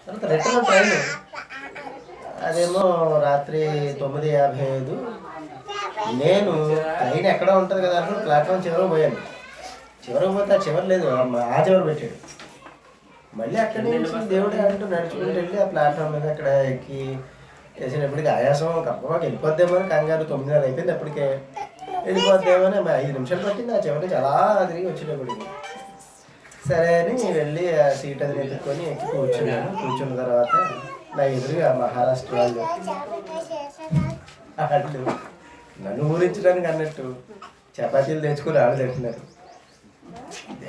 తర్వాత return train అదేమో రాత్రి 9:55. నేను ట్రైన్ ఎక్కడ ఉంటుంది కదా అనుకుని ప్లాట్ఫామ్ చివరికి పోయాను. చివరికి పోతే ఆ చివరి లేదు, ఆ చివరి పెట్టాడు. మళ్ళీ అక్కడి నుంచి దేవుడు అంటూ నడుచుకుంటూ వెళ్ళి ఆ ప్లాట్ఫామ్ మీద అక్కడ ఎక్కి చేసినప్పటికి ఆయాసం కప్పమాకి వెళ్ళిపోద్దేమో అని కంగారు. 9:30 అయిపోయింది అప్పటికే. వెళ్ళిపోద్దేమో అని 5 నిమిషాలు పట్టింది ఆ చివరి నుంచి అలా తిరిగి వచ్చేటప్పటికి. సరే అని వెళ్ళి ఆ సీట్ అది ఎత్తుక్కొని ఎక్కి కూర్చున్నాను. కూర్చున్న తర్వాత నా ఎదురుగా మహారాష్ట్ర వాళ్ళు నన్ను ఊరించడానికి అన్నట్టు చపాతీలు తెచ్చుకుని ఆళ్ళు తింటున్నారు.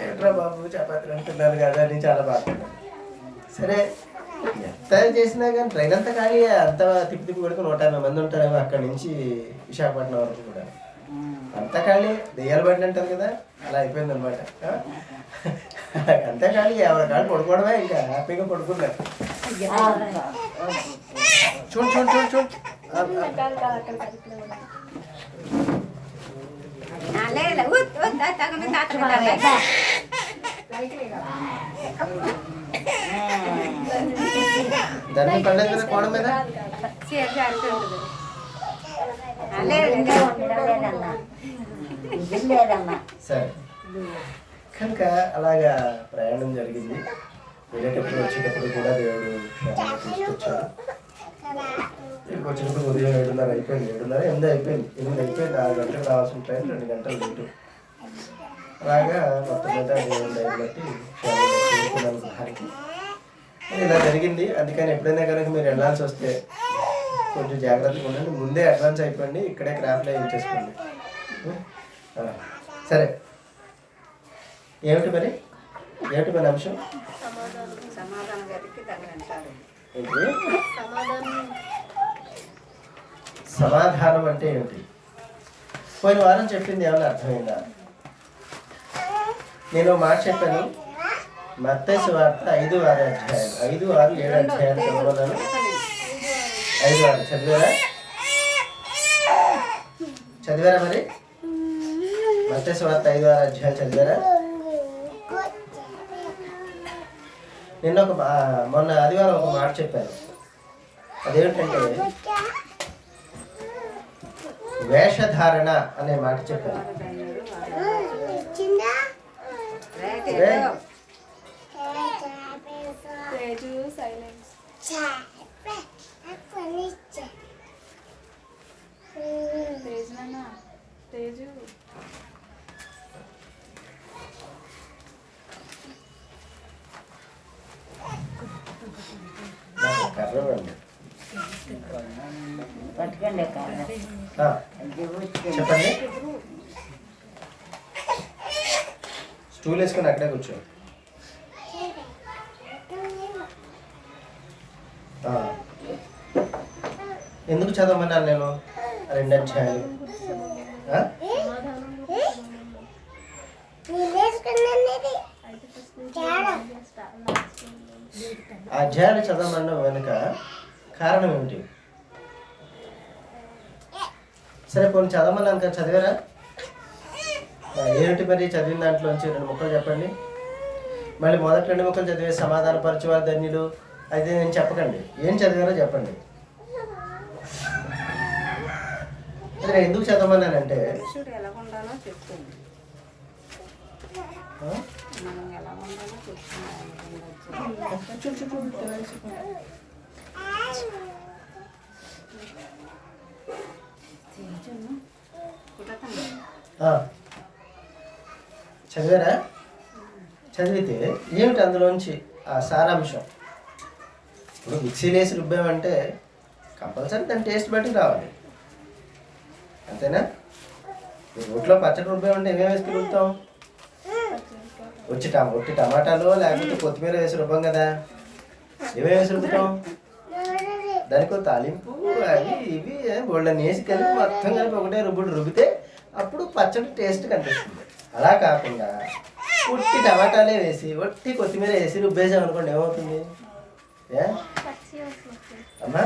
ఏంట్రా బాబు చపాతీలు అంటున్నారు కదా అని చాలా బాగున్నాను. సరే ఎంత చేసినా కానీ ట్రైన్ అంతా ఖాళీ, అంత తిప్పి కొడుకు 150 మంది ఉంటారేమో అక్కడి నుంచి విశాఖపట్నం వరకు కూడా. అంతా ఖాళీ, దెయ్యాలు పడిన అంటారు కదా, అలా అయిపోయింది అనమాట. అంతా ఖాళీ, ఎవరి కాళ్ళు పడుకోవడమే, ఇంకా హ్యాపీగా పడుకున్నారు. చూడు చూడు చూడు చూడు దాన్ని పడలేదు కదా కోడ మీద. సరే కనుక అలాగా ప్రయాణం జరిగింది. వెళ్ళేటప్పుడు వచ్చేటప్పుడు కూడా దేవుడు తీసుకొచ్చాడు. ఇక్కడికి వచ్చినప్పుడు ఉదయం 7:30 అయిపోయింది, 7:30 8 అయిపోయింది, 8 అయిపోయింది. 6 గంటలకు రావాల్సిన ట్రైన్ 2 గంటలు లేటు. అలాగా మొత్తం మీద దేవుడు బట్టి చేరుకున్నాను గృహానికి. ఇలా జరిగింది. అందుకని ఎప్పుడైనా కనుక మీరు వెళ్ళాల్సి వస్తే కొంచెం జాగ్రత్తగా ఉండండి. ముందే అడ్వాన్స్ అయిపోయింది, ఇక్కడే క్రాఫ్ట్లో ఇచ్చేసుకోండి. సరే ఏమిటి మరి అంశం? సమాధానం అంటే ఏమిటి? పోయిన వారం చెప్పింది ఏమైనా అర్థమైందా? నేను మాట చెప్పాను, మత్తయి సువార్త 5-6 అధ్యాయాలు, 5, 6, 7 అధ్యాయాలు చదవమన్నాను. 5, 6 చదివారా మరి? మత్తయి సువార్త 5, 6 అధ్యాయాలు చదివారా? నిన్న మొన్న ఆదివారం ఒక మాట చెప్పాను. అదేమిటంటే వేషధారణ అనే మాట చెప్పాను. చెప్పండి. స్టూల్ వేసుకొని అక్కడే కూర్చో. ఎందుకు చదవమన్నాను నేను 2 అధ్యాయాలు? అధ్యాయాలు చదవమన్న వెనుక కారణం ఏమిటి? సరే పోనీ చదవమన్నాను కదా, చదివారా? ఏమిటి మరి చదివిన దాంట్లోంచి 2 ముక్కలు చెప్పండి. మళ్ళీ మొదటి 2 ముక్కలు చదివే సమాధాన పరచువారు ధన్యులు అయితే నేను చెప్పకండి. ఏం చదివారో చెప్పండి. నేను ఎందుకు చదవమన్నానంటే చదివారా? చదివితే ఏమిటి అందులోంచి ఆ సారాంశం? ఇప్పుడు మిక్సీలో వేసి రుబ్బామంటే కంపల్సరీ దాని టేస్ట్ బట్టి రావాలి, అంతేనా? రోట్లో పచ్చడి రుబ్బామంటే ఏమేమి వేసుకుని రుబ్తాం? ఒట్టి టమాటాలు లేకపోతే కొత్తిమీర వేసి రుబ్బం కదా. ఏమేమి వేసి రుబ్బుతాం? దానికి తాలింపు అవి ఇవి గోల్డెన్ వేసి కలిపి మొత్తం కలిపి ఒకటే రుబ్బితే అప్పుడు పచ్చడి టేస్ట్ కనిపిస్తుంది. అలా కాకుండా ఉట్టి టమాటాలే వేసి ఒట్టి కొత్తిమీర వేసి రుబ్బేసాం అనుకోండి, ఏమవుతుంది? అమ్మా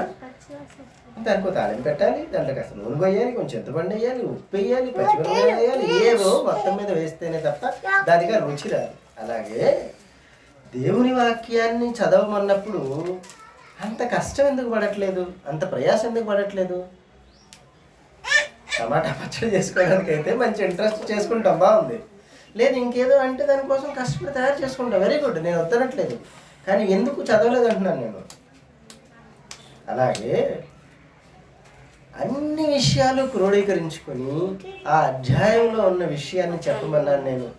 దానికి తాలింపు పెట్టాలి, దాంట్లో కాస్త నూనె పోయాలి, కొంచెం చింతపండు వేయాలి, ఉప్పు వేయాలి, పచ్చిమిరపకాయలు వేయాలి, ఏవో మొత్తం మీద వేస్తేనే తప్ప దానిగా రుచి రాదు. అలాగే దేవుని వాక్యాన్ని చదవమన్నప్పుడు అంత కష్టం ఎందుకు పడట్లేదు, అంత ప్రయాసం ఎందుకు పడట్లేదు? టమాటా పచ్చడి చేసుకోవడానికి అయితే మంచి ఇంట్రెస్ట్ చేసుకుంటాం, బాగుంది. లేదు ఇంకేదో అంటే దానికోసం కష్టపడి తయారు చేసుకుంటాం, వెరీ గుడ్, నేను వద్దనట్లేదు. కానీ ఎందుకు చదవలేదు అంటున్నాను నేను. అలాగే అన్ని విషయాలు క్రోడీకరించుకొని ఆ అధ్యాయంలో ఉన్న విషయాన్ని చెప్పమన్నాను నేను.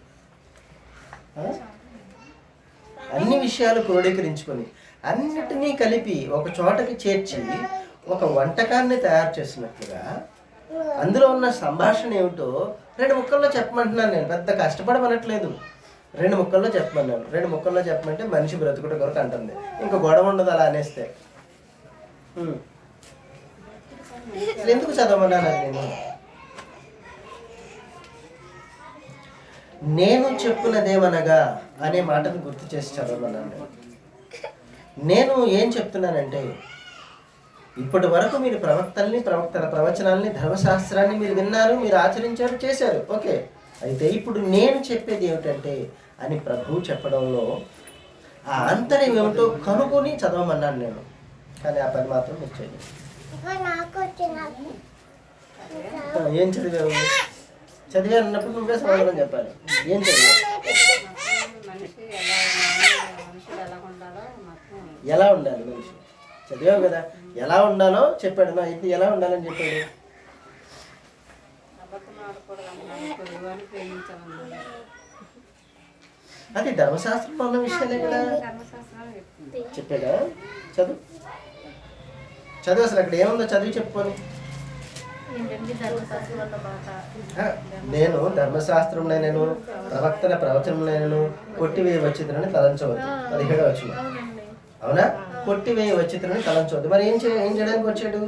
అన్ని విషయాలు క్రోడీకరించుకొని అన్నిటినీ కలిపి ఒక చోటకి చేర్చి ఒక వంటకాన్ని తయారు చేసినట్లుగా అందులో ఉన్న సంభాషణ ఏమిటో 2 ముక్కల్లో చెప్పమంటున్నాను నేను. పెద్ద కష్టపడమనట్లేదు, 2 ముక్కల్లో చెప్పమన్నాను. 2 ముక్కల్లో చెప్పమంటే మనిషి బ్రతుకుట కొరకు అంటుంది, ఇంకా గొడవ ఉండదు అలా అనేస్తే. ఎందుకు చదవమన్నాను నేను చెప్పున్నదేమనగా అనే మాటను గుర్తు చేసి చదవమన్నాను. నేను ఏం చెప్తున్నానంటే, ఇప్పటి వరకు మీరు ప్రవక్తల ప్రవచనాల్ని, ధర్మశాస్త్రాన్ని మీరు విన్నారు, మీరు ఆచరించారు, చేశారు, ఓకే. అయితే ఇప్పుడు నేను చెప్పేది ఏమిటంటే అని ప్రభువు చెప్పడంలో ఆ అంతరం ఏమిటో కనుక్కొని చదవమన్నాను నేను. కానీ ఆ పని మాత్రం మీరు చేయలేదు. ఏం చదివావు? చదివాను అన్నప్పుడు నువ్వే సమాధానం చెప్పాలి. ఏం చదివావు? ఎలా ఉండాలి మనిషి? చదివావు కదా, ఎలా ఉండాలో చెప్పాడు. నా ఇది ఎలా ఉండాలని చెప్పాడు? అది ధర్మశాస్త్రంలో ఉన్న విషయాలే కదా చెప్పాడా? చదువు చదువు, అసలు అక్కడ ఏముందో చదివి చెప్పుకొని. నేను ధర్మశాస్త్రంలో నేను ప్రవక్తల ప్రవచనంలో కొట్టివేయవచ్చునని తలంచవద్దు. 17వ వచనం, అవునా? కొట్టివేయవచ్చునని తలంచవద్దు. మరి ఏం చేయడానికి వచ్చాడు?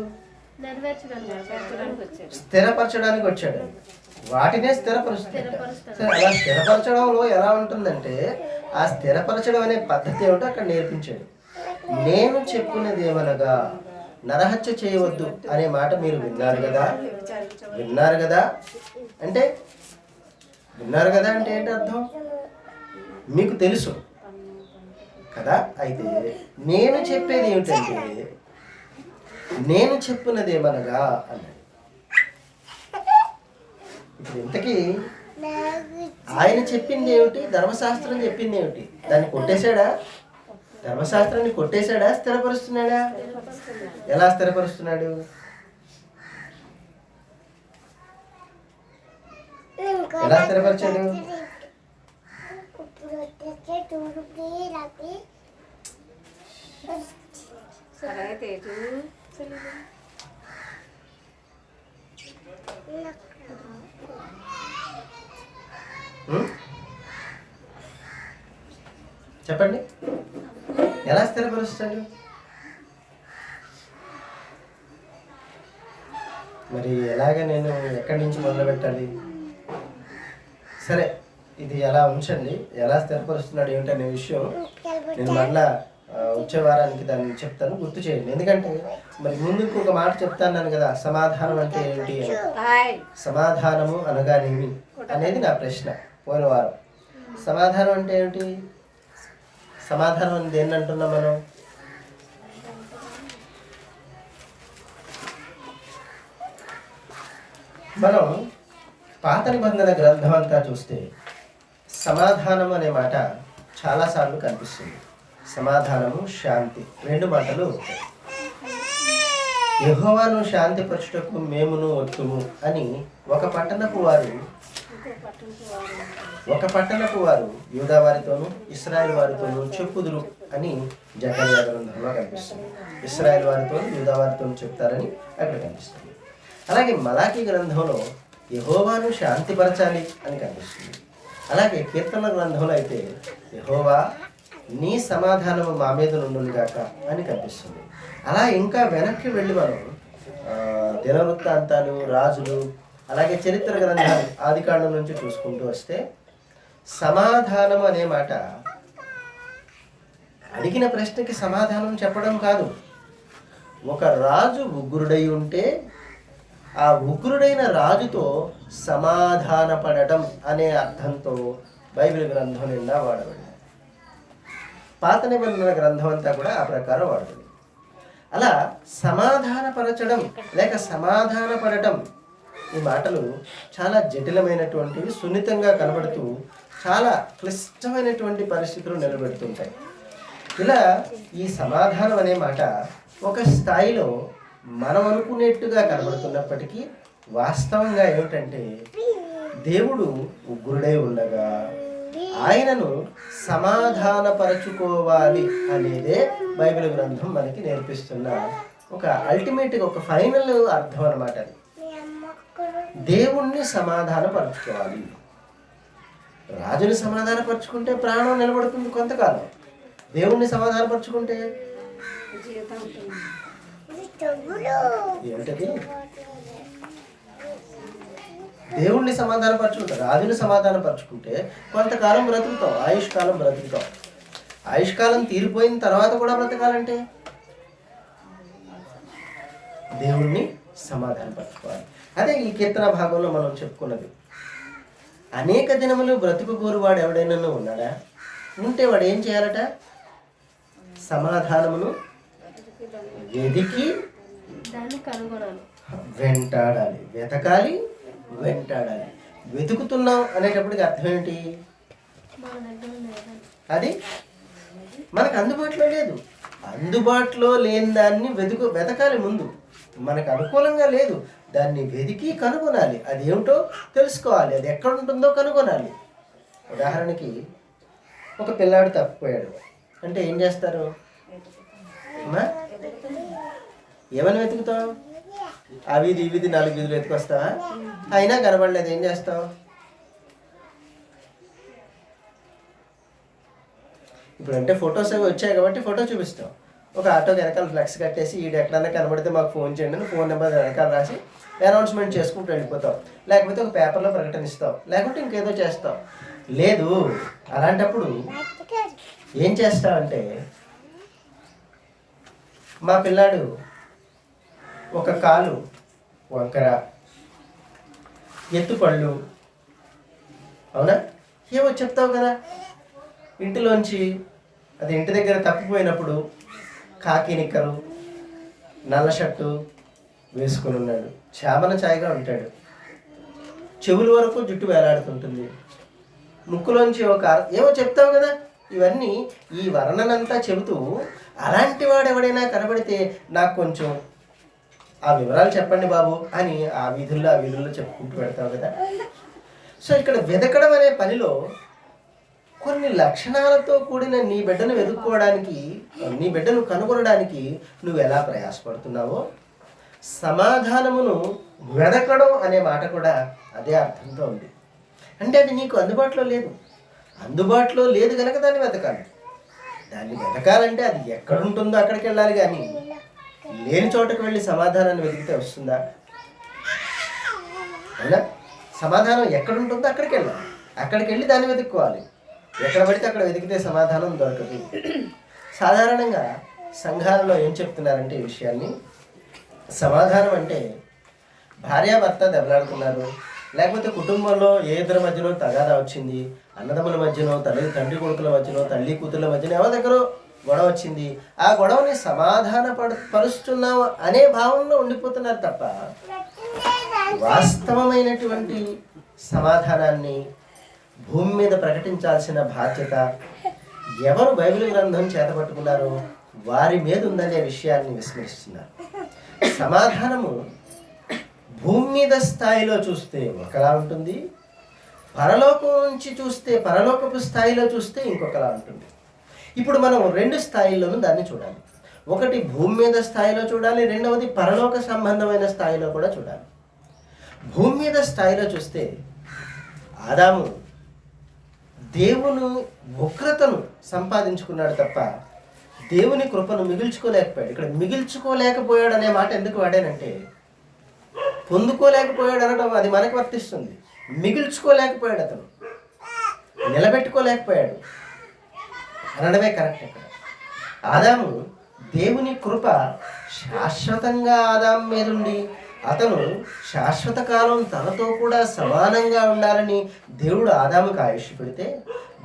స్థిరపరచడానికి వచ్చాడు. వాటినే స్థిరపరుస్తాడు. అలా స్థిరపరచడంలో ఎలా ఉంటుందంటే, ఆ స్థిరపరచడం అనే పద్ధతి ఏమిటో అక్కడ నేర్పించాడు. నేను చెప్పున్నది ఏమనగా నరహత్య చేయవద్దు అనే మాట మీరు విన్నారు కదా. విన్నారు కదా అంటే ఏంటి అర్థం? మీకు తెలుసు కదా. అయితే నేను చెప్పేది ఏమిటంటే, నేను చెప్పున్నది ఏమనగా అన్నాడు. ఇప్పుడు ఇంతకీ ఆయన చెప్పింది ఏమిటి? ధర్మశాస్త్రం చెప్పింది ఏమిటి? దాన్ని కొట్టేశాడా? ధర్మశాస్త్రాన్ని కొట్టేశాడా? స్థిరపరుస్తున్నాడా? ఎలా స్థిరపరుస్తున్నాడు? ఎలా స్థిరపరిచాడు? చెప్పండి, ఎలా స్థిరపరుస్తాడు? మరి ఎలాగ నేను ఎక్కడి నుంచి మొదలు పెట్టాలి? సరే, ఇది ఎలా ఉంచండి. ఎలా స్థిరపరుస్తున్నాడు ఏమిటనే విషయం నేను మళ్ళా వచ్చే వారానికి దాన్ని చెప్తాను, గుర్తు చేయండి. ఎందుకంటే మరి ముందు ఇంకొక మాట చెప్తాను కదా, సమాధానం అంటే ఏమిటి అని. సమాధానము అనగానేమి అనేది నా ప్రశ్న పోయిన వారం. సమాధానం అంటే ఏమిటి? సమాధానం అని దేన్ని అంటున్నాం మనం? మనం పాత నిబంధన గ్రంథం అంతా చూస్తే సమాధానం అనే మాట చాలాసార్లు కనిపిస్తుంది. సమాధానము, శాంతి 2 మాటలు ఉంటాయి. యెహోవాను శాంతిపరచుటకు మేమును వత్తుము అని ఒక పట్టణపు వారు యూదా వారితోనూ ఇశ్రాయేల్ వారితోనూ చెప్పుదురు అని జకర్యా గ్రంథంలో కనిపిస్తుంది. ఇశ్రాయేల్ వారితోనూ యూదా వారితోనూ చెప్తారని అక్కడ కనిపిస్తుంది. అలాగే మలాకీ గ్రంథంలో యెహోవాను శాంతిపరచాలి అని కనిపిస్తుంది. అలాగే కీర్తన గ్రంథంలో అయితే యెహోవా నీ సమాధానము మా మీద నుండుగాక అని కనిపిస్తుంది. అలా ఇంకా వెనక్కి వెళ్ళి మనం దినవృత్తాంతాలు, రాజులు, అలాగే చరిత్ర గ్రంథాలు ఆదికాండం నుంచి చూసుకుంటూ వస్తే సమాధానం అనే మాట అడిగిన ప్రశ్నకి సమాధానం చెప్పడం కాదు. ఒక రాజు ఉగ్రుడై ఉంటే ఆ ఉగ్రుడైన రాజుతో సమాధానపడటం అనే అర్థంతో బైబిల్ గ్రంథం నిండా వాడబడింది. పాత నిబంధన గ్రంథం అంతా కూడా ఆ ప్రకారం వాడుతుంది. అలా సమాధానపరచడం లేక సమాధానపడటం, ఈ మాటలు చాలా జటిలమైనటువంటివి, సున్నితంగా కనబడుతూ చాలా క్లిష్టమైనటువంటి పరిస్థితులు నిలబెడుతుంటాయి. ఇలా ఈ సమాధానం అనే మాట ఒక స్థాయిలో మనం అనుకునేట్టుగా కనబడుతున్నప్పటికీ వాస్తవంగా ఏమిటంటే దేవుడు ఉగ్రుడై ఉండగా ఆయనను సమాధానపరచుకోవాలి అనేదే బైబిల్ గ్రంథం మనకి నేర్పిస్తున్న ఒక అల్టిమేట్గా ఒక ఫైనల్ అర్థం అన్నమాట. అది దేవుణ్ణి సమాధానపరచుకోవాలి. రాజుని సమాధానపరచుకుంటే ప్రాణం నిలబడుతుంది కొంతకాలం, దేవుణ్ణి సమాధానపరచుకుంటే ఏంటది? దేవుణ్ణి సమాధానపరచుకుంటే, రాజుని సమాధానపరచుకుంటే కొంతకాలం బ్రతుకుతాం, ఆయుష్కాలం బ్రతుకుతాం. ఆయుష్కాలం తీరిపోయిన తర్వాత కూడా బ్రతకాలంటే దేవుణ్ణి సమాధానపరచుకోవాలి. అదే ఈ కీర్తన భాగంలో మనం చెప్పుకున్నది. అనేక దినములు బ్రతుకు కోరువాడు ఎవడైనా ఉన్నాడా? ఉంటే వాడు ఏం చేయాలట? సమాధానమును వెదికి వెంటాడాలి. వెతకాలి, వెంటాడాలి. వెతుకుతున్నాం అనేటప్పటికి అర్థం ఏంటి? అది మనకు అందుబాటులో లేదు. అందుబాటులో లేని దాన్ని వెతకాలి. ముందు మనకు అనుకూలంగా లేదు, దాన్ని వెతికి కనుగొనాలి. అది ఏమిటో తెలుసుకోవాలి, అది ఎక్కడ ఉంటుందో కనుగొనాలి. ఉదాహరణకి ఒక పిల్లాడు తప్పిపోయాడు అంటే ఏం చేస్తారు? ఏమని వెతుకుతావు? ఆ వీధి ఈ వీధి 4 వీధులు వెతుకొస్తావా? అయినా కనబడలేదు, ఏం చేస్తావు? ఇప్పుడు అంటే ఫొటోస్ అవి వచ్చాయి కాబట్టి ఫోటో చూపిస్తాం. ఒక ఆటో వెనకాల ఫ్లెక్స్ కట్టేసి ఈడు ఎక్కడన్నా కనబడితే మాకు ఫోన్ చేయండి అని ఫోన్ నెంబర్ వెనకాల రాసి అనౌన్స్మెంట్ చేసుకుంటూ వెళ్ళిపోతాం. లేకపోతే ఒక పేపర్లో ప్రకటనిస్తాం, లేకపోతే ఇంకేదో చేస్తాం. లేదు, అలాంటప్పుడు ఏం చేస్తామంటే, మా పిల్లాడు ఒక కాలు వంకర, ఎత్తుపళ్ళు, అవునా, ఏవో చెప్తావు కదా. ఇంటిలోంచి అది ఇంటి దగ్గర తప్పిపోయినప్పుడు కాకి నిక్కరు, నల్ల షర్టు వేసుకొని ఉన్నాడు, చామన ఛాయగా ఉంటాడు, చెవుల వరకు జుట్టు వేలాడుతుంటుంది, ముక్కులోంచి ఒక ఏవో చెప్తావు కదా. ఇవన్నీ ఈ వర్ణనంతా చెబుతూ అలాంటి వాడు ఎవడైనా కనబడితే నాకు కొంచెం ఆ వివరాలు చెప్పండి బాబు అని ఆ వీధుల్లో చెప్పుకుంటూ పెడతావు కదా. సో ఇక్కడ వెతకడం అనే పనిలో కొన్ని లక్షణాలతో కూడిన నీ బిడ్డను వెతుక్కోవడానికి, నీ బిడ్డను కనుగొనడానికి నువ్వు ఎలా ప్రయాసపడుతున్నావో, సమాధానమును వెతకడం అనే మాట కూడా అదే అర్థంతో ఉంది. అంటే అది నీకు అందుబాటులో లేదు. అందుబాటులో లేదు కనుక దాన్ని వెతకాలి. దాన్ని వెతకాలంటే అది ఎక్కడుంటుందో అక్కడికి వెళ్ళాలి, కానీ లేని చోటకు వెళ్ళి సమాధానాన్ని వెతికితే వస్తుందా? అవునా? సమాధానం ఎక్కడుంటుందో అక్కడికి వెళ్ళాలి, అక్కడికి వెళ్ళి దాన్ని వెతుక్కోవాలి. ఎక్కడ పడితే అక్కడ వెతికితే సమాధానం దొరకదు. సాధారణంగా సంఘాలలో ఏం చెప్తున్నారంటే ఈ విషయాన్ని, సమాధానం అంటే భార్యాభర్త దెబ్బలాడుతున్నారు, లేకపోతే కుటుంబంలో ఏ ఇద్దరి మధ్యలో తగాదా వచ్చింది, అన్నదమ్ముల మధ్యనో, తండ్రి కొడుకుల మధ్యనో, తల్లి కూతుర్ల మధ్యనో ఎవరి దగ్గర గొడవ వచ్చింది, ఆ గొడవని పరుస్తున్నాం అనే భావంలో ఉండిపోతున్నారు తప్ప వాస్తవమైనటువంటి సమాధానాన్ని భూమి మీద ప్రకటించాల్సిన బాధ్యత ఎవరు బైబిల్ గ్రంథం చేతపట్టుకున్నారో వారి మీద ఉందనే విషయాన్ని విస్మరిస్తున్నారు. సమాధానము భూమి మీద స్థాయిలో చూస్తే ఒకలా ఉంటుంది, పరలోకం నుంచి చూస్తే, పరలోకపు స్థాయిలో చూస్తే ఇంకొకలా ఉంటుంది. ఇప్పుడు మనం 2 స్థాయిల్లోనూ దాన్ని చూడాలి. ఒకటి భూమి మీద స్థాయిలో చూడాలి, రెండవది పరలోక సంబంధమైన స్థాయిలో కూడా చూడాలి. భూమి మీద స్థాయిలో చూస్తే ఆదాము దేవుని ఉగ్రతను సంపాదించుకున్నాడు తప్ప దేవుని కృపను మిగిల్చుకోలేకపోయాడు. ఇక్కడ మిగిల్చుకోలేకపోయాడు అనే మాట ఎందుకు వాడానంటే, పొందుకోలేకపోయాడు అనడం అది మనకు వర్తిస్తుంది. మిగిల్చుకోలేకపోయాడు, అతను నిలబెట్టుకోలేకపోయాడు అనడమే కరెక్ట్. ఇక్కడ ఆదాము దేవుని కృప శాశ్వతంగా ఆదాము మీద ఉండి అతను శాశ్వత కాలం తనతో కూడా సమానంగా ఉండాలని దేవుడు ఆదాముకి ఆయుష్ పెడితే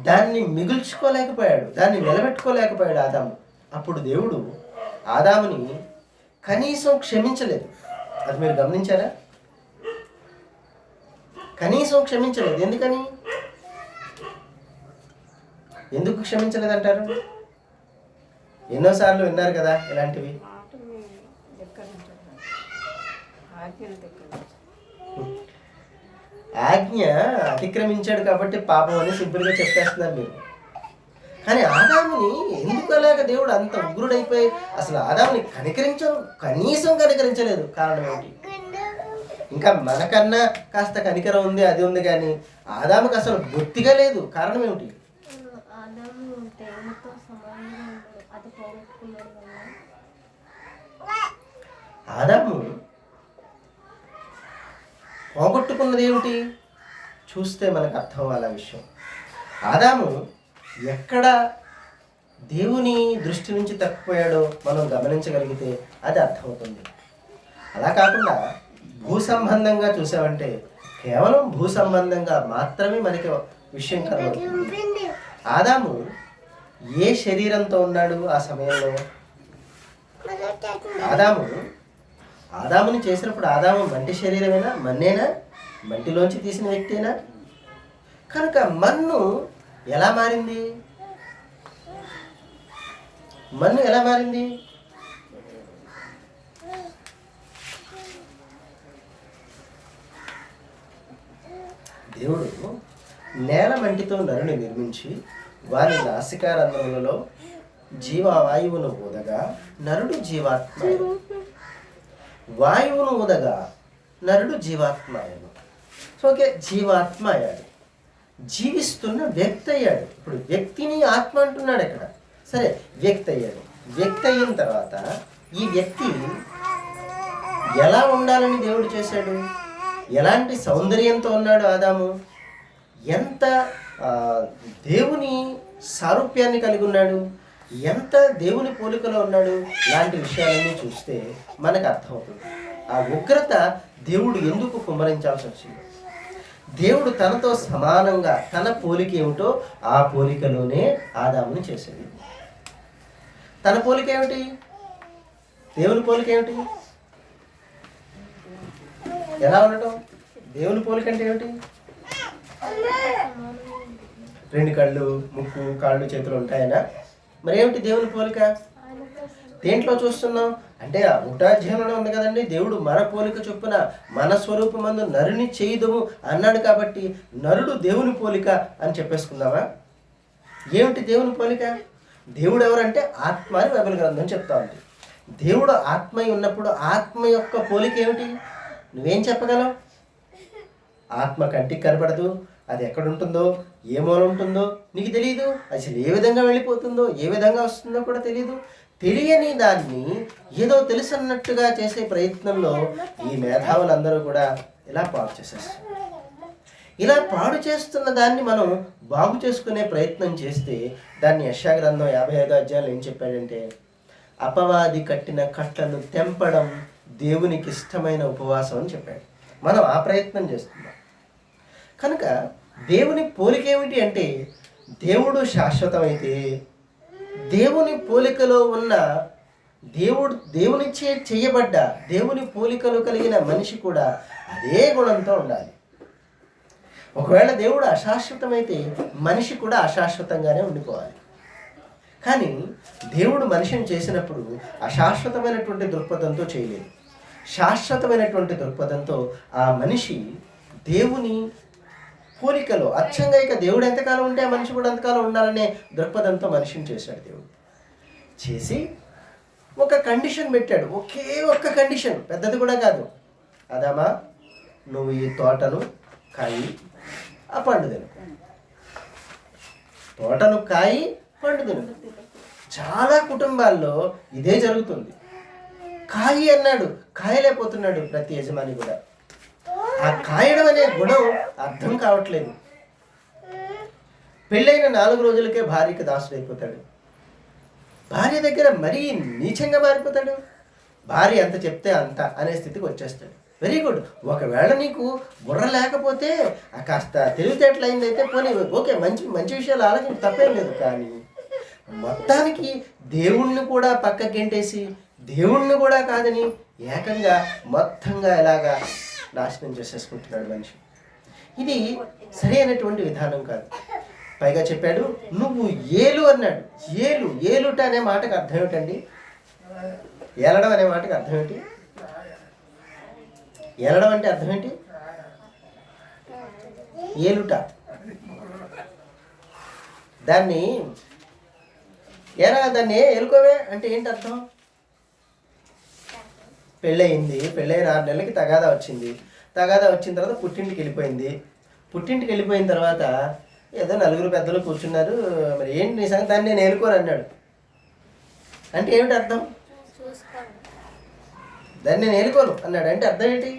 దాన్ని మిగుల్చుకోలేకపోయాడు, దాన్ని నిలబెట్టుకోలేకపోయాడు ఆదాము. అప్పుడు దేవుడు ఆదాముని కనీసం క్షమించలేదు. అది మీరు గమనించారా? కనీసం క్షమించలేదు. ఎందుకు క్షమించలేదంటారు? ఎన్నోసార్లు విన్నారు కదా ఇలాంటివి. ఆజ్ఞ అతిక్రమించాడు కాబట్టి పాపం అని సింపుల్గా చెప్పేస్తున్నారు మీరు. కానీ ఆదాముని ఎందుకు అలాగ దేవుడు అంత ఉగ్రుడైపోయి అసలు ఆదాముని కనీసం కనికరించలేదు. కారణం ఏంటి? ఇంకా మనకన్నా కాస్త కనికరం ఉంది, అది ఉంది, కానీ ఆదాముకి అసలు బొత్తిగా లేదు. కారణం ఏమిటి? ఆదాము పోగొట్టుకున్నది ఏమిటి చూస్తే మనకు అర్థం అవ్వాలి ఆ విషయం. ఆదాము ఎక్కడ దేవుని దృష్టి నుంచి తప్పిపోయాడో మనం గమనించగలిగితే అది అర్థమవుతుంది. అలా కాకుండా భూ సంబంధంగా చూసామంటే కేవలం భూ సంబంధంగా మాత్రమే మనకి విషయం కనబడుతుంది. ఆదాము ఏ శరీరంతో ఉన్నాడు ఆ సమయంలో? ఆదాముని చేసినప్పుడు ఆదాము మంటి శరీరమేనా? మన్నేనా? మంటిలోంచి తీసిన వ్యక్తేనా? కనుక మన్ను ఎలా మారింది? దేవుడు నేల మంటితో నరుని నిర్మించి వారి నాసికారంధ్రములలో జీవవాయువును ఊదగా నరుడు జీవాత్మ. వాయువును ఊదగా నరుడు జీవాత్మ అయ్యాడు. ఓకే, జీవాత్మ అయ్యాడు, జీవిస్తున్న వ్యక్తి అయ్యాడు. ఇప్పుడు వ్యక్తిని ఆత్మ అంటున్నాడు ఇక్కడ. సరే, వ్యక్తి అయ్యాడు. వ్యక్తి అయిన తర్వాత ఈ వ్యక్తి ఎలా ఉండాలని దేవుడు చేశాడు? ఎలాంటి సౌందర్యంతో ఉన్నాడు ఆదాము? ఎంత దేవుని సారూప్యాన్ని కలిగి ఉన్నాడు? ఎంత దేవుని పోలికలో ఉన్నాడు? ఇలాంటి విషయాలన్నీ చూస్తే మనకు అర్థమవుతుంది ఆ ఉగ్రత దేవుడు ఎందుకు కుమ్మరించాల్సి వచ్చింది. దేవుడు తనతో సమానంగా తన పోలిక ఏమిటో ఆ పోలికలోనే ఆదాముని చేసేది. తన పోలిక ఏమిటి? దేవుని పోలిక ఏమిటి? ఎలా ఉండటం? దేవుని పోలిక అంటే ఏమిటి? 2 కళ్ళు, ముక్కు, కాళ్ళు, చేతులు ఉంటాయనా? మరి ఏమిటి దేవుని పోలిక? దేంట్లో చూస్తున్నాం అంటే ఆ 1వ అధ్యాయంలో ఉంది కదండి, దేవుడు మన పోలిక చొప్పున మన స్వరూపమందు నరుని చేయుదుము అన్నాడు. కాబట్టి నరుడు దేవుని పోలిక అని చెప్పేసుకుందామా? ఏమిటి దేవుని పోలిక? దేవుడు ఎవరంటే ఆత్మ అని బైబిల్ గ్రంథం చెప్తా ఉంది. దేవుడు ఆత్మ ఉన్నప్పుడు ఆత్మ యొక్క పోలిక ఏమిటి? నువ్వేం చెప్పగలవు? ఆత్మ కంటికి కనపడదు, అది ఎక్కడ ఉంటుందో, ఏ మూల ఉంటుందో నీకు తెలియదు. అసలు ఏ విధంగా వెళ్ళిపోతుందో, ఏ విధంగా వస్తుందో కూడా తెలియదు. తెలియని దాన్ని ఏదో తెలుసన్నట్టుగా చేసే ప్రయత్నంలో ఈ మేధావులందరూ కూడా ఇలా పాడు చేసేస్తారు. ఇలా పాడు చేస్తున్న దాన్ని మనం బాగు చేసుకునే ప్రయత్నం చేస్తే దాన్ని యెషయా గ్రంథం 55వ అధ్యాయంలో ఏం చెప్పాడంటే, అపవాది కట్టిన కట్లను తెంపడం దేవునికి ఇష్టమైన ఉపవాసం అని చెప్పాడు. మనం ఆ ప్రయత్నం చేస్తున్నాం. కనుక దేవుని పోలిక ఏమిటి అంటే, దేవుడు శాశ్వతమైతే దేవుని పోలికలో ఉన్న దేవునిచే చేయబడ్డ దేవుని పోలికలు కలిగిన మనిషి కూడా అదే గుణంతో ఉండాలి. ఒకవేళ దేవుడు అశాశ్వతమైతే మనిషి కూడా అశాశ్వతంగానే ఉండిపోవాలి. కానీ దేవుడు మనిషిని చేసినప్పుడు అశాశ్వతమైనటువంటి దృక్పథంతో చేయలేదు. శాశ్వతమైనటువంటి దృక్పథంతో ఆ మనిషి దేవుని పోలికలో అచ్చంగా ఇక దేవుడు ఎంతకాలం ఉంటే ఆ మనిషి కూడా ఎంతకాలం ఉండాలనే దృక్పథంతో మనిషిని చేశాడు. దేవుడు చేసి ఒక కండిషన్ పెట్టాడు. ఒకే ఒక్క కండిషన్, పెద్దది కూడా కాదు. అదామా, నువ్వు ఈ తోటను కాయి, ఆ పండు తిను. తోటను కాయి, పండు తిను. చాలా కుటుంబాల్లో ఇదే జరుగుతుంది. కాయి అన్నాడు, కాయలేకపోతున్నాడు ప్రతి యజమాని కూడా. ఆ కాయడం అనే గుణం అర్థం కావట్లేదు. పెళ్ళైన 4 రోజులకే భార్యకి దాసుడైపోతాడు. భార్య దగ్గర మరీ నీచంగా మారిపోతాడు. భార్య ఎంత చెప్తే అంత అనే స్థితికి వచ్చేస్తాడు. Very good. ఒకవేళ నీకు బుర్ర లేకపోతే కాస్త తెలివితేటలు అయిందైతే పోనీ ఓకే, మంచి మంచి విషయాలు ఆలోచించి తప్పేం లేదు. కానీ మొత్తానికి దేవుణ్ణి కూడా పక్కకి గెంటేసి దేవుణ్ణి కూడా కాదని ఏకంగా మొత్తంగా ఇలాగా నాశనం చేసేసుకుంటున్నాడు మనిషి. ఇది సరైనటువంటి విధానం కాదు. పైగా చెప్పాడు, నువ్వు ఏలు అన్నాడు. ఏలుట అనే మాటకు అర్థం ఏమిటండి? ఏలడం అనే మాటకు అర్థం ఏంటి? ఏలడం అంటే అర్థం ఏంటి? ఏలుట. దాన్ని దాన్ని ఏలుకోవే అంటే ఏంటి అర్థం? పెళ్ళయింది, పెళ్ళైన 6 నెలలకి తగాదా వచ్చింది. తగాదా వచ్చిన తర్వాత పుట్టింటికి వెళ్ళిపోయింది. పుట్టింటికి వెళ్ళిపోయిన తర్వాత ఏదో నలుగురు పెద్దలు కూర్చున్నారు, మరి ఏంటి నీ సంగతి, దాన్ని నేను ఏలుకోను అన్నాడు. అంటే ఏమిటి అర్థం? దాన్ని నేను ఏలుకోను అన్నాడు అంటే అర్థం ఏంటి?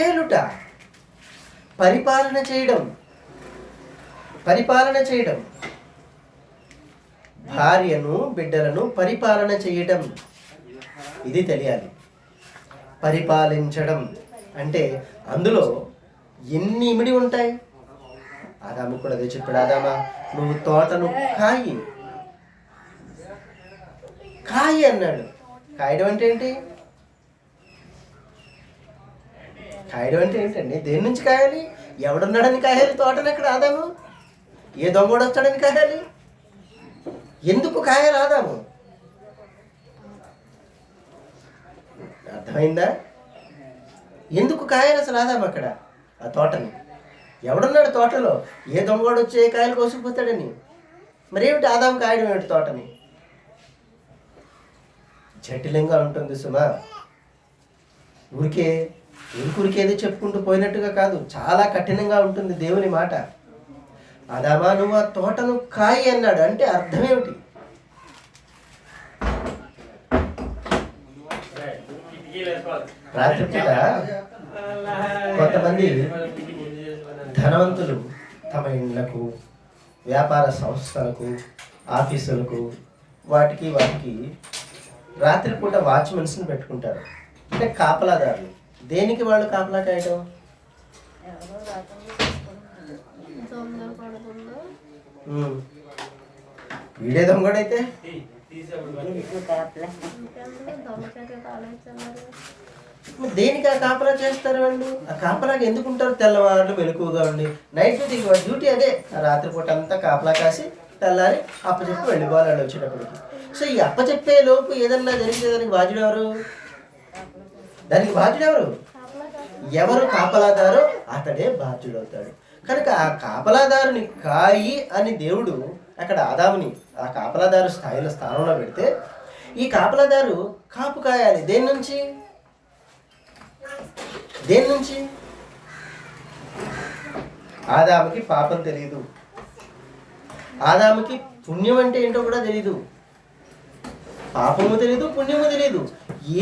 ఏలుట, పరిపాలన చేయడం. పరిపాలన చేయడం, భార్యను బిడ్డలను పరిపాలన చేయడం, ఇది తెలియాలి. పరిపాలించడం అంటే అందులో ఎన్ని ఇమిడి ఉంటాయి. ఆదాము కూడా అదే చెప్పాడు, ఆదామా నువ్వు తోటను కాయి అన్నాడు. కాయడం అంటే ఏంటి? కాయడం అంటే ఏంటండి? దేని నుంచి కాయాలి? ఎవడున్నాడని కాయాలి తోటను? ఎక్కడ ఆదాము? ఏ దొంగోడు వస్తాడని కాయాలి? ఎందుకు కాయాలి ఆదాము? అర్థమైందా? ఎందుకు కాయాలి అసలు ఆదాము అక్కడ ఆ తోటని? ఎవడున్నాడు తోటలో? ఏ దొంగోడు వచ్చి ఏ కాయలు కోసుకుపోతాడని. మరేమిటి ఆదాము కాయడం ఏమిటి తోటని? జటిలంగా ఉంటుంది సుమా. ఊరికేది చెప్పుకుంటూ పోయినట్టుగా కాదు, చాలా కఠినంగా ఉంటుంది దేవుని మాట. ఆదామా నువ్వు ఆ తోటను కాయి అన్నాడు అంటే అర్థం ఏమిటి? రాత్రిపూట కొంతమంది ధనవంతులు తమ ఇళ్లకు, వ్యాపార సంస్థలకు, ఆఫీసులకు, వాటికి రాత్రిపూట వాచ్మెన్స్ని పెట్టుకుంటారు. అంటే కాపలాదారులు. దేనికి వాళ్ళు కాపలా కాయటం? వీడే దొంగడైతే దేనికి ఆ కాపలా చేస్తారు వాళ్ళు? ఆ కాపలాకి ఎందుకు ఉంటారు? తెల్లవాళ్ళు మెలకువగా ఉండి నైట్ డ్యూటీ అదే. రాత్రిపూట అంతా కాపలా కాసి తెల్లారి అప్పచెప్పి వెళ్ళిపోవాలి వాళ్ళు వచ్చేటప్పటికి. సో ఈ అప్పచెప్పే లోపు ఏదన్నా జరిగితే దానికి బాధ్యుడు ఎవరు? ఎవరు కాపలాదారో అతడే బాధ్యుడవుతాడు. కనుక ఆ కాపలాదారుని కాయి అని దేవుడు అక్కడ ఆదాముని ఆ కాపలాదారు స్థానంలో పెడితే, ఈ కాపలాదారు కాపు కాయాలి. దేని నుంచి? ఆదాముకి పాపం తెలియదు. ఆదాముకి పుణ్యం అంటే ఏంటో కూడా తెలీదు. పాపము తెలీదు, పుణ్యము తెలీదు.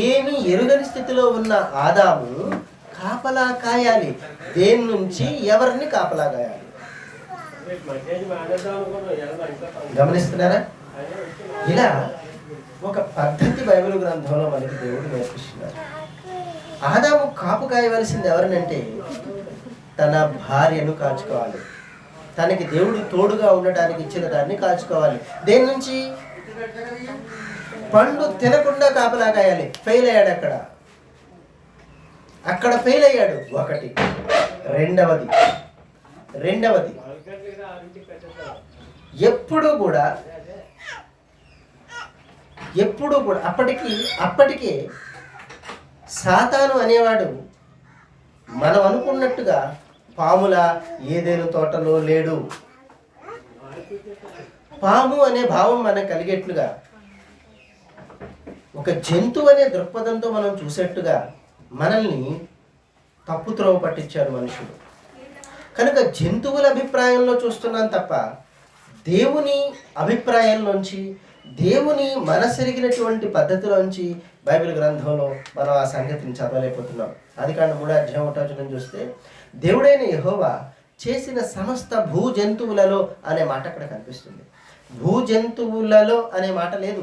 ఏమీ ఎరుగని స్థితిలో ఉన్న ఆదాము కాపలా కాయాలి. దేని నుంచి? ఎవరిని కాపలా కాయాలి? గమనిస్తున్నారా? ఇలా ఒక పద్ధతి బైబిల్ గ్రంథంలో మనకి దేవుడు నేర్పిస్తున్నారు. ఆదాము కాపు కాయవలసింది ఎవరినంటే తన భార్యను కాచుకోవాలి. తనకి దేవుడు తోడుగా ఉండటానికి ఇచ్చిన దాన్ని కాచుకోవాలి. దేని నుంచి? పండు తినకుండా కాపలా కాయాలి. ఫెయిల్ అయ్యాడు అక్కడ ఫెయిల్ అయ్యాడు. ఒకటి. రెండవది ఎప్పుడు కూడా అప్పటికే సాతాను అనేవాడు మనం అనుకున్నట్టుగా పాముల ఏదేను తోటలో లేడు. పాము అనే భావం మనకు కలిగేట్లుగా, ఒక జంతువు అనే దృక్పథంతో మనం చూసేట్టుగా మనల్ని తప్పుత్రోవ పట్టించారు మనుషులు. కనుక జంతువుల అభిప్రాయంలో చూస్తున్నాం తప్ప దేవుని అభిప్రాయంలోంచి, దేవుని మనసెరిగినటువంటి పద్ధతిలోంచి బైబిల్ గ్రంథంలో మనం ఆ సంగతిని చదవలేకపోతున్నాం. ఆదికాండం 3:1 చూస్తే దేవుడైన యెహోవా చేసిన సమస్త భూజంతువులలో అనే మాట అక్కడ కనిపిస్తుంది. భూజంతువులలో అనే మాట లేదు.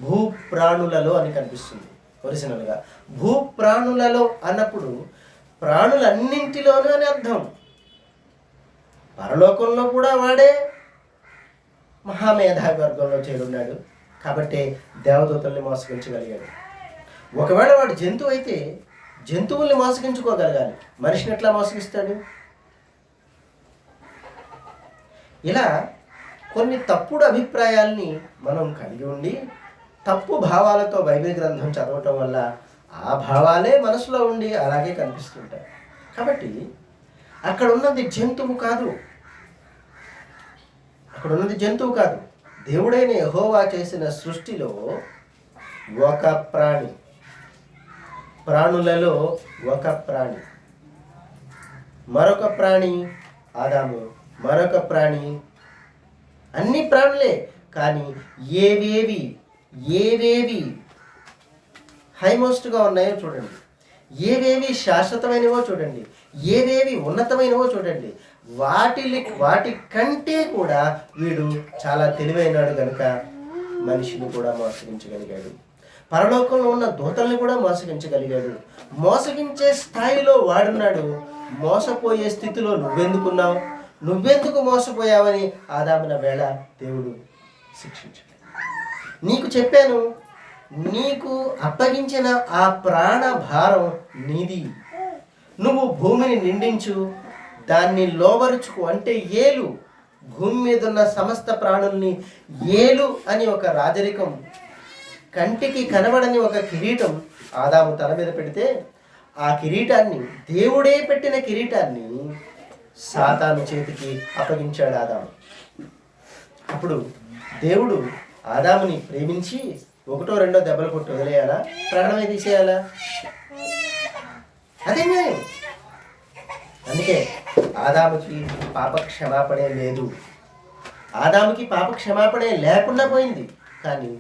భూప్రాణులలో అని కనిపిస్తుంది ఒరిజినల్గా. భూప్రాణులలో అన్నప్పుడు ప్రాణులన్నింటిలోనూ అని అర్థం. పరలోకంలో కూడా వాడే మహామేధావి వర్గంలో చేరున్నాడు కాబట్టి దేవదూతల్ని మోసగించగలిగాడు. ఒకవేళ వాడు జంతువు అయితే జంతువుల్ని మోసగించుకోగలగాలి, మనిషిని ఎట్లా మోసగిస్తాడు? ఇలా కొన్ని తప్పుడు అభిప్రాయాల్ని మనం కలిగి ఉండి తప్పు భావాలతో బైబిల్ గ్రంథం చదవటం వల్ల ఆ భావాలే మనసులో ఉండి అలాగే కనిపిస్తుంటాయి. కాబట్టి అక్కడ ఉన్నది జంతువు కాదు, అక్కడ ఉన్నది జంతువు కాదు. దేవుడైన యెహోవా చేసిన సృష్టిలో ఒక ప్రాణి, ప్రాణులలో ఒక ప్రాణి, మరొక ప్రాణి ఆదాము, మరొక ప్రాణి, అన్ని ప్రాణులే. కానీ ఏవేవి హైమోస్ట్గా ఉన్నాయో చూడండి, ఏవేవి శాశ్వతమైనవో చూడండి, ఏవేవి ఉన్నతమైనవో చూడండి. వాటి కంటే కూడా వీడు చాలా తెలివైనాడు కనుక మనిషిని కూడా మోసగించగలిగాడు. పరలోకంలో ఉన్న దూతల్ని కూడా మోసగించగలిగాడు. మోసగించే స్థాయిలో వాడున్నాడు. మోసపోయే స్థితిలో నువ్వెందుకున్నావు, నువ్వెందుకు మోసపోయావని ఆదామున వేళ దేవుడు శిక్షించాడు. నీకు చెప్పాను, నీకు అప్పగించిన ఆ ప్రాణ భారం నీది. నువ్వు భూమిని నిండించు, దాన్ని లోబరుచుకు, అంటే ఏలు, భూమి మీద ఉన్న సమస్త ప్రాణుల్ని ఏలు అని ఒక రాజరికం, కంటికి కనబడని ఒక కిరీటం ఆదాము తల మీద పెడితే ఆ కిరీటాన్ని, దేవుడే పెట్టిన కిరీటాన్ని సాతాను చేతికి అప్పగించాడు ఆదాము. అప్పుడు దేవుడు ఆదాముని ప్రేమించి ఒకటో రెండో దెబ్బలు కొట్టి వదిలేయాలా, ప్రాణమే తీసేయాలా? అదే న్యాయం. అందుకే ఆదాముకి పాప క్షమాపణే లేదు, ఆదాముకి పాప క్షమాపణే లేకుండా పోయింది. కానీ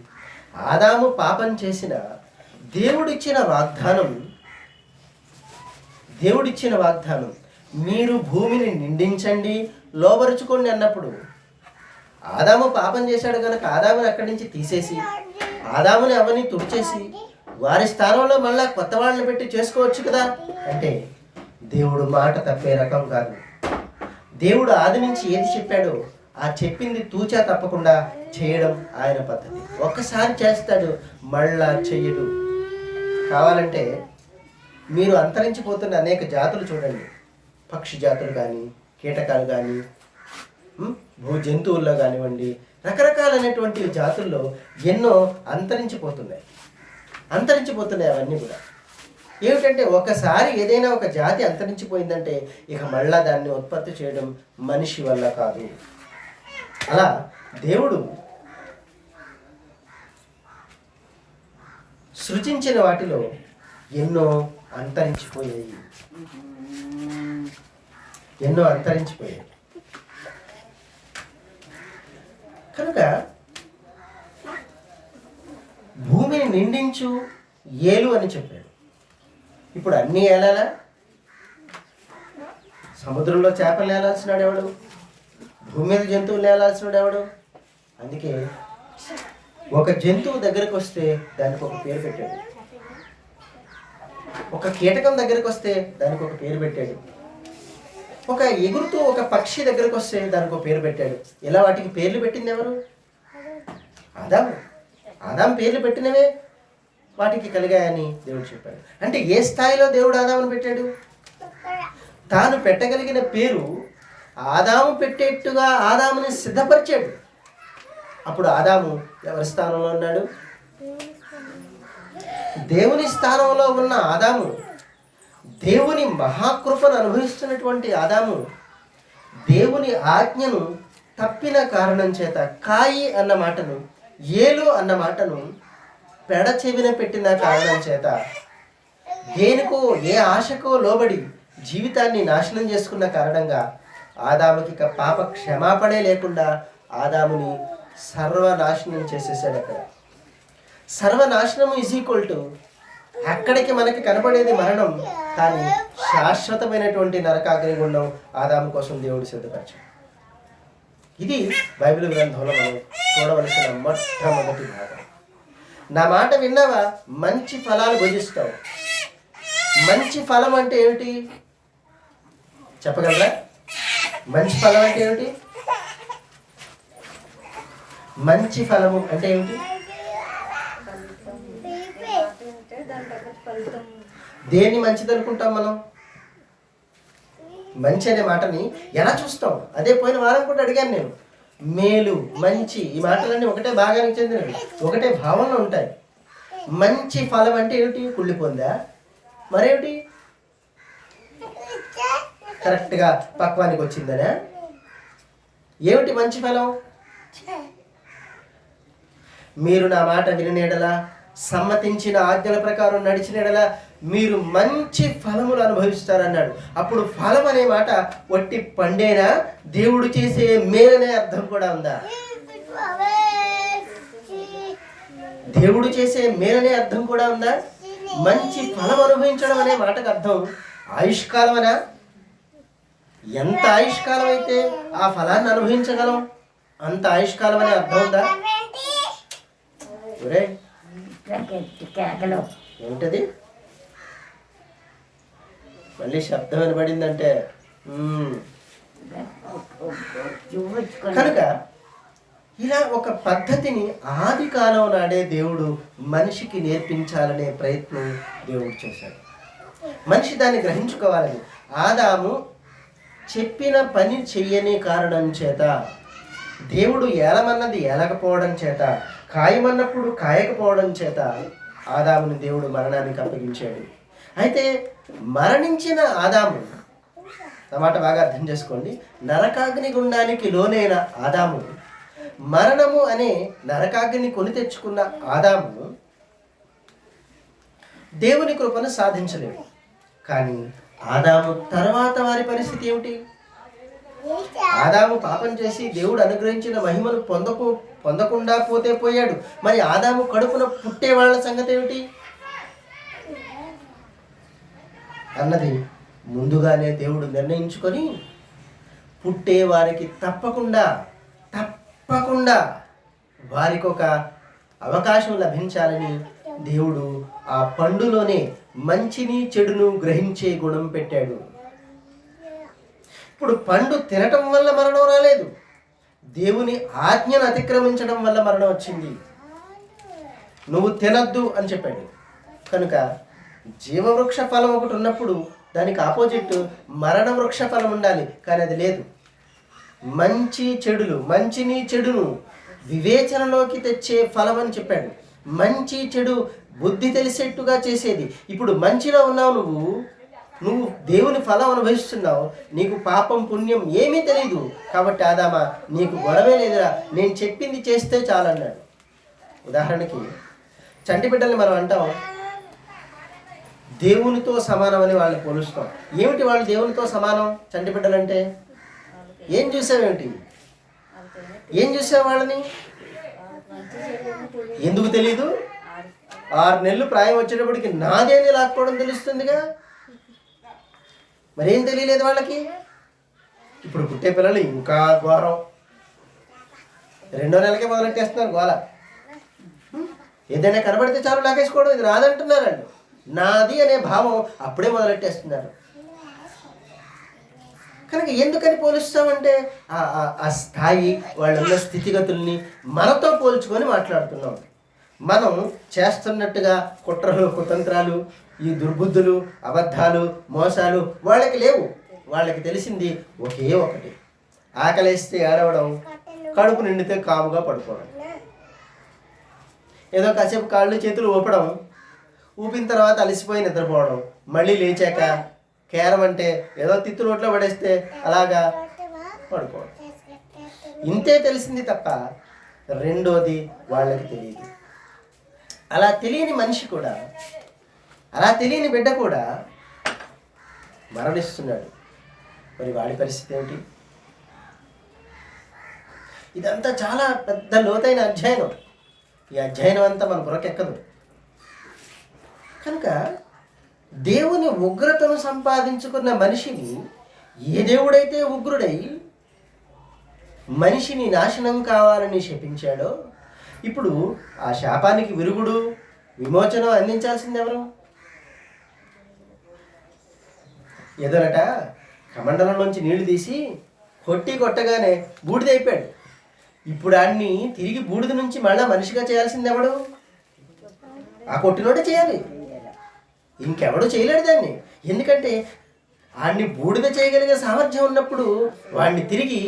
ఆదాము పాపం చేసిన దేవుడిచ్చిన వాగ్దానం మీరు భూమిని నిండించండి, లోబరుచుకోండి అన్నప్పుడు ఆదాము పాపం చేశాడు కనుక ఆదాముని అక్కడి నుంచి తీసేసి ఆదాముని అవన్నీ తుడిచేసి వారి స్థానంలో మళ్ళా కొత్త వాళ్ళని పెట్టి చేసుకోవచ్చు కదా అంటే దేవుడు మాట తప్పే రకం కాదు. దేవుడు ఆది నుంచి ఏది చెప్పాడో ఆ చెప్పింది తూచా తప్పకుండా చేయడం ఆయన పద్ధతి. ఒక్కసారి చేస్తాడు, మళ్ళా చెయ్యడు. కావాలంటే మీరు అంతరించిపోతున్న అనేక జాతులు చూడండి, పక్షి జాతులు కానీ, కీటకాలు కానీ, భూ జంతువుల్లో కానివ్వండి, రకరకాలైనటువంటి జాతుల్లో ఎన్నో అంతరించిపోతున్నాయి అవన్నీ కూడా. ఏమిటంటే ఒకసారి ఏదైనా ఒక జాతి అంతరించిపోయిందంటే ఇక మళ్ళా దాన్ని ఉత్పత్తి చేయడం మనిషి వల్ల కాదు. అలా దేవుడు సృజించిన వాటిలో ఎన్నో అంతరించిపోయాయి. కనుక భూమిని నిండించు, ఏలు అని చెప్పాడు. ఇప్పుడు అన్నీ ఏలాలా? సముద్రంలో చేపలు ఏలాల్సినాడు ఎవడు? భూమి మీద జంతువులు ఏలాల్సినాడు ఎవడు? అందుకే ఒక జంతువు దగ్గరకు వస్తే దానికి ఒక పేరు పెట్టాడు, ఒక కీటకం దగ్గరకు వస్తే దానికి ఒక పేరు పెట్టాడు, ఒక ఎగురుతూ ఒక పక్షి దగ్గరకు వస్తే దానికి ఒక పేరు పెట్టాడు. ఇలా వాటికి పేర్లు పెట్టింది ఎవరు? ఆదాం పేర్లు పెట్టినవే వాటికి కలిగాయని దేవుడు చెప్పాడు. అంటే ఏ స్థాయిలో దేవుడు ఆదామును పెట్టాడు? తాను పెట్టగలిగిన పేరు ఆదాము పెట్టేట్టుగా ఆదాముని సిద్ధపరిచాడు. అప్పుడు ఆదాము ఎవరి స్థానంలో ఉన్నాడు? దేవుని స్థానంలో ఉన్న ఆదాము, దేవుని మహాకృపను అనుభవిస్తున్నటువంటి ఆదాము, దేవుని ఆజ్ఞను తప్పిన కారణం చేత కాయి అన్న మాటను, ఏలు అన్న మాటను పెడచెవిన పెట్టిన కారణం చేత దేనికో ఏ ఆశకో లోబడి జీవితాన్ని నాశనం చేసుకున్న కారణంగా ఆదాముకి ఇక పాప క్షమాపణే లేకుండా ఆదాముని సర్వనాశనం చేసేసాడు. అక్కడ సర్వనాశనం ఈజ్ ఈక్వల్ టు అక్కడికి మనకి కనపడేది మరణం, కానీ శాశ్వతమైనటువంటి నరకాగ్నిగుండం ఆదాము కోసం దేవుడు సిద్ధపరిచాడు. ఇది బైబిల్ గ్రంథంలో మనం చూడవలసిన మొట్టమొదటి భాగం. నా మాట విన్నావా, మంచి ఫలాలు భుజిస్తావు. మంచి ఫలం అంటే ఏమిటి చెప్పగలరా? మంచి ఫలం అంటే ఏమిటి? మంచి ఫలము అంటే ఏమిటి? దేన్ని మంచిది అనుకుంటాం మనం? మంచి అనే మాటని ఎలా చూస్తాం? అదే పోయిన వారం కూడా అడిగాను నేను. మేలు, మంచి, ఈ మాటలన్నీ ఒకటే భాగానికి చెందినవి, ఒకటే భావంలో ఉంటాయి. మంచి ఫలం అంటే ఏమిటి? కుళ్ళిపోందా? మరేమిటి? కరెక్ట్గా పక్వానికి వచ్చిందనే. ఏమిటి మంచి ఫలం? మీరు నా మాట విననేడలా, సమ్మతించిన ఆజ్ఞల ప్రకారం నడిచినడలా మీరు మంచి ఫలములు అనుభవిస్తారన్నాడు. అప్పుడు ఫలం అనే మాట వట్టి పండేనా, దేవుడు చేసే మేలనే అర్థం కూడా ఉందా? దేవుడు చేసే మేలనే అర్థం కూడా ఉందా? మంచి ఫలం అనుభవించడం అనే మాటకు అర్థం ఆయుష్కాలమనా? ఎంత ఆయుష్కాలం అయితే ఆ ఫలాన్ని అనుభవించగలం, అంత ఆయుష్కాలం అనే అర్థం ఉందా? ఏమిటది? మళ్ళీ శబ్దం వినబడిందంటే కనుక ఇలా ఒక పద్ధతిని ఆది కాలం నాడే దేవుడు మనిషికి నేర్పించాలనే ప్రయత్నం దేవుడు చేశాడు. మనిషి దాన్ని గ్రహించుకోవాలని. ఆదాము చెప్పిన పని చెయ్యని కారణం చేత, దేవుడు ఏలమన్నది ఏలకపోవడం చేత, కాయమన్నప్పుడు కాయకపోవడం చేత ఆదాముని దేవుడు మరణానికి అప్పగించాడు. అయితే మరణించిన ఆదాము, అన్నమాట బాగా అర్థం చేసుకోండి, నరకాగ్ని గుండానికి లోనైన ఆదాము, మరణము అనే నరకాగ్ని కొని తెచ్చుకున్న ఆదాము దేవుని కృపను సాధించలేడు. కానీ ఆదాము తర్వాత వారి పరిస్థితి ఏమిటి? ఆదాము పాపం చేసి దేవుడు అనుగ్రహించిన మహిమను పొందకుండా పోతే పోయాడు. మరి ఆదాము కడుపున పుట్టే వాళ్ళ సంగతి ఏమిటి అన్నది ముందుగానే దేవుడు నిర్ణయించుకొని, పుట్టే వారికి తప్పకుండా వారికి ఒక అవకాశం లభించాలని దేవుడు ఆ పండులోనే మంచిని చెడును గ్రహించే గుణం పెట్టాడు. ఇప్పుడు పండు తినటం వల్ల మరణం రాలేదు, దేవుని ఆజ్ఞను అతిక్రమించడం వల్ల మరణం వచ్చింది. నువ్వు తినద్దు అని చెప్పాడు. కనుక జీవవృక్ష ఫలం ఒకటి ఉన్నప్పుడు దానికి ఆపోజిట్ మరణ వృక్ష ఫలం ఉండాలి. కానీ అది లేదు. మంచి చెడులు, మంచిని చెడును వివేచనలోకి తెచ్చే ఫలం అని చెప్పాడు. మంచి చెడు బుద్ధి తెలిసేట్టుగా చేసేది. ఇప్పుడు మంచిలో ఉన్నావు, నువ్వు దేవుని ఫలం అనుభవిస్తున్నావు, నీకు పాపం పుణ్యం ఏమీ తెలియదు. కాబట్టి ఆదామా, నీకు గొడవే లేదురా, నేను చెప్పింది చేస్తే చాలన్నాడు. ఉదాహరణకి చంటి బిడ్డల్ని మనం అంటాం దేవునితో సమానం అని వాళ్ళని పోలుస్తాం. ఏమిటి వాళ్ళు దేవునితో సమానం? చంటి బిడ్డలంటే ఏం చూసావేమిటి? ఏం చూసావు వాళ్ళని? ఎందుకు తెలీదు? 6 నెలలు ప్రాయం వచ్చేటప్పటికి నాదేని లాక్కోవడం తెలుస్తుందిగా. మరేం తెలియలేదు వాళ్ళకి. ఇప్పుడు పుట్టే పిల్లలు ఇంకా ఘోరం. 2వ నెలకే మొదలెట్టేస్తున్నారు గోల. ఏదైనా కనబడితే చాలు లాగేసుకోవడం, ఇది నాదంటున్నారండి. నాది అనే భావం అప్పుడే మొదలెట్టేస్తున్నారు. కనుక ఎందుకని పోలుస్తామంటే ఆ స్థాయి, వాళ్ళున్న స్థితిగతుల్ని మనతో పోల్చుకొని మాట్లాడుతున్నాం. మనం చేస్తున్నట్టుగా కుట్రలు, కుతంత్రాలు, ఈ దుర్బుద్ధులు, అబద్ధాలు, మోసాలు వాళ్ళకి లేవు. వాళ్ళకి తెలిసింది ఒకే ఒకటి, ఆకలేస్తే ఏడవడం, కడుపు నిండితే కాముగా పడుకోవడం. ఏదో కాసేపు కాళ్ళు చేతులు ఊపడం, ఊపిన తర్వాత అలసిపోయి నిద్రపోవడం, మళ్ళీ లేచాక కేరం అంటే ఏదో తిత్తు నోట్లో పడేస్తే అలాగా పడుకోవడం. ఇంతే తెలిసింది తప్ప రెండోది వాళ్ళకి తెలియదు. అలా తెలియని మనిషి కూడా, అలా తెలియని బిడ్డ కూడా మరణిస్తున్నాడు. మరి వాడి పరిస్థితి ఏమిటి? ఇదంతా చాలా పెద్ద లోతైన అధ్యయనం. ఈ అధ్యయనం అంతా మన బుర్రకెక్కదు. కనుక దేవుని ఉగ్రతను సంపాదించుకున్న మనిషిని, ఏ దేవుడైతే ఉగ్రుడై మనిషిని నాశనం కావాలని శపించాడో, ఇప్పుడు ఆ శాపానికి విరుగుడు విమోచనం అందించాల్సింది ఎవరు? ఎదురట కమండలంలోంచి నీళ్లు తీసి కొట్టగానే బూడిదైపోయాడు. ఇప్పుడు ఆడిని తిరిగి బూడిద నుంచి మళ్ళా మనిషిగా చేయాల్సింది ఎవడు? ఆ కొట్టినోడే చేయాలి, ఇంకెవడో చేయలేడు దాన్ని. ఎందుకంటే ఆడిని బూడిద చేయగలిగే సామర్థ్యం ఉన్నప్పుడు వాడిని తిరిగి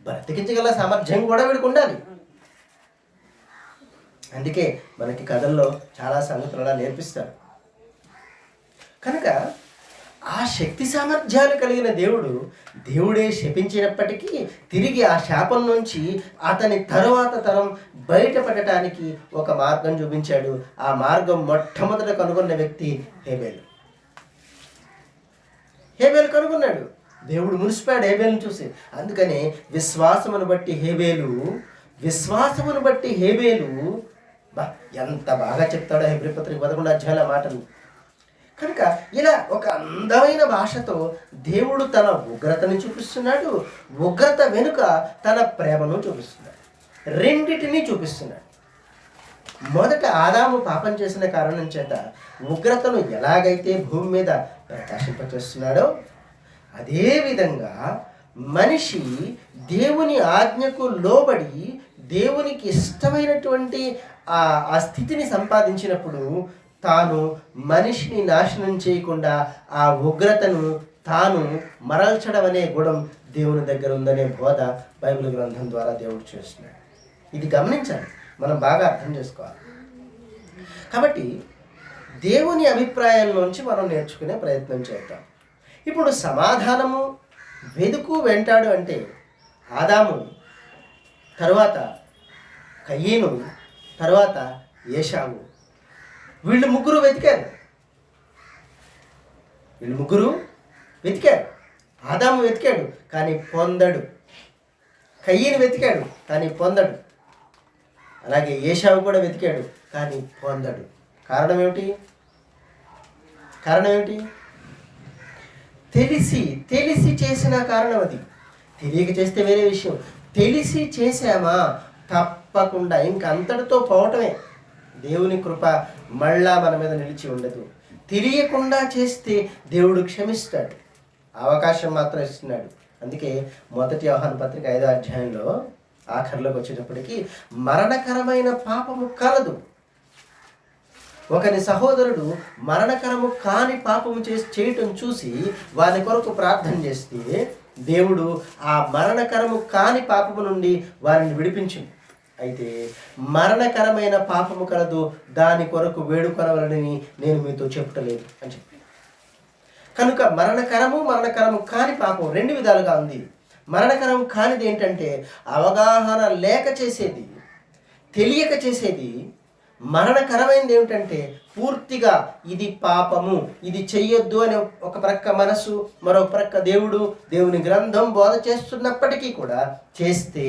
బ్రతికించగల సామర్థ్యం కూడా వీడికి ఉండాలి. అందుకే మనకి కథల్లో చాలా సంగతులు అలా నేర్పిస్తారు. కనుక ఆ శక్తి సామర్థ్యాలు కలిగిన దేవుడే శపించినప్పటికీ తిరిగి ఆ శాపం నుంచి అతని తరువాత తరం బయటపడటానికి ఒక మార్గం చూపించాడు. ఆ మార్గం మొట్టమొదట కనుగొన్న వ్యక్తి హేబేలు కనుగొన్నాడు. దేవుడు మునిసిపాడు హేబేలును చూసి. అందుకనే విశ్వాసమును బట్టి హేబేలు ఎంత బాగా చెప్తాడో హెబ్రీ పత్రిక 11 అధ్యాయాల మాటలు. కనుక ఇలా ఒక అందమైన భాషతో దేవుడు తన ఉగ్రతని చూపిస్తున్నాడు, ఉగ్రత వెనుక తన ప్రేమను చూపిస్తున్నాడు, రెండిటిని చూపిస్తున్నాడు. మొదట ఆదాము పాపం చేసిన కారణం చేత ఉగ్రతను ఎలాగైతే భూమి మీద ప్రకాశింపచేస్తున్నాడో అదేవిధంగా మనిషి దేవుని ఆజ్ఞకు లోబడి దేవునికి ఇష్టమైనటువంటి ఆ స్థితిని సంపాదించినప్పుడు తాను మనిషిని నాశనం చేయకుండా ఆ ఉగ్రతను తాను మరల్చడం అనే గుణం దేవుని దగ్గర ఉందనే బోధ బైబిల్ గ్రంథం ద్వారా దేవుడు చేస్తున్నాడు. ఇది గమనించాలి, మనం బాగా అర్థం చేసుకోవాలి. కాబట్టి దేవుని అభిప్రాయంలోంచి మనం నేర్చుకునే ప్రయత్నం చేద్దాం. ఇప్పుడు సమాధానము వెంటాడు అంటే ఆదాము, తర్వాత కయీను, తర్వాత ఏశావు, వీళ్ళు ముగ్గురు వెతికారు. ఆదాము వెతికాడు కానీ పొందడు, కయీను వెతికాడు కానీ పొందడు, అలాగే ఏశావు కూడా వెతికాడు కానీ పొందడు. కారణం ఏమిటి? తెలిసి చేసిన కారణం అది. తెలియక చేస్తే వేరే విషయం. తెలిసి చేసామా తప్పకుండా ఇంకంతటితో పోవటమే. దేవుని కృప మళ్ళా మన మీద నిలిచి ఉండదు. తెలియకుండా చేస్తే దేవుడు క్షమిస్తాడు, అవకాశం మాత్రం ఇస్తున్నాడు. అందుకే 1 యోహాను పత్రిక 5వ అధ్యాయంలో ఆఖరిలోకి వచ్చేటప్పటికి మరణకరమైన పాపము కలదు. ఒకని సహోదరుడు మరణకరము కాని పాపము చేయటం చూసి వారి కొరకు ప్రార్థన చేస్తే దేవుడు ఆ మరణకరము కాని పాపము నుండి వారిని విడిపించింది. అయితే మరణకరమైన పాపము కలదు, దాని కొరకు వేడుకొనవలనని నేను మీతో చెప్పటలేదు అని చెప్పి. కనుక మరణకరము కాని పాపం రెండు విధాలుగా ఉంది. మరణకరం కానిది ఏంటంటే అవగాహన లేక చేసేది, తెలియక చేసేది. మరణకరమైనది ఏమిటంటే పూర్తిగా ఇది పాపము, ఇది చెయ్యొద్దు అనే ఒక ప్రక్క మనసు, మరొక ప్రక్క దేవుని గ్రంథం బోధ చేస్తున్నప్పటికీ కూడా చేస్తే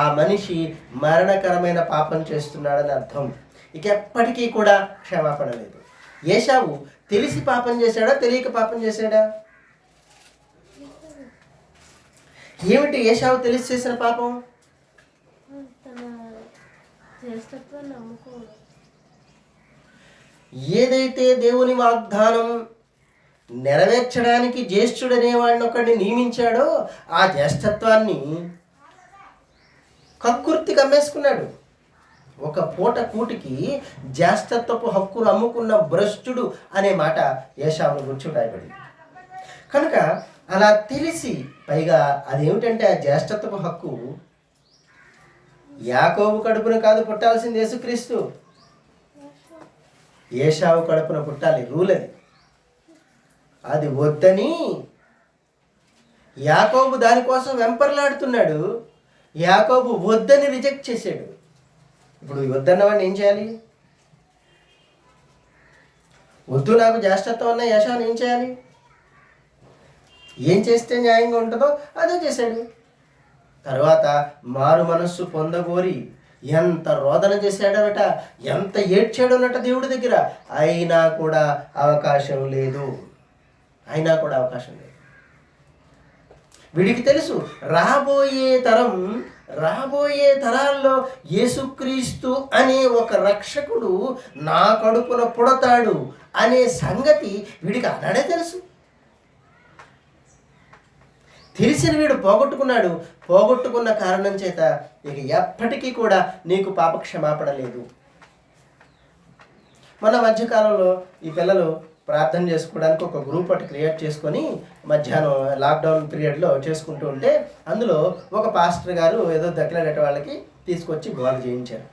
ఆ మనిషి మరణకరమైన పాపం చేస్తున్నాడని అర్థం. ఇక ఎప్పటికీ కూడా క్షమాపణ లేదు. ఏశావు తెలిసి పాపం చేశాడా, తెలియక పాపం చేశాడా? ఏమిటి ఏశావు తెలిసి చేసిన పాపం? ఏదైతే దేవుని వాగ్దానం నెరవేర్చడానికి జ్యేష్ఠుడనే వాడిని ఒకడిని నియమించాడో ఆ జ్యేష్ఠత్వాన్ని కక్కుర్తి కమ్మేసుకున్నాడు. ఒక పూట కూటికి జ్యేష్ఠత్వపు హక్కును అమ్ముకున్న భ్రష్టుడు అనే మాట ఏశావును గురించి రాయబడింది. కనుక అలా తెలిసి, పైగా అదేమిటంటే ఆ జ్యేష్ఠత్వపు హక్కు యాకోబు కడుపున కాదు పుట్టాల్సింది యేసుక్రీస్తు, ఏశావు కడుపున పుట్టాలి. రూల్ అది వద్దని యాకోబు దానికోసం వెంపర్లాడుతున్నాడు. యాకోబు వద్దని రిజెక్ట్ చేశాడు. ఇప్పుడు వద్దన్నవాడిని ఏం చేయాలి? వద్దు నాకు జ్యేష్ఠత్వం అన్న ఏశావుని ఏం చేయాలి? ఏం చేస్తే న్యాయంగా ఉంటుందో అదే చేశాడు. తర్వాత మారు మనస్సు పొందగోరి ఎంత రోదన చేశాడనట, ఎంత ఏడ్చాడనట దేవుడి దగ్గర. అయినా కూడా అవకాశం లేదు. వీడికి తెలుసు రాబోయే తరం రాబోయే తరాల్లో యేసుక్రీస్తు అనే ఒక రక్షకుడు నా కడుపున పుడతాడు అనే సంగతి వీడికి అన్నాడే తెలుసు. తెలిసిన వీడు పోగొట్టుకున్న కారణం చేత ఇక ఎప్పటికీ కూడా నీకు పాప క్షమాపణ లేదు. మన మధ్యకాలంలో ఈ పిల్లలు ప్రార్థన చేసుకోవడానికి ఒక గ్రూప్ ఒకటి క్రియేట్ చేసుకొని మధ్యాహ్నం లాక్డౌన్ పీరియడ్లో చేసుకుంటూ ఉంటే అందులో ఒక పాస్టర్ గారు ఏదో దగ్గర వాళ్ళకి తీసుకొచ్చి బోధ చేయించారు.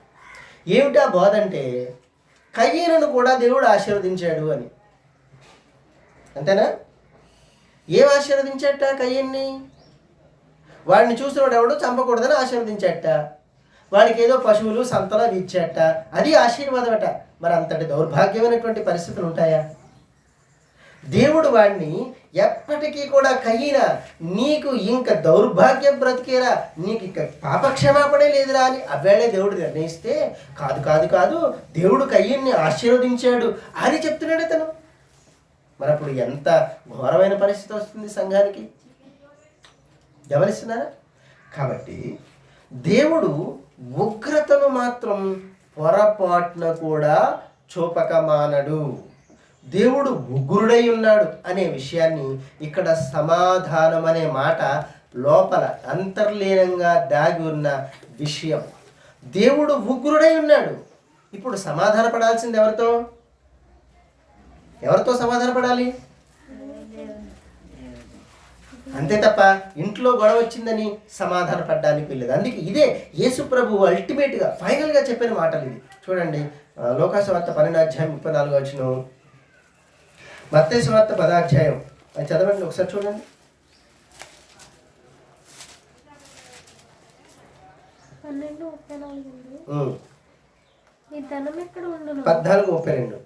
ఏమిటా బోధ అంటే కయ్యను కూడా దేవుడు ఆశీర్వదించాడు అని. అంతేనా? ఏం ఆశీర్వదించట? కయ్యన్ని వాడిని చూసినవాడు ఎవడు చంపకూడదని ఆశీర్వదించట. వాడికి ఏదో పశువులు సంతలా ఇచ్చేట, అది ఆశీర్వాదం అట. మరి అంతటి దౌర్భాగ్యమైనటువంటి పరిస్థితులు ఉంటాయా? దేవుడు వాడిని ఎప్పటికీ కూడా కయ్యినా నీకు ఇంక దౌర్భాగ్యం బ్రతికేరా, నీకు ఇక పాపక్షమాపణే లేదురా అని అవేళే దేవుడు నిర్ణయిస్తే కాదు దేవుడు కయ్యన్ని ఆశీర్వదించాడు అని చెప్తున్నాడు అతను. మరి అప్పుడు ఎంత ఘోరమైన పరిస్థితి వస్తుంది సంఘానికి, గమనిస్తున్నారా? కాబట్టి దేవుడు ఉగ్రతను మాత్రం పొరపాటున కూడా చూపక మానడు. దేవుడు ఉగ్రుడై ఉన్నాడు అనే విషయాన్ని ఇక్కడ సమాధానం అనే మాట లోపల అంతర్లీనంగా దాగి ఉన్న విషయం. దేవుడు ఉగ్రుడై ఉన్నాడు. ఇప్పుడు సమాధాన పడాల్సింది ఎవరితో సమాధాన పడాలి? అంతే తప్ప ఇంట్లో గొడవ వచ్చిందని సమాధాన పడడానికి వెళ్ళలేదు. అందుకే ఇదే యేసు ప్రభువు అల్టిమేట్గా ఫైనల్గా చెప్పిన మాటలు ఇది. చూడండి, లోకాసు వార్త 12:34 మత్తయి సువార్త 10 అది చదవండి ఒకసారి చూడండి. 14:32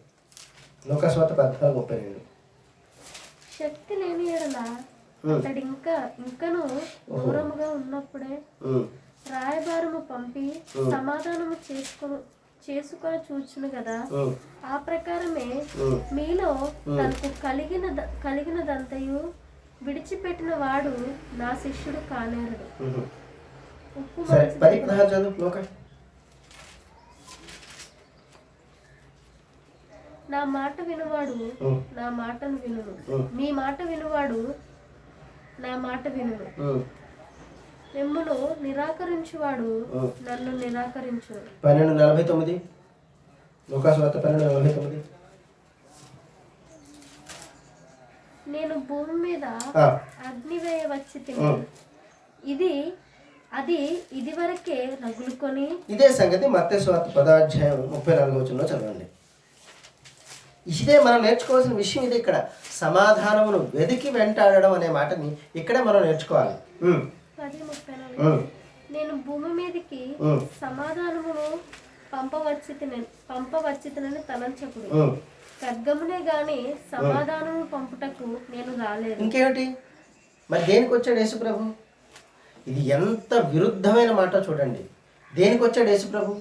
లోకాసు వార్త 14:32 శక్తి లేని ఎడల అతడు ఇంకను దూరముగా ఉన్నప్పుడే రాయబారము పంపి సమాధానము చేసుకొని చూచును కదా. ఆ ప్రకారమే మీలో తనకు కలిగినదంతయు విడిచిపెట్టిన వాడు నా శిష్యుడు కానేరడు. నా మాట వినువాడు నా మాటను వినుడు, మీ మాట వినువాడు నా మాట వినుడు. మిమ్మును నిరాకరించువాడు నన్ను నిరాకరించు. 12:49 లోకాసు వార్త 12:49 నేను భూమి మీద అగ్ని వేయవచ్చి ఇది వరకే రగులుకొని. ఇదే సంగతి మత్తయి సువార్త 10:34 చదవండి. ఇదే మనం నేర్చుకోవాల్సిన విషయం. ఇది ఇక్కడ సమాధానమును వెతికి వెంటాడడం అనే మాటని ఇక్కడే మనం నేర్చుకోవాలి. 10:34 నేను భూమి మీదకి సమాధానమును పంపవచ్చితినని తలంచకుడు. ఖడ్గమునే గాని సమాధానము పంపుటకు నేను రాలేదు. ఇంకేమిటి మరి దేనికి వచ్చాడు యేసుప్రభు? ఇది ఎంత విరుద్ధమైన మాట చూడండి. దేనికి వచ్చాడు యేసుప్రభు?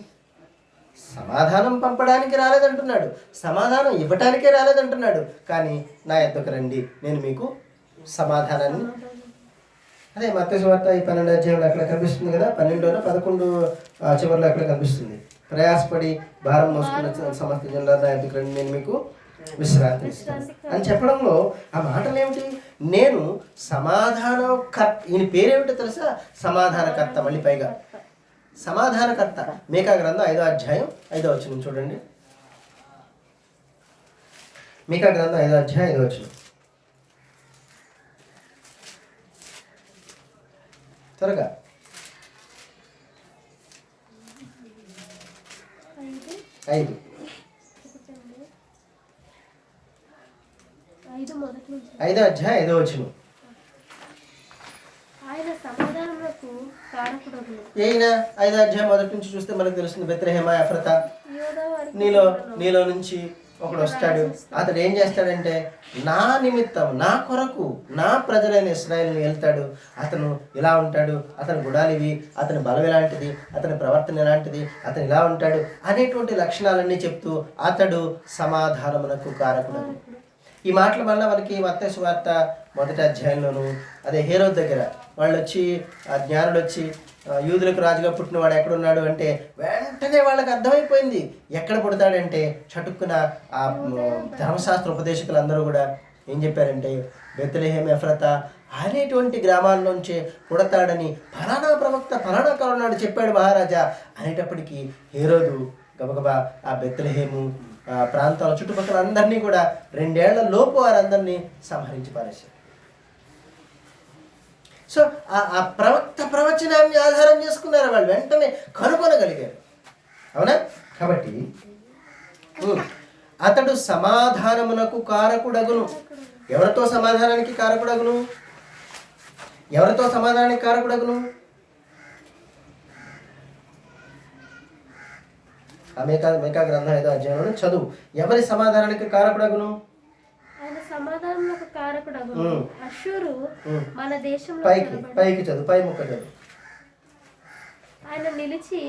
సమాధానం పంపడానికి రాలేదంటున్నాడు, సమాధానం ఇవ్వటానికే రాలేదంటున్నాడు. కానీ నా యొద్దకు రండి, నేను మీకు సమాధానాన్ని. అదే మత్తయి సువార్త 12 అక్కడ కనిపిస్తుంది కదా, 12-11 చివరిలో అక్కడ కనిపిస్తుంది. ప్రయాసపడి భారం మోసుకున్న సమస్త జనులారా నా యొద్దకు రండి, నేను మీకు విశ్రాంతి ఇస్తాను అని చెప్పడంలో ఆ మాటలు ఏమిటి? నేను సమాధానకర్త. ఈయన పేరేమిటో తెలుసా? సమాధానకర్త. మళ్ళీ పైగా సమాధానకర్త. మీకా గ్రంథం 5:5 చూడండి. మీకా గ్రంథం 5:5 త్వరగా. 5 5:5 ఆయన సమాధానమునకు కారకుడగును. అయినా 5:1 చూస్తే మనకు తెలుస్తుంది. బెత్లెహేమ ఎఫ్రతా, నీలో నుంచి ఒకడు వస్తాడు. అతడు ఏం చేస్తాడంటే నా నిమిత్తం, నా కొరకు, నా ప్రజలైన ఇశ్రాయేలుని వెళ్తాడు. అతను ఇలా ఉంటాడు, అతని గుడాలివి, అతని బలం ఎలాంటిది, అతని ప్రవర్తన ఎలాంటిది, అతను ఇలా ఉంటాడు అనేటువంటి లక్షణాలన్నీ చెప్తూ అతడు సమాధానమునకు కారకుడు. ఈ మాటల వల్ల మనకి మత్తయి సువార్త 1 అధ్యాయంలోను, అదే హేరోదు దగ్గర వాళ్ళు వచ్చి ఆ జ్ఞానులు వచ్చి యూదులకు రాజుగా పుట్టినవాడు ఎక్కడున్నాడు అంటే వెంటనే వాళ్ళకి అర్థమైపోయింది ఎక్కడ పుడతాడంటే చటుక్కున ఆ ధర్మశాస్త్ర ఉపదేశకులందరూ కూడా ఏం చెప్పారంటే బెత్లెహేమ్ ఎఫ్రతా అనేటువంటి గ్రామాల్లోంచి పుడతాడని ఫలానా ప్రవక్త ఫలానా కాలం చెప్పాడు మహారాజా అనేటప్పటికీ హేరోదు గబగబా ఆ బెత్లెహేము ప్రాంతాల చుట్టుపక్కల అందరినీ కూడా 2 ఏళ్ల లోపు వారందరినీ సంహరించి పారేశారు. సో ఆ ప్రవక్త ప్రవచనాన్ని ఆధారం చేసుకున్నారు, వాళ్ళు వెంటనే కనుగొనగలిగారు. అవునా? కాబట్టి అతడు సమాధానమునకు కారకుడగును. ఎవరితో సమాధానానికి కారకుడగును? ఎవరితో సమాధానానికి కారకుడగును? మేకా గ్రంథం 5వ అధ్యాయంలో చదువు. ఎవరి సమాధానానికి కారకుడగును? ఆయన సమాధానమునకు కారకుడగును. అష్షూరు మన దేశంలో పైకి చదువు, పై ముక్క చదువు. ఆయన నిలిచి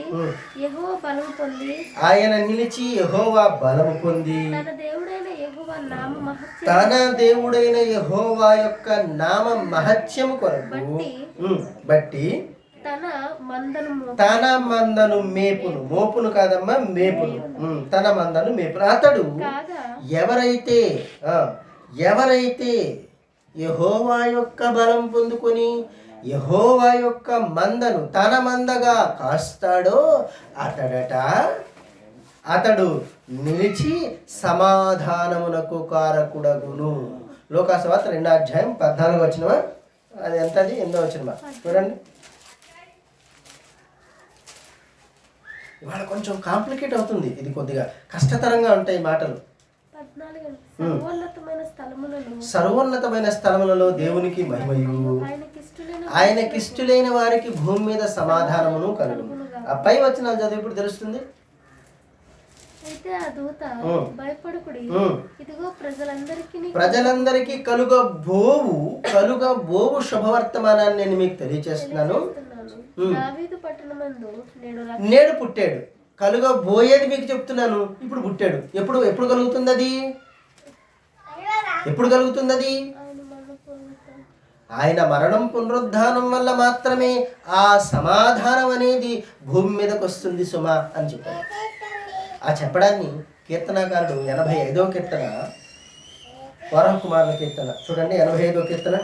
యెహోవా బలము పొంది, ఆయన నిలిచి యెహోవా బలము పొంది తన దేవుడైన యెహోవా నామ మహత్యము, తన దేవుడైన యెహోవా యొక్క నామ మహత్యము కొరకు బట్టి తన మందను మేపును. మోపును కాదమ్మా, మేపును. తన మందను మేపును. అతడు ఎవరైతే యెహోవా యొక్క బలం పొందుకొని యెహోవా యొక్క మందను తన మందగా కాస్తాడో అతడు నిలిచి సమాధానమునకు కారకుడగును. లోకాసువార్త 2వ అధ్యాయం 14వ వచనమా, అది ఎంతది 8వ వచనమా చూడండి. ఇవాళ కొంచెం కాంప్లికేట్ అవుతుంది, ఇది కొద్దిగా కష్టతరంగా ఉంటాయి మాటలు. సర్వోన్నతమైన స్థలములలో దేవునికి మహిమయు, ఆయనకిష్టులైన వారికి భూమి మీద సమాధానమును కలుగును. ఆ పై వచనాలు చదివి ఇప్పుడు తెలుస్తుంది. అయితే ఆ దూత భయపడకుడి, ఇదిగో ప్రజలందరికీ కలుగబోవు శుభవర్తమానాన్ని నేను మీకు తెలియజేస్తున్నాను. దావీదు పట్టణమందు నేడు పుట్టాడు. కలుగబోయేది మీకు చెప్తున్నాను, ఇప్పుడు పుట్టాడు. ఎప్పుడు కలుగుతుంది అది? ఎప్పుడు కలుగుతుంది అది? ఆయన మరణం పునరుద్ధానం వల్ల మాత్రమే ఆ సమాధానం అనేది భూమి మీదకి వస్తుంది సుమా అని చెప్పారు. ఆ చెప్పడాన్ని కీర్తనాకారుడు 85వ కీర్తన, వరహ కుమారుల కీర్తన చూడండి. 85వ కీర్తన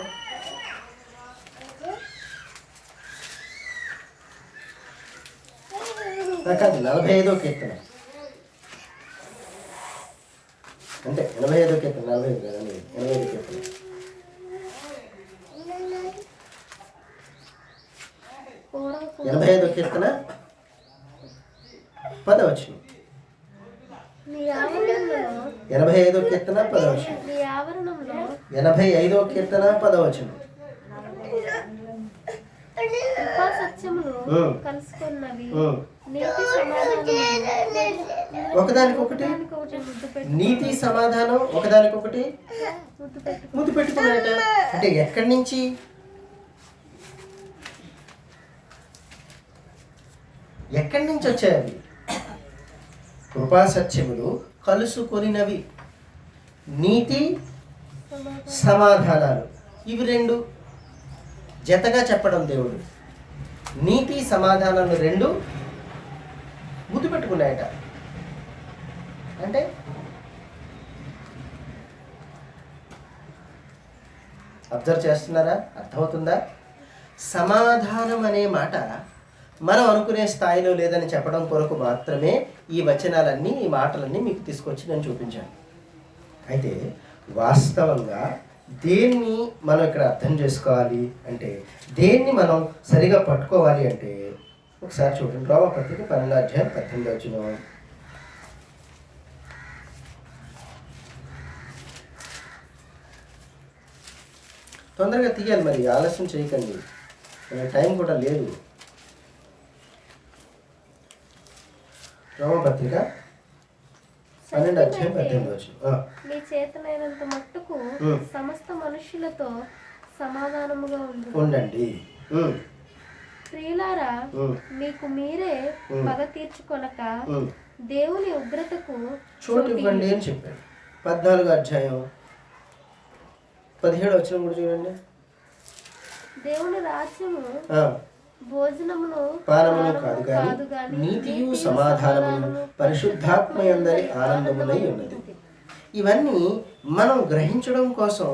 కాదు, 45వ కీర్తన. అంటే 85వ కీర్తన, 45 కదండి, 85వ కీర్తన. 85వ కీర్తన 10వ వచనం. 85వ కీర్తన 10వ వచనం. 85వ కీర్తన 10వ వచనం. ఒకదానికొకటి నీతి సమాధానం, ఒకదానికొకటి ముద్దు పెట్టుకున్నాట. అంటే ఎక్కడి నుంచి? వచ్చాయి అవి? కృపా సత్యములు కలుసుకొనినవి, నీతి సమాధానాలు, ఇవి 2 జతగా చెప్పడం దేవుడు. నీతి సమాధానాలు 2 ముద్దు పెట్టుకున్నాయట. అంటే అబ్జర్వ్ చేస్తున్నారా? అర్థమవుతుందా? సమాధానం అనే మాట మనం అనుకునే స్థాయిలో లేదని చెప్పడం కొరకు మాత్రమే ఈ వచనాలన్నీ, ఈ మాటలన్నీ మీకు తీసుకొచ్చి నేను చూపించాను. అయితే వాస్తవంగా దేన్ని మనం ఇక్కడ అర్థం చేసుకోవాలి అంటే, దేన్ని మనం సరిగా పట్టుకోవాలి అంటే, ఒకసారి చూడండి. రోమపత్రిక 12వ అధ్యాయం 18వ వచనం. తొందరగా తీయాలి, మరి ఆలస్యం చేయకండి, టైం కూడా లేదు. రోమపత్రిక 12వ అధ్యాయం 18వ వచనం. మీ చేతనైనంత మట్టుకు సమస్త మనుషులతో సమాధానముగా ఉండండి. ప్రియులారా, మీకు మీరే పగ తీర్చుకొనక దేవుని ఉగ్రతకు చోటు ఇవ్వండి అని చెప్పాడు. 14వ అధ్యాయం 17వ వచనం కూడా చూడండి. దేవుని రాజ్యము ఆ, భోజనమును పానమును కాదు కాదు గాని గాని నీతియు సమాధానమును పరిశుద్ధాత్మయందరి ఆనందమునై ఉన్నది. ఇవన్నీ మనం గ్రహించడం కోసం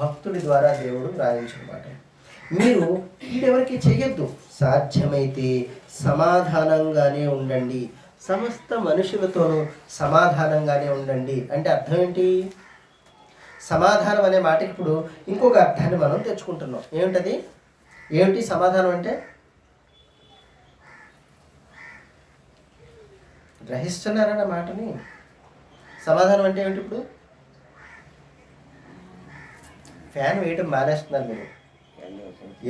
భక్తుడి ద్వారా దేవుడు రాయించమాట. మీరు వీడెవరికి చెయ్యొద్దు, సాధ్యమైతే సమాధానంగానే ఉండండి, సమస్త మనుషులతోనూ సమాధానంగానే ఉండండి. అంటే అర్థం ఏంటి? సమాధానం అనే మాటకి ఇప్పుడు ఇంకొక అర్థాన్ని మనం తెచ్చుకుంటున్నాం. ఏమిటది? ఏమిటి సమాధానం అంటే? గ్రహిస్తున్నారన్న మాటని. సమాధానం అంటే ఏమిటి? ఇప్పుడు ఫ్యాన్ వేయటం మానేస్తున్నారు మీరు.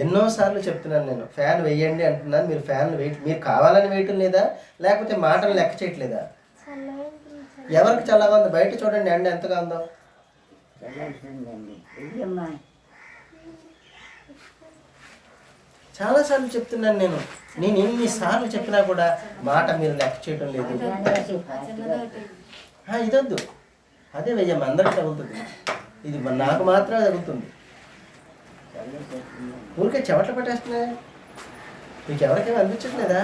ఎన్నోసార్లు చెప్తున్నాను నేను, ఫ్యాన్ వేయండి అంటున్నాను, మీరు ఫ్యాన్ మీరు కావాలని వేయటం లేదా, లేకపోతే మాటలు లెక్క చేయట్లేదా? ఎవరికి చల్లగా ఉంది? బయట చూడండి ఎండ ఎంతగా ఉందో. చాలాసార్లు చెప్తున్నాను నేను ఎన్నిసార్లు చెప్పినా కూడా మాట మీరు లెక్క చేయటం లేదు. ఇదొద్దు, అదే వెయ్యం అందరికీ తగులుతుంది, ఇది నాకు మాత్రమే తగులుతుంది. ఊరికే చెమటలు పట్టేస్తున్నాయి, మీకు ఎవరికైనా అనిపించట్లేదా?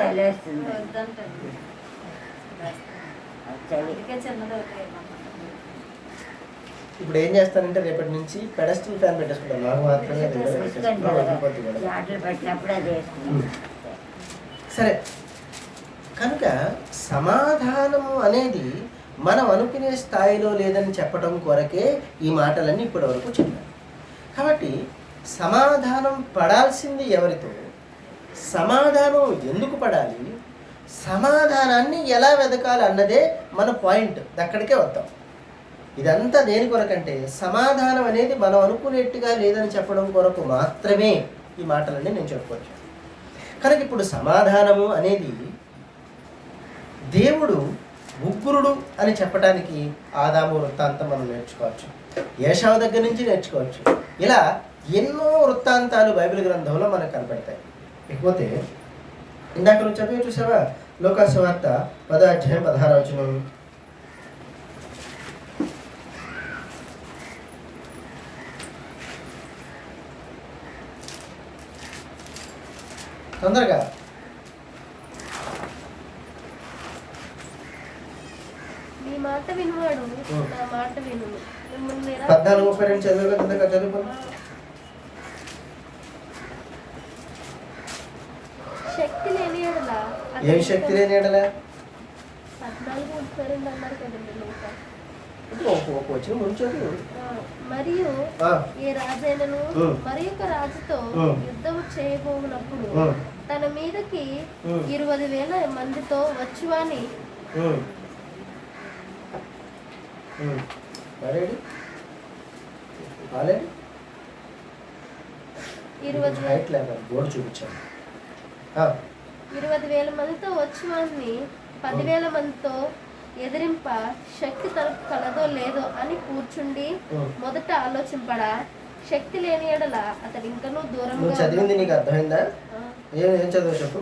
ఇప్పుడు ఏం చేస్తానంటే రేపటి నుంచి పెడస్టల్ ఫ్యాన్ పెట్టేసుకుంటాను, నాకు మాత్రమే. సరే, కనుక సమాధానము అనేది మనం అనుకునే స్థాయిలో లేదని చెప్పడం కొరకే ఈ మాటలన్నీ ఇప్పటి వరకు చెప్పాను. కాబట్టి సమాధానం పడాల్సింది ఎవరితో, సమాధానం ఎందుకు పడాలి, సమాధానాన్ని ఎలా వెతకాలి అన్నదే మన పాయింట్. అక్కడికే వద్దాం. ఇదంతా దేని కొరకంటే సమాధానం అనేది మనం అనుకునేట్టుగా లేదని చెప్పడం కొరకు మాత్రమే ఈ మాటలన్నీ నేను చెప్పుకోవచ్చు. కనుక ఇప్పుడు సమాధానము అనేది దేవుడు ఉగ్రుడు అని చెప్పడానికి ఆదాము వృత్తాంతం మనం నేర్చుకోవచ్చు, ఏషావు దగ్గర నుంచి నేర్చుకోవచ్చు. ఇలా ఎన్నో వృత్తాంతాలు బైబిల్ గ్రంథంలో మనకు కనపడతాయి. ఇకపోతే ఇందాక నువ్వు చదివి చూసావా, లోకాసు వార్త 10వ అధ్యాయం 16వ వచనం. తొందరగా. నీ మాట వినువాడు నా మాట విను. 14:32 చదువుకో. శక్తి లేని ఎడల, ఏం శక్తి లేని ఎడల? 14:32 అన్నారు కదండి లోక. వచ్చిన ముందు మరియు ఏ రాజైనను మరి ఒక రాజుతో యుద్ధం చేయబోనప్పుడు తన మీదకి 20,000 మందితో వచ్చువాని బోర్డు చూపించాను. 20,000 మందితో వచ్చువాన్ని 10,000 మందితో ఎదిరింప శక్తి తనకు కలదో లేదో అని కూర్చుండి మొదట ఆలోచింపడా, శక్తి లేని ఎడల అతడు ఇంకనూ దూరంగా. చదివింది నీకు అర్థమైందా? ఏం చదువు చెప్పు.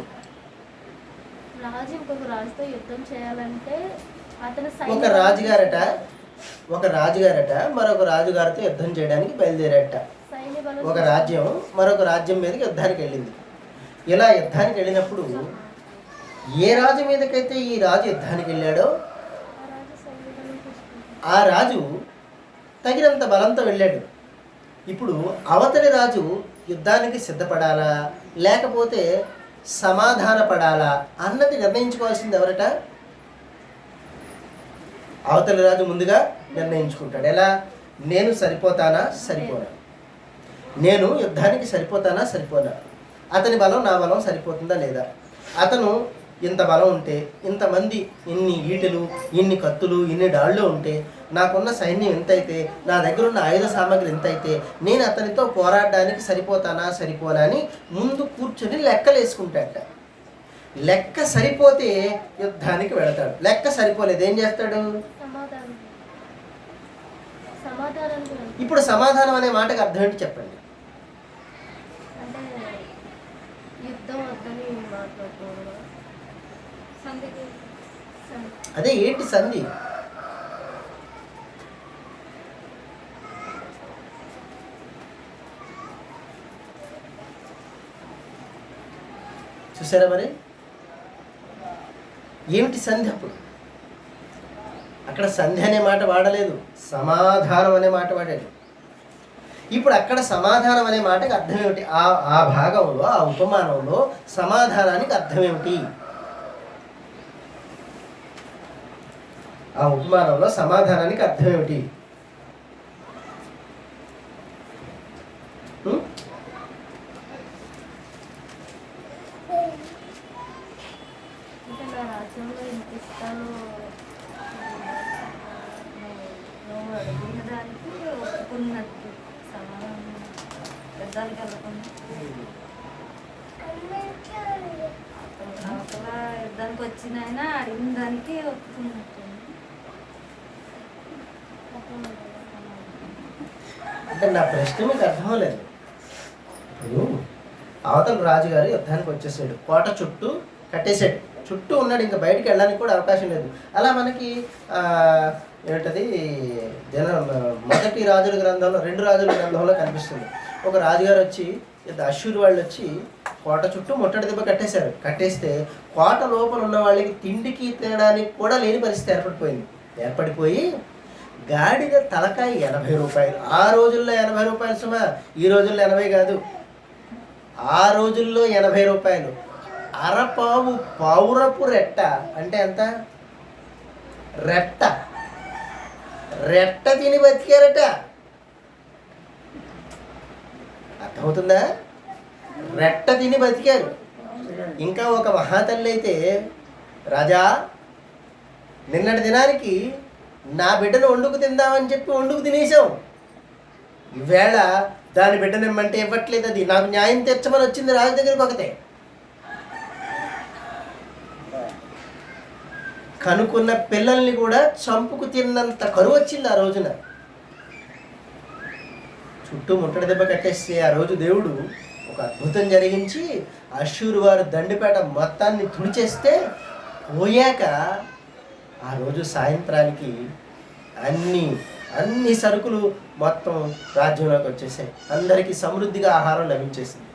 రాజు ఇంకొక రాజుతో యుద్ధం చేయాలంటే అతను ఒక రాజుగారట మరొక రాజుగారితో యుద్ధం చేయడానికి బయలుదేరట. ఒక రాజ్యం మరొక రాజ్యం మీదకి యుద్ధానికి వెళ్ళింది. ఇలా యుద్ధానికి వెళ్ళినప్పుడు ఏ రాజు మీదకైతే ఈ రాజు యుద్ధానికి వెళ్ళాడో ఆ రాజు తగినంత బలంతో వెళ్ళాడు. ఇప్పుడు అవతలి రాజు యుద్ధానికి సిద్ధపడాలా లేకపోతే సమాధాన పడాలా అన్నది నిర్ణయించుకోవాల్సింది ఎవరట? అవతలి రాజు ముందుగా నిర్ణయించుకుంటాడు. ఎలా? నేను సరిపోతానా సరిపోనా, నేను యుద్ధానికి సరిపోతానా సరిపోనా, అతని బలం నా బలం సరిపోతుందా లేదా, అతను ఇంత బలం ఉంటే ఇంతమంది ఇన్ని ఈటెలు ఇన్ని కత్తులు ఇన్ని డాళ్ళు ఉంటే నాకున్న సైన్యం ఎంతైతే నా దగ్గర ఉన్న ఆయుధ సామాగ్రి ఎంతైతే నేను అతనితో పోరాడడానికి సరిపోతానా సరిపోనా అని ముందు కూర్చొని లెక్కలు వేసుకుంటాడట. లెక్క సరిపోతే యుద్ధానికి వెళతాడు, లెక్క సరిపోలేదు ఏం చేస్తాడు? ఇప్పుడు సమాధానం అనే మాటకు అర్థం ఏంటి చెప్పండి. అదే ఏంటి సంధి? చూసారా మరి ఏమిటి సంధి? అప్పుడు అక్కడ సంధి అనే మాట వాడలేదు, సమాధానం అనే మాట వాడాడు. ఇప్పుడు అక్కడ సమాధానం అనే మాటకి అర్థం ఏమిటి? ఆ భాగంలో, ఆ ఉపమానంలో సమాధానానికి అర్థం ఏమిటి? ఆ ఉపమానంలో సమాధానానికి అర్థం ఏమిటి? నా రాజ్యంలో ఇంత ఇస్తాను, నువ్వు అడిగిన దానికి ఒప్పుకున్నట్టు సమాధానం పెద్దానికి వెళ్ళకుండా అవతల యుద్ధానికి వచ్చిన ఆయన అడిగిన దానికి ఒప్పుకున్నట్టు. అంటే నా ప్రశ్న మీకు అర్థం లేదు. ఇప్పుడు అవతల రాజుగారు యుద్ధానికి వచ్చేసాడు, కోట చుట్టూ కట్టేశాడు, చుట్టూ ఉన్నాడు, ఇంకా బయటికి వెళ్ళడానికి కూడా అవకాశం లేదు. అలా మనకి ఏమిటది మొదటి రాజుల గ్రంథంలో, 2 రాజుల గ్రంథంలో కనిపిస్తుంది. ఒక రాజుగారు వచ్చి, అశ్షూరు వాళ్ళు వచ్చి కోట చుట్టూ ముట్టడి దెబ్బ కట్టేశారు. కట్టేస్తే కోట లోపల ఉన్న వాళ్ళకి తిండికి తినడానికి కూడా లేని పరిస్థితి ఏర్పడిపోయి గాడిద తలకాయ 80 రూపాయలు. ఆ రోజుల్లో 80 రూపాయలు సుమా, ఈ రోజుల్లో 80 కాదు, ఆ రోజుల్లో 80 రూపాయలు. అరపావు పౌరపు రెట్ట అంటే ఎంత? రెట్ట తిని బతికారట. అర్థమవుతుందా? రెట్ట తిని బతికారు. ఇంకా ఒక మహాతల్లి అయితే, రాజా నిన్నటి దినానికి నా బిడ్డను వండుకు తిందామని చెప్పి వండుకు తినేసాం, ఈవేళ దాని బిడ్డనిమ్మంటే ఇవ్వట్లేదు, అది నాకు న్యాయం తీర్చమని వచ్చింది రాజు దగ్గరికి. ఒకతే కనుక్కున్న పిల్లల్ని కూడా చంపుకు తిన్నంత కరువు వచ్చింది ఆ రోజున. చుట్టూ ముట్టడి దెబ్బ కట్టేస్తే ఆ రోజు దేవుడు ఒక అద్భుతం జరిగించి అశ్షూరు వారు దండిపేట మొత్తాన్ని తుడిచేస్తే పోయాక ఆ రోజు సాయంత్రానికి అన్ని సరుకులు మొత్తం రాజ్యంలోకి వచ్చేసాయి, అందరికీ సమృద్ధిగా ఆహారం లభించేసింది.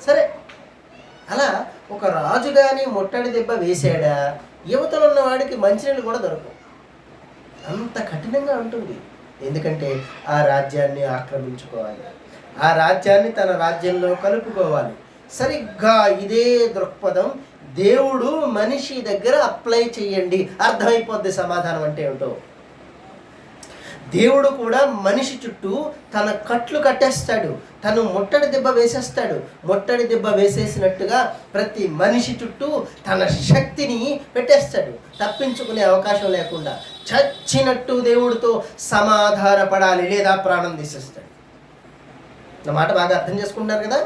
సరే, అలా ఒక రాజు కానీ ముట్టడి దెబ్బ వేసాడా, యువతలో ఉన్న వాడికి మంచినీళ్ళు కూడా దొరకవు. అంత కఠినంగా ఉంటుంది. ఎందుకంటే ఆ రాజ్యాన్ని ఆక్రమించుకోవాలి, ఆ రాజ్యాన్ని తన రాజ్యంలో కలుపుకోవాలి. సరిగ్గా ఇదే దృక్పథం దేవుడు మనిషి దగ్గర అప్లై చేయండి, అర్థమైపోద్ది సమాధానం అంటే ఏమిటో. దేవుడు కూడా మనిషి చుట్టూ తన కట్లు కట్టేస్తాడు, తను ముట్టడి దెబ్బ వేసేస్తాడు. ముట్టడి దెబ్బ వేసేసినట్టుగా ప్రతి మనిషి చుట్టూ తన శక్తిని పెట్టేస్తాడు, తప్పించుకునే అవకాశం లేకుండా. చచ్చినట్టు దేవుడితో సమాధానపడాలి, లేదా ప్రాణం తీసేస్తాడు. నా మాట బాగా అర్థం చేసుకుంటారు కదా?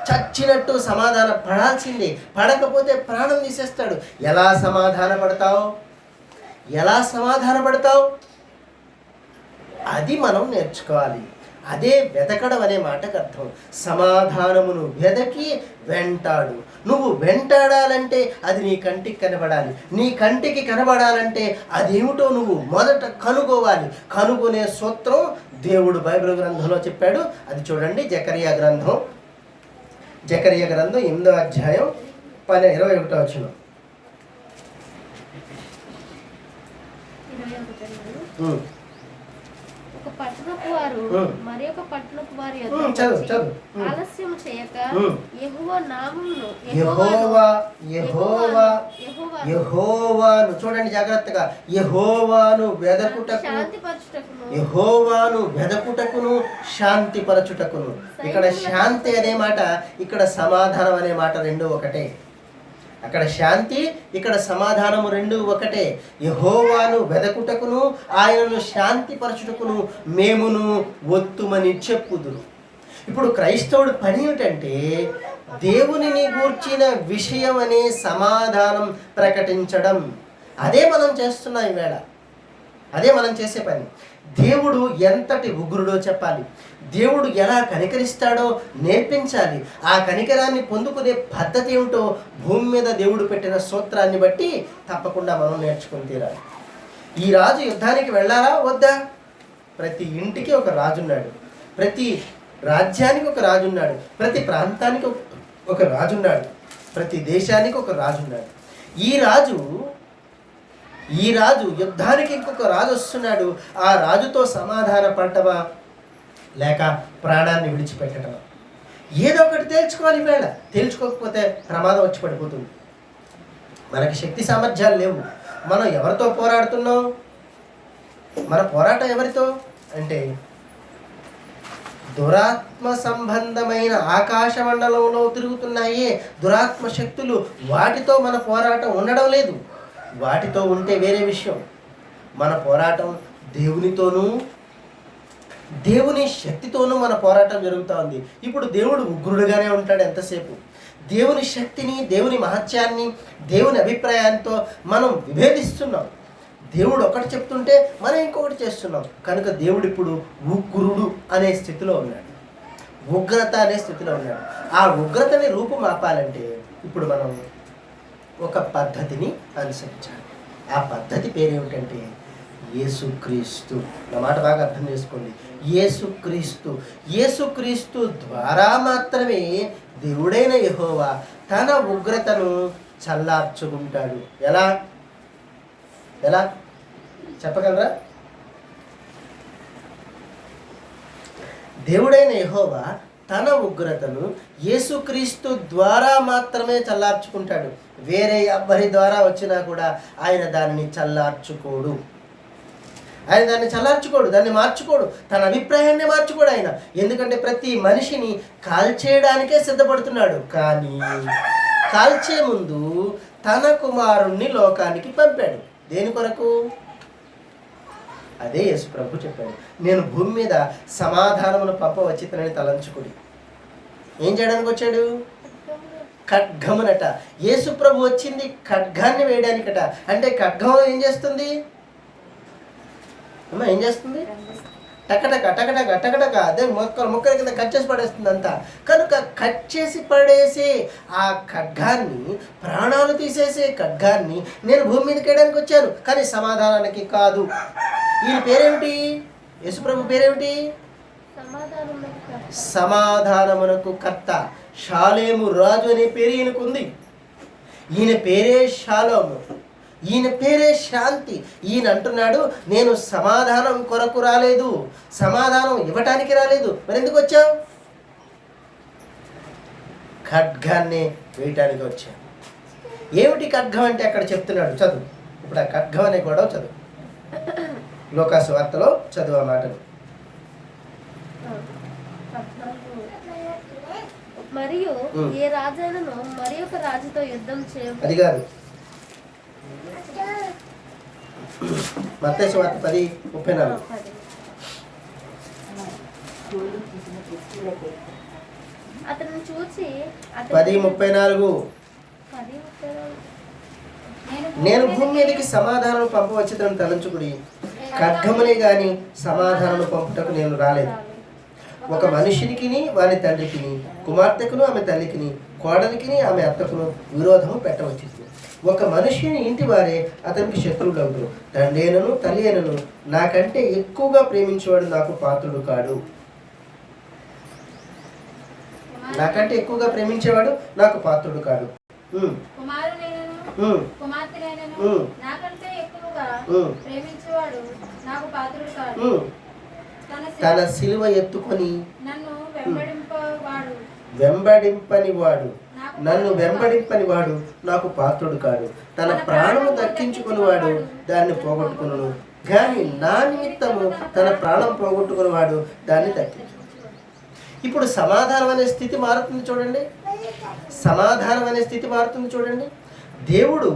చచ్చినట్టు సమాధాన పడాల్సిందే, పడకపోతే ప్రాణం తీసేస్తాడు. ఎలా సమాధాన పడతావు? అది మనం నేర్చుకోవాలి. అదే వెతకడం అనే మాటకు అర్థం. సమాధానమును వెదకి వెంటాడు. నువ్వు వెంటాడాలంటే అది నీ కంటికి కనబడాలి. నీ కంటికి కనబడాలంటే అదేమిటో నువ్వు మొదట కనుగోవాలి. కనుగొనే సూత్రం దేవుడు బైబిల్ గ్రంథంలో చెప్పాడు. అది చూడండి, జకరియా గ్రంథం 8వ అధ్యాయం 21వ వచనం. ఒక పట్టణపు వారు మరి ఒక పట్టణపు వారి ఆలస్యం చేయక యెహోవా నామమును యెహోవాను చూడండి జాగ్రత్తగా, యెహోవాను వెదకుటకును శాంతిపరచుటకును. ఇక్కడ శాంతి అనే మాట, ఇక్కడ సమాధానం అనే మాట రెండు ఒకటే. అక్కడ శాంతి, ఇక్కడ సమాధానము రెండు ఒకటే. యెహోవాను వెదకుటకును ఆయనను శాంతిపరచుటకును మేమును ఒత్తుమని చెప్పుదురు. ఇప్పుడు క్రైస్తవుడు పని ఏమిటంటే దేవునిని గూర్చిన విషయం అనే సమాధానం ప్రకటించడం. అదే మనం చేస్తున్నాం ఈవేళ, అదే మనం చేసే పని. దేవుడు ఎంతటి ఉగ్రుడో చెప్పాలి, దేవుడు ఎలా కనికరిస్తాడో నేర్పించాలి. ఆ కనికరాన్ని పొందుకునే పద్ధతి ఏమిటో భూమి మీద దేవుడు పెట్టిన సూత్రాన్ని బట్టి తప్పకుండా మనం నేర్చుకుని తీరాలి. ఈ రాజు యుద్ధానికి వెళ్ళాలా వద్దా? ప్రతి ఇంటికి ఒక రాజున్నాడు, ప్రతి రాజ్యానికి ఒక రాజున్నాడు, ప్రతి ప్రాంతానికి ఒక రాజున్నాడు. ప్రతి దేశానికి ఒక రాజు ఉన్నాడు. ఈ రాజు యుద్ధానికి ఇంకొక రాజు వస్తున్నాడు. ఆ రాజుతో సమాధాన పడ్డమా లేక ప్రాణాన్ని విడిచిపెట్టడమా? ఏదో ఒకటి తేల్చుకోవాలి. ఈవేళ తేల్చుకోకపోతే ప్రమాదం వచ్చి పడిపోతుంది. మనకి శక్తి సామర్థ్యాలు లేవు. మనం ఎవరితో పోరాడుతున్నాం? మన పోరాటం ఎవరితో అంటే దురాత్మ సంబంధమైన ఆకాశ మండలంలో తిరుగుతున్నాయే దురాత్మ శక్తులు, వాటితో మన పోరాటం ఉండడం లేదు. వాటితో ఉంటే వేరే విషయం. మన పోరాటం దేవునితోనూ దేవుని శక్తితోనూ మన పోరాటం జరుగుతూ ఉంది. ఇప్పుడు దేవుడు ఉగ్రుడుగానే ఉంటాడు ఎంతసేపు. దేవుని శక్తిని, దేవుని మహత్యాన్ని, దేవుని అభిప్రాయంతో మనం విభేదిస్తున్నాం. దేవుడు ఒకటి చెప్తుంటే మనం ఇంకొకటి చేస్తున్నాం. కనుక దేవుడు ఇప్పుడు ఉగ్రుడు అనే స్థితిలో ఉన్నాడు, ఉగ్రత అనే స్థితిలో ఉన్నాడు. ఆ ఉగ్రతని రూపుమాపాలంటే ఇప్పుడు మనం ఒక పద్ధతిని అనుసరించాలి. ఆ పద్ధతి పేరేమిటంటే యేసుక్రీస్తు. నా మాట బాగా అర్థం చేసుకోండి. యేసుక్రీస్తు ద్వారా మాత్రమే దేవుడైన యెహోవా తన ఉగ్రతను చల్లార్చుకుంటాడు. ఎలా చెప్పగలరా? దేవుడైన యెహోవా తన ఉగ్రతను యేసుక్రీస్తు ద్వారా మాత్రమే చల్లార్చుకుంటాడు. వేరే ఎవ్వరి ద్వారా వచ్చినా కూడా ఆయన దానిని చల్లార్చుకోడు. దాన్ని మార్చుకోడు. తన అభిప్రాయాన్ని మార్చుకోడు ఆయన. ఎందుకంటే ప్రతి మనిషిని కాల్చేయడానికే సిద్ధపడుతున్నాడు. కానీ కాల్చే ముందు తన కుమారుణ్ణి లోకానికి పంపాడు. దేని కొరకు? అదే యేసు ప్రభు చెప్పాడు, నేను భూమి మీద సమాధానమును పంపవచ్చితనని తలంచుకుని. ఏం చేయడానికి వచ్చాడు? ఖడ్గమునట. యేసు ప్రభు వచ్చింది ఖడ్గాన్ని వేయడానికట. అంటే ఖడ్గం ఏం చేస్తుంది? ఏం చేస్తుంది? టకటక అదే మొక్కల కింద కట్ చేసి పడేస్తుంది అంతా. కనుక కట్ చేసి పడేసే ఆ ఖడ్గాన్ని, ప్రాణాలు తీసేసే ఖడ్గాన్ని నేను భూమి మీదకి వేయడానికి వచ్చాను, కానీ సమాధానానికి కాదు. ఈయన పేరేమిటి? యేసుప్రభు పేరేమిటి? సమాధానమునకు కర్త. షాలేము రాజు అనే పేరు ఈయనకుంది. ఈయన పేరే షాలోము, ఈయన పేరే శాంతి. ఈయన అంటున్నాడు, నేను సమాధానం కొరకు రాలేదు, సమాధానం ఇవ్వటానికి రాలేదు. మరి ఎందుకు వచ్చావు? ఖడ్గాన్ని వేయటానికి వచ్చాను. ఏమిటి ఖడ్గం అంటే అక్కడ చెప్తున్నాడు, చదువు. ఇప్పుడు ఆ ఖడ్గం అనే గొడవ చదువు. లోకాసు వార్తలో చదువు ఆ మాటలు. మరియు ఏ రాజైనను మరి ఒక రాజుతో యుద్ధం అది కాదు. మత్తయి వార్త 10:34. అతను చూసి 10:34 నేను భూమి మీదకి సమాధానం పంపవచ్చుదని తలంచుకుడి, ఖడ్గమునే గాని సమాధానం పంపుటకు నేను రాలేదు. ఒక మనిషినికిని వాని తండ్రికిని, కుమార్తెకును ఆమె తల్లికిని, కోడలికిని ఆమె అత్తకును విరోధము పెట్టవచ్చు. ఒక మనిషిని ఇంటి వారే అతనికి శత్రువులవుతారు. తండ్రినను తల్లి అయినను నాకంటే ఎక్కువగా ప్రేమించేవాడు నాకు పాత్రుడు కాడు. నాకంటే ఎక్కువగా ప్రేమించేవాడు నాకు పాత్రుడు కాడు. తన సిలువ ఎత్తుకొని నన్ను వెంబడింపని వాడు నాకు పాత్రుడు కాడు. తన ప్రాణము దక్కించుకుని వాడు దాన్ని పోగొట్టుకును, కానీ నా నిమిత్తము తన ప్రాణం పోగొట్టుకుని వాడు దాన్ని దక్కించు. ఇప్పుడు సమాధానం అనే స్థితి మారుతుంది చూడండి. దేవుడు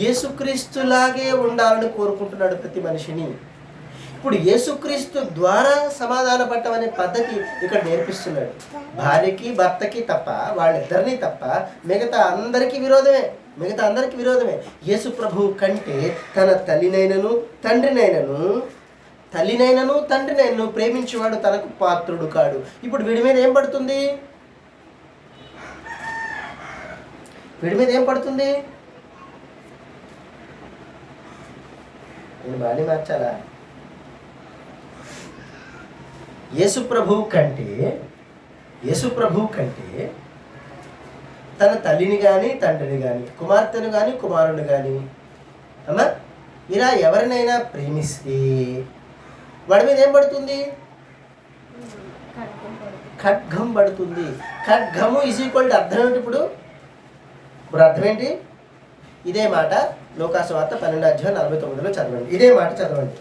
యేసుక్రీస్తులాగే ఉండాలని కోరుకుంటున్నాడు ప్రతి మనిషిని. ఇప్పుడు యేసుక్రీస్తు ద్వారా సమాధాన పడటం అనే పద్ధతి ఇక్కడ నేర్పిస్తున్నాడు. భార్యకి భర్తకి తప్ప, వాళ్ళిద్దరినీ తప్ప మిగతా అందరికీ విరోధమే. యేసు ప్రభు కంటే తన తల్లినైనను తండ్రినైనను ప్రేమించేవాడు తనకు పాత్రుడు కాడు. ఇప్పుడు వీడి మీద ఏం పడుతుంది? నేను బాగా మార్చాలా? యేసు ప్రభు కంటే తన తల్లిని కానీ తండ్రిని కానీ కుమార్తెను కానీ కుమారుని కానీ అమ్మా ఇలా ఎవరినైనా ప్రేమిస్తే వాడి మీద ఏం పడుతుంది? ఖడ్గం పడుతుంది. ఖడ్గము ఈజ్ ఈక్వల్ టు అర్థం ఏంటి? ఇప్పుడు అర్థం ఏంటి? ఇదే మాట లోకాసు వార్త 12:49 చదవండి. ఇదే మాట చదవండి.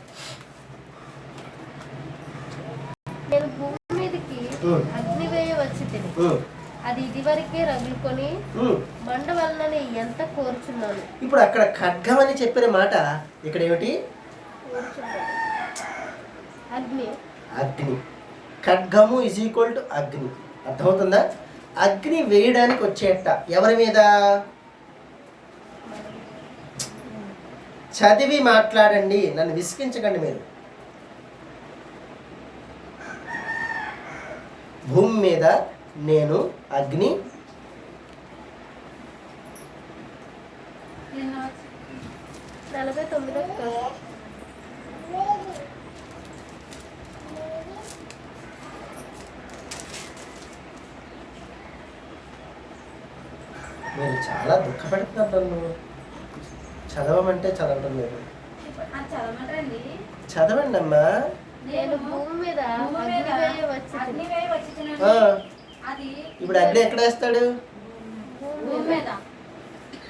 నేను భూమి మీదకి అగ్ని వేయ వచ్చి తిని అది ఇది వరకే రగులుకొని మండ వలన ఎంత కోరుచున్నాను. ఇప్పుడు అక్కడ ఖడ్గం అని చెప్పిన మాట ఇక్కడ ఏమిటి? అగ్ని. అగ్ని. ఖడ్గము ఈజ్ ఈక్వల్ టు అగ్ని. అర్థమవుతుందా? అగ్ని వేయడానికి వచ్చేట ఎవరి మీద? చదివి మాట్లాడండి, నన్ను విసిగించకండి మీరు. భూమి మీద నేను అగ్ని 49 మీరు చాలా దుఃఖపెడుతున్నారు నన్ను. చదవమంటే చదవడం లేదు. చదవండి అమ్మా. నేను భూమి మీద ఇప్పుడు అగ్ని ఎక్కడ వేస్తాడు?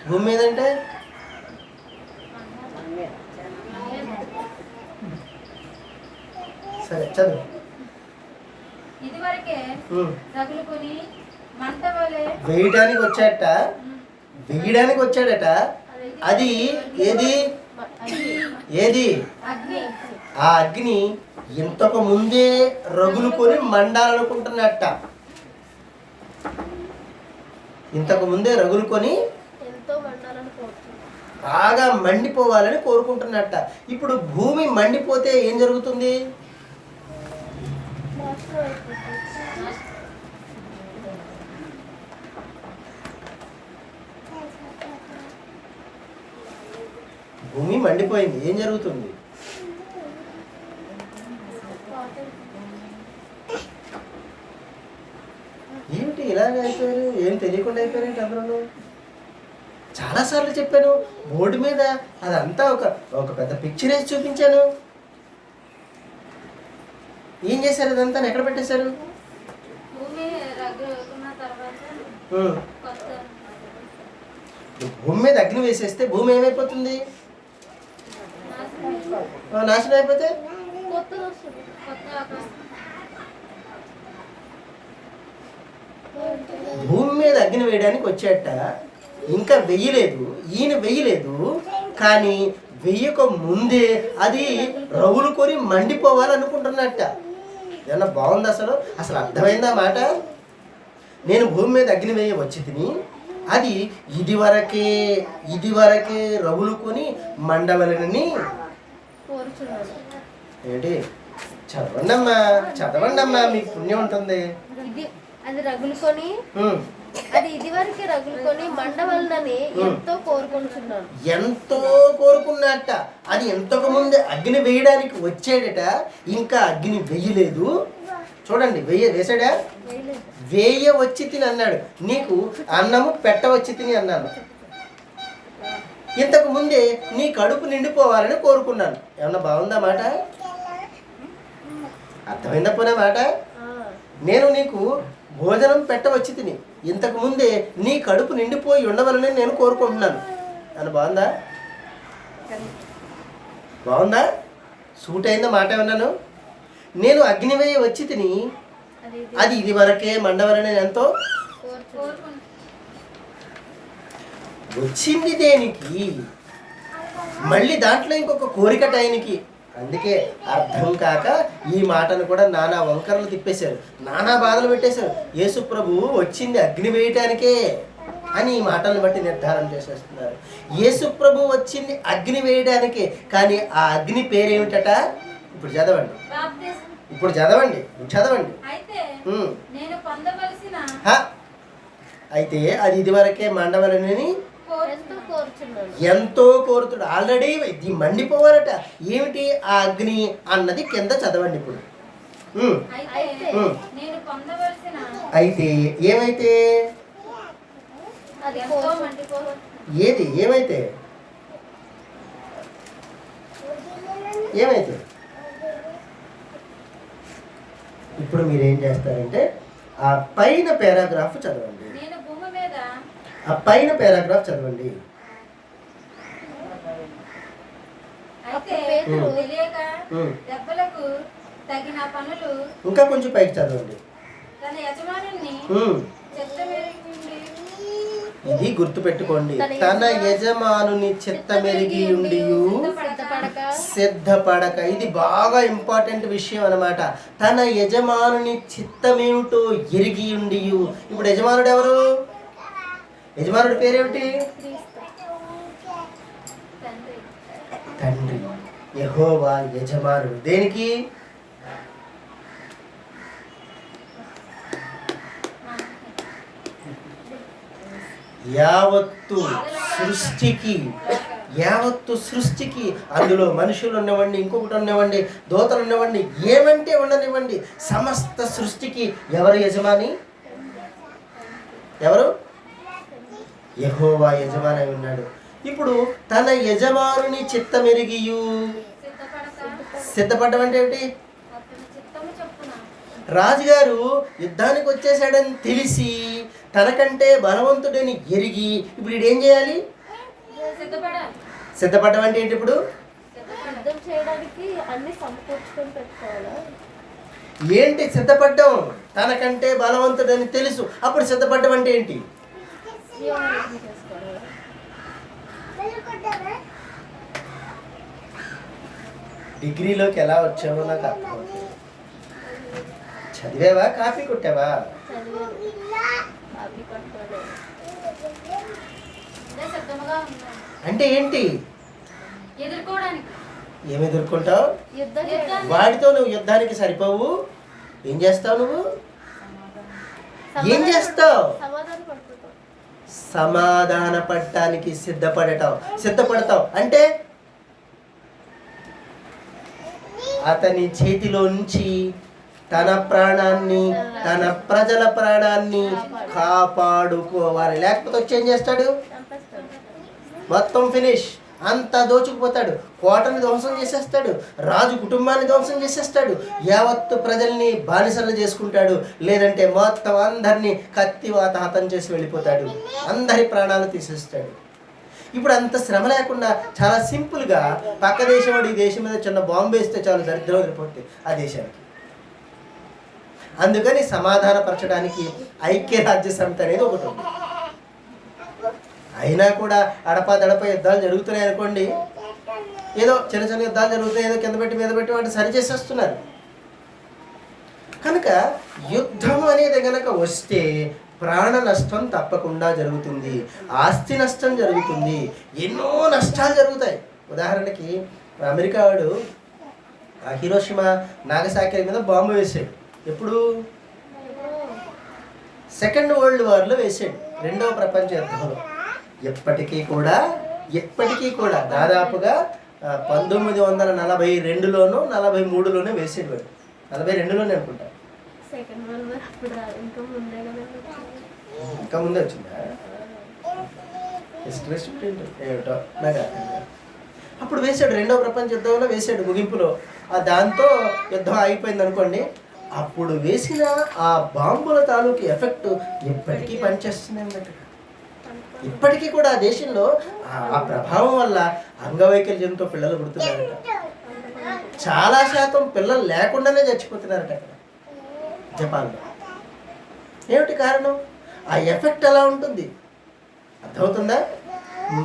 భూమి మీద అంటే సరే చదువు. వేయడానికి వచ్చాడట. అది ఏది? ఏది? ఆ అగ్ని ఇంతకు ముందే రగులుకొని మండాలనుకుంటున్నట్ట. ఇంతకు ముందే రగులుకొని బాగా మండిపోవాలని కోరుకుంటున్నట్ట. ఇప్పుడు భూమి మండిపోతే ఏం జరుగుతుంది? భూమి మండిపోయింది, ఏం జరుగుతుంది? ఏమిటి ఇలాగ అయిపోయారు? ఏం తెలియకుండా అయిపోయారు అందరూ? చాలాసార్లు చెప్పాను, బోర్డు మీద అదంతా ఒక పెద్ద పిక్చర్ వేసి చూపించాను. ఏం చేశారు? అదంతా ఎక్కడ పెట్టేశారు? భూమి మీద అగ్ని వేసేస్తే భూమి ఏమైపోతుంది? నాశనం అయిపోతే భూమి మీద అగ్ని వేయడానికి వచ్చేట ఇంకా వెయ్యలేదు, ఈయన వెయ్యలేదు. కానీ వెయ్యక ముందే అది రగులుకొని మండిపోవాలనుకుంటున్నట్ట. ఏమన్నా బాగుంది? అసలు అర్థమైందా మాట? నేను భూమి మీద అగ్ని వేయ వచ్చి తిని అది ఇదివరకే రగులుకొని మండవలనని. ఏంటి? చదవండి అమ్మా, మీకు పుణ్యం ఉంటుంది. అది రగులుకొని అది ఇదివరకే రగులుకొని మండవలనని ఎంతో కోరుకుంటున్నాను. ఎంతో కోరుకున్నట్ట. అది ఇంతకు ముందే అగ్ని వేయడానికి వచ్చాడట, ఇంకా అగ్ని వేయలేదు. చూడండి, వేసాడా? వేయ వచ్చి తిని అన్నాడు. నీకు అన్నము పెట్టవచ్చి తిని అన్నాను. ఇంతకు ముందే నీ కడుపు నిండిపోవాలని కోరుకున్నాను. ఏమన్నా బాగుందా మాట? అర్థమైందా పోనా మాట? నేను నీకు భోజనం పెట్టవచ్చి తిని ఇంతకు ముందే నీ కడుపు నిండిపోయి ఉండవాలని నేను కోరుకుంటున్నాను. అని బాగుందా? బాగుందా? సూట్ అయిందా మాట? ఏమన్నాను? నేను అగ్నివేయ వచ్చి తిని అది ఇది వరకే మండవలని ఎంతో వచ్చింది. దేనికి? మళ్ళీ దాంట్లో ఇంకొక కోరికట ఆయనకి. అందుకే అర్థం కాక ఈ మాటను కూడా నానా వంకరలు తిప్పేశారు, నానా బాధలు పెట్టేశారు. యేసు ప్రభువు వచ్చింది అగ్ని వేయటానికే అని ఈ మాటలను బట్టి నిర్ధారణ చేసేస్తున్నారు. యేసు ప్రభువు వచ్చింది అగ్ని వేయడానికే. కానీ ఆ అగ్ని పేరేమిటట? ఇప్పుడు చదవండి. అయితే అది ఇదివరకే మండవలని ఎంతో కోరుతుడు. ఆల్రెడీ ఇది మండిపోవాలట. ఏమిటి ఆ అగ్ని అన్నది కింద చదవండి. ఇప్పుడు అయితే ఏమైతే అది ఎంతో కోపం. మండిపోతుంది. ఏది ఏమైతే ఏమైతే ఇప్పుడు మీరు ఏం చేస్తారంటే ఆ పైన పారాగ్రాఫ్ చదవండి. నేను భూమి మీద ఆ పైన పారాగ్రాఫ్ చదవండి. అయితే పేతురు తెలియక ఉమ్. దెబ్బలకు తగిన పనులు ఇంకా కొంచెం పైకి చదవండి. తన యజమానుని ఉమ్. చెత్తమెరిగి ఇది గుర్తుపెట్టుకోండి. తన యజమానుని చిత్తమెరిగి ఉండియు సిద్ధపడక సిద్ధపడక. ఇది బాగా ఇంపార్టెంట్ విషయం అన్నమాట. తన యజమానుని చిత్తమేమిటో ఎరిగి ఉండియు. ఇప్పుడు యజమానుడు ఎవరు? యజమానుడి పేరేమిటి? తండ్రి తండ్రి. యెహోవా యజమానుడు. దేనికి? యావత్తు సృష్టికి అందులో మనుషులు ఉన్నవ్వండి, ఇంకొకటి ఉన్నవ్వండి, దోతలు ఉన్నవ్వండి, ఏమంటే ఉండనివ్వండి, సమస్త సృష్టికి ఎవరు యజమాని? ఎవరు? యెహోవా యజమాని ఉన్నాడు. ఇప్పుడు తన యజమానుని చిత్తమెరిగియు సిద్ధపడ్డం అంటే ఏమిటి? అతని చిత్తము చొప్పున రాజుగారు యుద్ధానికి వచ్చేసాడని తెలిసి తనకంటే బలవంతుడని ఎరిగి ఇప్పుడు వీడు ఏం చేయాలి? సిద్ధపడాలి. సిద్ధపడ్డం అంటే ఏంటి? ఇప్పుడు యుద్ధం చేయడానికి అన్ని సమకూర్చుకొని పెట్టుకోవాలా? ఏంటి సిద్ధపడ్డం? తనకంటే బలవంతుడని తెలుసు. అప్పుడు సిద్ధపడ్డం అంటే ఏంటి? వ్యూహాలు చేసుకోవాలా? డిగ్రీలోకి ఎలా వచ్చావో నాకు అర్థమవుతుంది. చదివావా? కాపీ కొట్టావా? చదివాను. కాపీ కొట్టుకోలేదు. అదే సిద్ధముగా ఉన్నాను అంటే ఏంటి? ఎదుర్కోవడానికి. ఏమి ఎదుర్కొంటావు? యుద్ధం వాడితో నువ్వు యుద్ధానికి సరిపోవు. ఏం చేస్తావు నువ్వు? ఏం చేస్తావు? సమాధానం పడుకుంటాం. సమాధాన పడటానికి సిద్ధపడతావు అంటే అతని చేతిలో నుంచి తన ప్రాణాన్ని, తన ప్రజల ప్రాణాన్ని కాపాడుకోవాలి. లేకపోతే వచ్చి ఏం చేస్తాడు? చంపేస్తాం. మొత్తం ఫినిష్. అంతా దోచుకుపోతాడు. కోటని ధ్వంసం చేసేస్తాడు. రాజు కుటుంబాన్ని ధ్వంసం చేసేస్తాడు. యావత్తు ప్రజల్ని బానిసలు చేసుకుంటాడు. లేదంటే మొత్తం అందరినీ కత్తివాత హతం చేసి వెళ్ళిపోతాడు. అందరి ప్రాణాలు తీసేస్తాడు. ఇప్పుడు అంత శ్రమ లేకుండా చాలా సింపుల్గా పక్క దేశం వాడు ఈ దేశం మీద చిన్న బాంబు వేస్తే చాలు దరిద్రం వదిలిపోతుంది ఆ దేశానికి. అందుకని సమాధానపరచడానికి ఐక్యరాజ్య సమితి అనేది ఒకటి ఉంది. అయినా కూడా అడపా యుద్ధాలు జరుగుతున్నాయి అనుకోండి, ఏదో చిన్న చిన్న యుద్ధాలు జరుగుతాయి, ఏదో కింద పెట్టి మీద పెట్టి వాటిని సరి చేసేస్తున్నారు. కనుక యుద్ధం అనేది కనుక వస్తే ప్రాణ నష్టం తప్పకుండా జరుగుతుంది, ఆస్తి నష్టం జరుగుతుంది, ఎన్నో నష్టాలు జరుగుతాయి. ఉదాహరణకి అమెరికా వాడు హిరోషిమా నాగసాకి మీద బాంబు వేసాడు. ఎప్పుడు? సెకండ్ వరల్డ్ వార్లో వేసాడు, రెండవ ప్రపంచ యుద్ధంలో. ఎప్పటికీ కూడా దాదాపుగా 1942లోనూ 43లోనే వేసాడు వాడు. 42లోనే అనుకుంటా. సెకండ్ వరల్డ్ వార్ అప్పుడు ఇంకా ముందే కదా. ఇంకా ముందే వచ్చిందా? హిస్టరీ స్టూడెంట్ ఏమిటో నాకు అర్థం కాదు. అప్పుడు వేసాడు, రెండవ ప్రపంచ యుద్ధంలో వేసాడు ముగింపులో. దాంతో యుద్ధం ఆగిపోయింది అనుకోండి. అప్పుడు వేసిన ఆ బాంబుల తాలూకు ఎఫెక్ట్ ఇప్పటికీ పనిచేస్తుంది అన్నమాట. ఇప్పటికీ కూడా ఆ దేశంలో ఆ ప్రభావం వల్ల అంగవైకల్యంతో పిల్లలు పుడుతున్నారట. చాలా శాతం పిల్లలు లేకుండానే చచ్చిపోతున్నారట అక్కడ జపాన్లో. ఏమిటి కారణం? ఆ ఎఫెక్ట్ ఎలా ఉంటుంది అర్థమవుతుందా?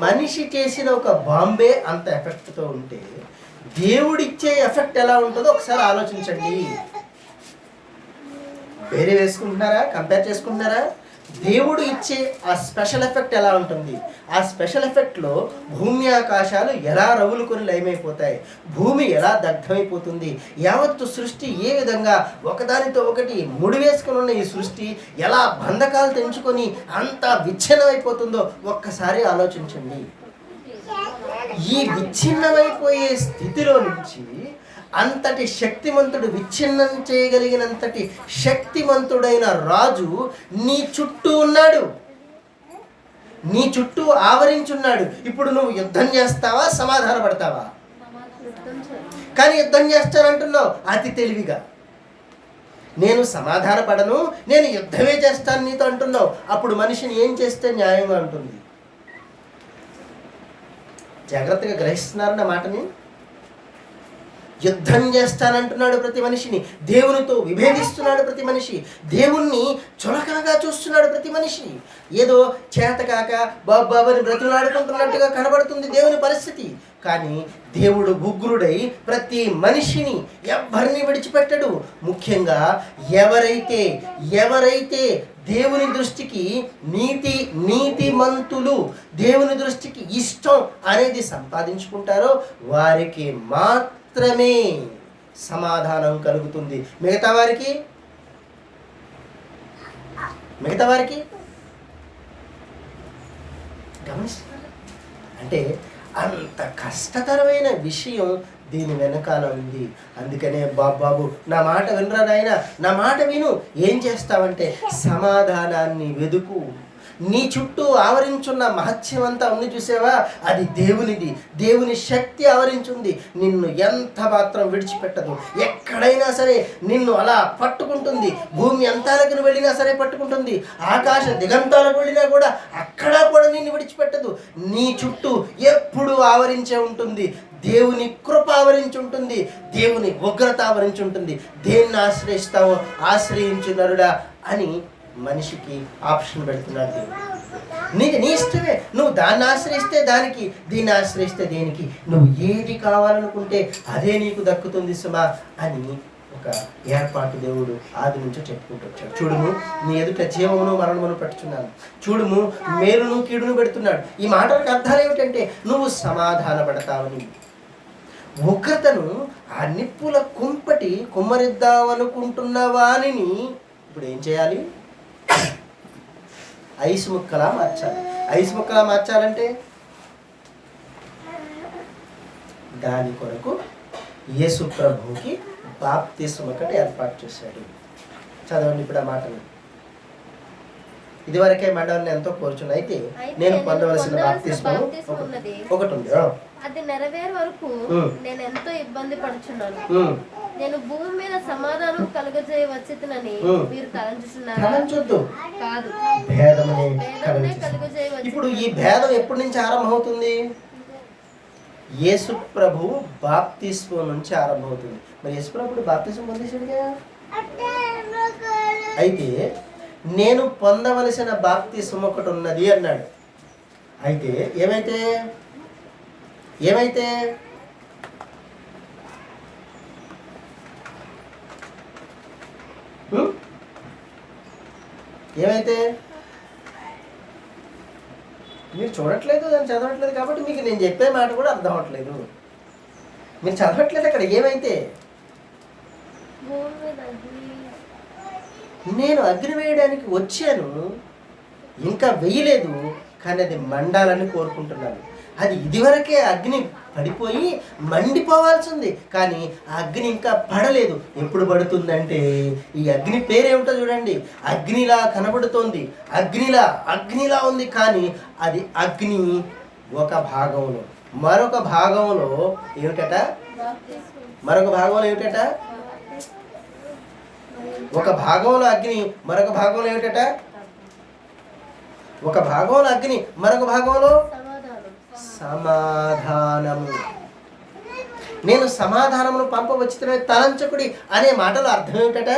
మనిషి చేసిన ఒక బాంబే అంత ఎఫెక్ట్తో ఉంటే దేవుడిచ్చే ఎఫెక్ట్ ఎలా ఉంటుందో ఒకసారి ఆలోచించండి. వేరే వేసుకుంటున్నారా? కంపేర్ చేసుకుంటున్నారా? దేవుడు ఇచ్చే ఆ స్పెషల్ ఎఫెక్ట్ ఎలా ఉంటుంది? ఆ స్పెషల్ ఎఫెక్ట్లో భూమి ఆకాశాలు ఎలా రగులుకొని లయమైపోతాయి, భూమి ఎలా దగ్ధమైపోతుంది, యావత్తు సృష్టి ఏ విధంగా ఒకదానితో ఒకటి ముడివేసుకుని ఉన్న ఈ సృష్టి ఎలా బంధకాలు తెంచుకొని అంతా విచ్ఛిన్నమైపోతుందో ఒక్కసారి ఆలోచించండి. ఈ విచ్ఛిన్నమైపోయే స్థితిలో నుంచి అంతటి శక్తిమంతుడు, విచ్ఛిన్నం చేయగలిగినంతటి శక్తిమంతుడైన రాజు నీ చుట్టూ ఉన్నాడు. నీ చుట్టూ ఆవరించున్నాడు. ఇప్పుడు నువ్వు యుద్ధం చేస్తావా, సమాధాన పడతావా? యుద్ధం చేయాలి. కానీ యుద్ధం చేస్తానంటున్నావు అతి తెలివిగా. నేను సమాధాన పడను, నేను యుద్ధమే చేస్తాను నీతో అంటున్నావు. అప్పుడు మనిషిని ఏం చేస్తే న్యాయంగా ఉంటుంది? జాగ్రత్తగా గ్రహిస్తున్నారన్న మాటని. యుద్ధం చేస్తానంటున్నాడు ప్రతి మనిషిని, దేవునితో విభేదిస్తున్నాడు ప్రతి మనిషి, దేవుణ్ణి చులకనగా చూస్తున్నాడు ప్రతి మనిషి. ఏదో చేతకాక బాబాని బ్రతులాడుకుంటున్నట్టుగా కనబడుతుంది దేవుని పరిస్థితి. కానీ దేవుడు ఉగ్రుడై ప్రతి మనిషిని ఎవ్వరిని విడిచిపెట్టడు. ముఖ్యంగా ఎవరైతే దేవుని దృష్టికి నీతిమంతులు, దేవుని దృష్టికి ఇష్టం అనేది సంపాదించుకుంటారో వారికి మాత్రమే సమాధానం కలుగుతుంది. మిగతా వారికి గమనిస్తున్నారా? అంటే అంత కష్టతరమైన విషయం దీని వెనకాల ఉంది. అందుకనే బాబు నా మాట వినరా నాయన, నా మాట విను. ఏం చేస్తావంటే సమాధానాన్ని వెదుకు. నీ చుట్టూ ఆవరించున్న మహత్యం అంతా ఉంది చూసావా, అది దేవునిది. దేవుని శక్తి ఆవరించుంది, నిన్ను ఎంత మాత్రం విడిచిపెట్టదు. ఎక్కడైనా సరే నిన్ను అలా పట్టుకుంటుంది. భూమి అంతాలకు వెళ్ళినా సరే పట్టుకుంటుంది, ఆకాశ దిగంతాలకు వెళ్ళినా కూడా అక్కడ కూడా నిన్ను విడిచిపెట్టదు. నీ చుట్టూ ఎప్పుడు ఆవరించే ఉంటుంది. దేవుని కృప ఆవరించి ఉంటుంది, దేవుని ఉగ్రత ఆవరించి ఉంటుంది. దేన్ని ఆశ్రయిస్తావో ఆశ్రయించు నరుడా అని మనిషికి ఆప్షన్ పెడుతున్నాడు దేవుడు. నీ ఇష్టమే, నువ్వు దాన్ని ఆశ్రయిస్తే దానికి, దీన్ని ఆశ్రయిస్తే దేనికి. నువ్వు ఏది కావాలనుకుంటే అదే నీకు దక్కుతుంది సుమా అని ఒక ఏర్పాటు దేవుడు ఆది నుంచి చెప్పుకుంటూ వచ్చాడు. చూడుము, నీ ఎదుట జీవమును మరణమును పెట్టుచున్నాను, చూడుము మేలును కీడును పెడుతున్నాడు. ఈ మాటలకు అర్థాలు ఏమిటంటే నువ్వు సమాధాన పడతావని. ఉగ్రతను ఆ నిప్పుల కుంపటి కుమ్మరిద్దామనుకుంటున్న వానిని ఇప్పుడు ఏం చేయాలి? ఐసు ముక్కలా మార్చాలి. ఐసు ముక్కలా మార్చాలంటే దాని కొరకు యేసు ప్రభువుకి బాప్తిస్మం ఒకటి ఏర్పాటు చేశాడు. చదవండి ఇప్పుడు ఆ మాటలు. ఇదివరకే మండలిని ఎంతో కోరుచున్నా, అయితే నేను పొందవలసిన బాప్తిస్మం ఒకటి ఉంది. అది నెరవేరే వరకు నేను ఎంతో ఇబ్బంది పడుచున్నాను. నేను భూమి మీద సమాధానం కలుగజేయవచ్చునని మీరు తలంచుచున్నారు కాదు, భేదమే కలుగజేయవచ్చు. ఇప్పుడు ఈ భేదం ఎప్పటి నుంచి ఆరంభమవుతుంది? యేసు ప్రభు బాప్తిస్మం నుంచి ఆరంభమవుతుంది. మరి యేసు ప్రభు బాప్తిస్మం పొందేశాడుగా. అయితే నేను పొందవలసిన బాప్తిస్మం ఒకటి ఉన్నది అన్నాడు. అయితే ఏమైతే ఏమైతే మీరు చూడట్లేదు, దాన్ని చదవట్లేదు కాబట్టి మీకు నేను చెప్పే మాట కూడా అర్థం అవ్వట్లేదు. మీరు చదవట్లేదు అక్కడ. ఏమైతే నేను అగ్ని వేయడానికి వచ్చాను, ఇంకా వేయలేదు, కానీ అది మండాలని కోరుకుంటున్నాను. అది ఇదివరకే అగ్ని పడిపోయి మండిపోవాల్సి ఉంది, కానీ ఆ అగ్ని ఇంకా పడలేదు. ఎప్పుడు పడుతుందంటే ఈ అగ్ని పేరేమిటో చూడండి. అగ్నిలా కనబడుతోంది, అగ్నిలా ఉంది, కానీ అది అగ్ని ఒక భాగంలో, మరొక భాగంలో ఏమిటట? ఒక భాగంలో అగ్ని, మరొక భాగంలో ఏమిటట? ఒక భాగంలో అగ్ని, మరొక భాగంలో సమాధానము. నేను సమాధానమును పంపవచ్చునని తలంచకుడి అనే మాటలు అర్థం ఏమిటట?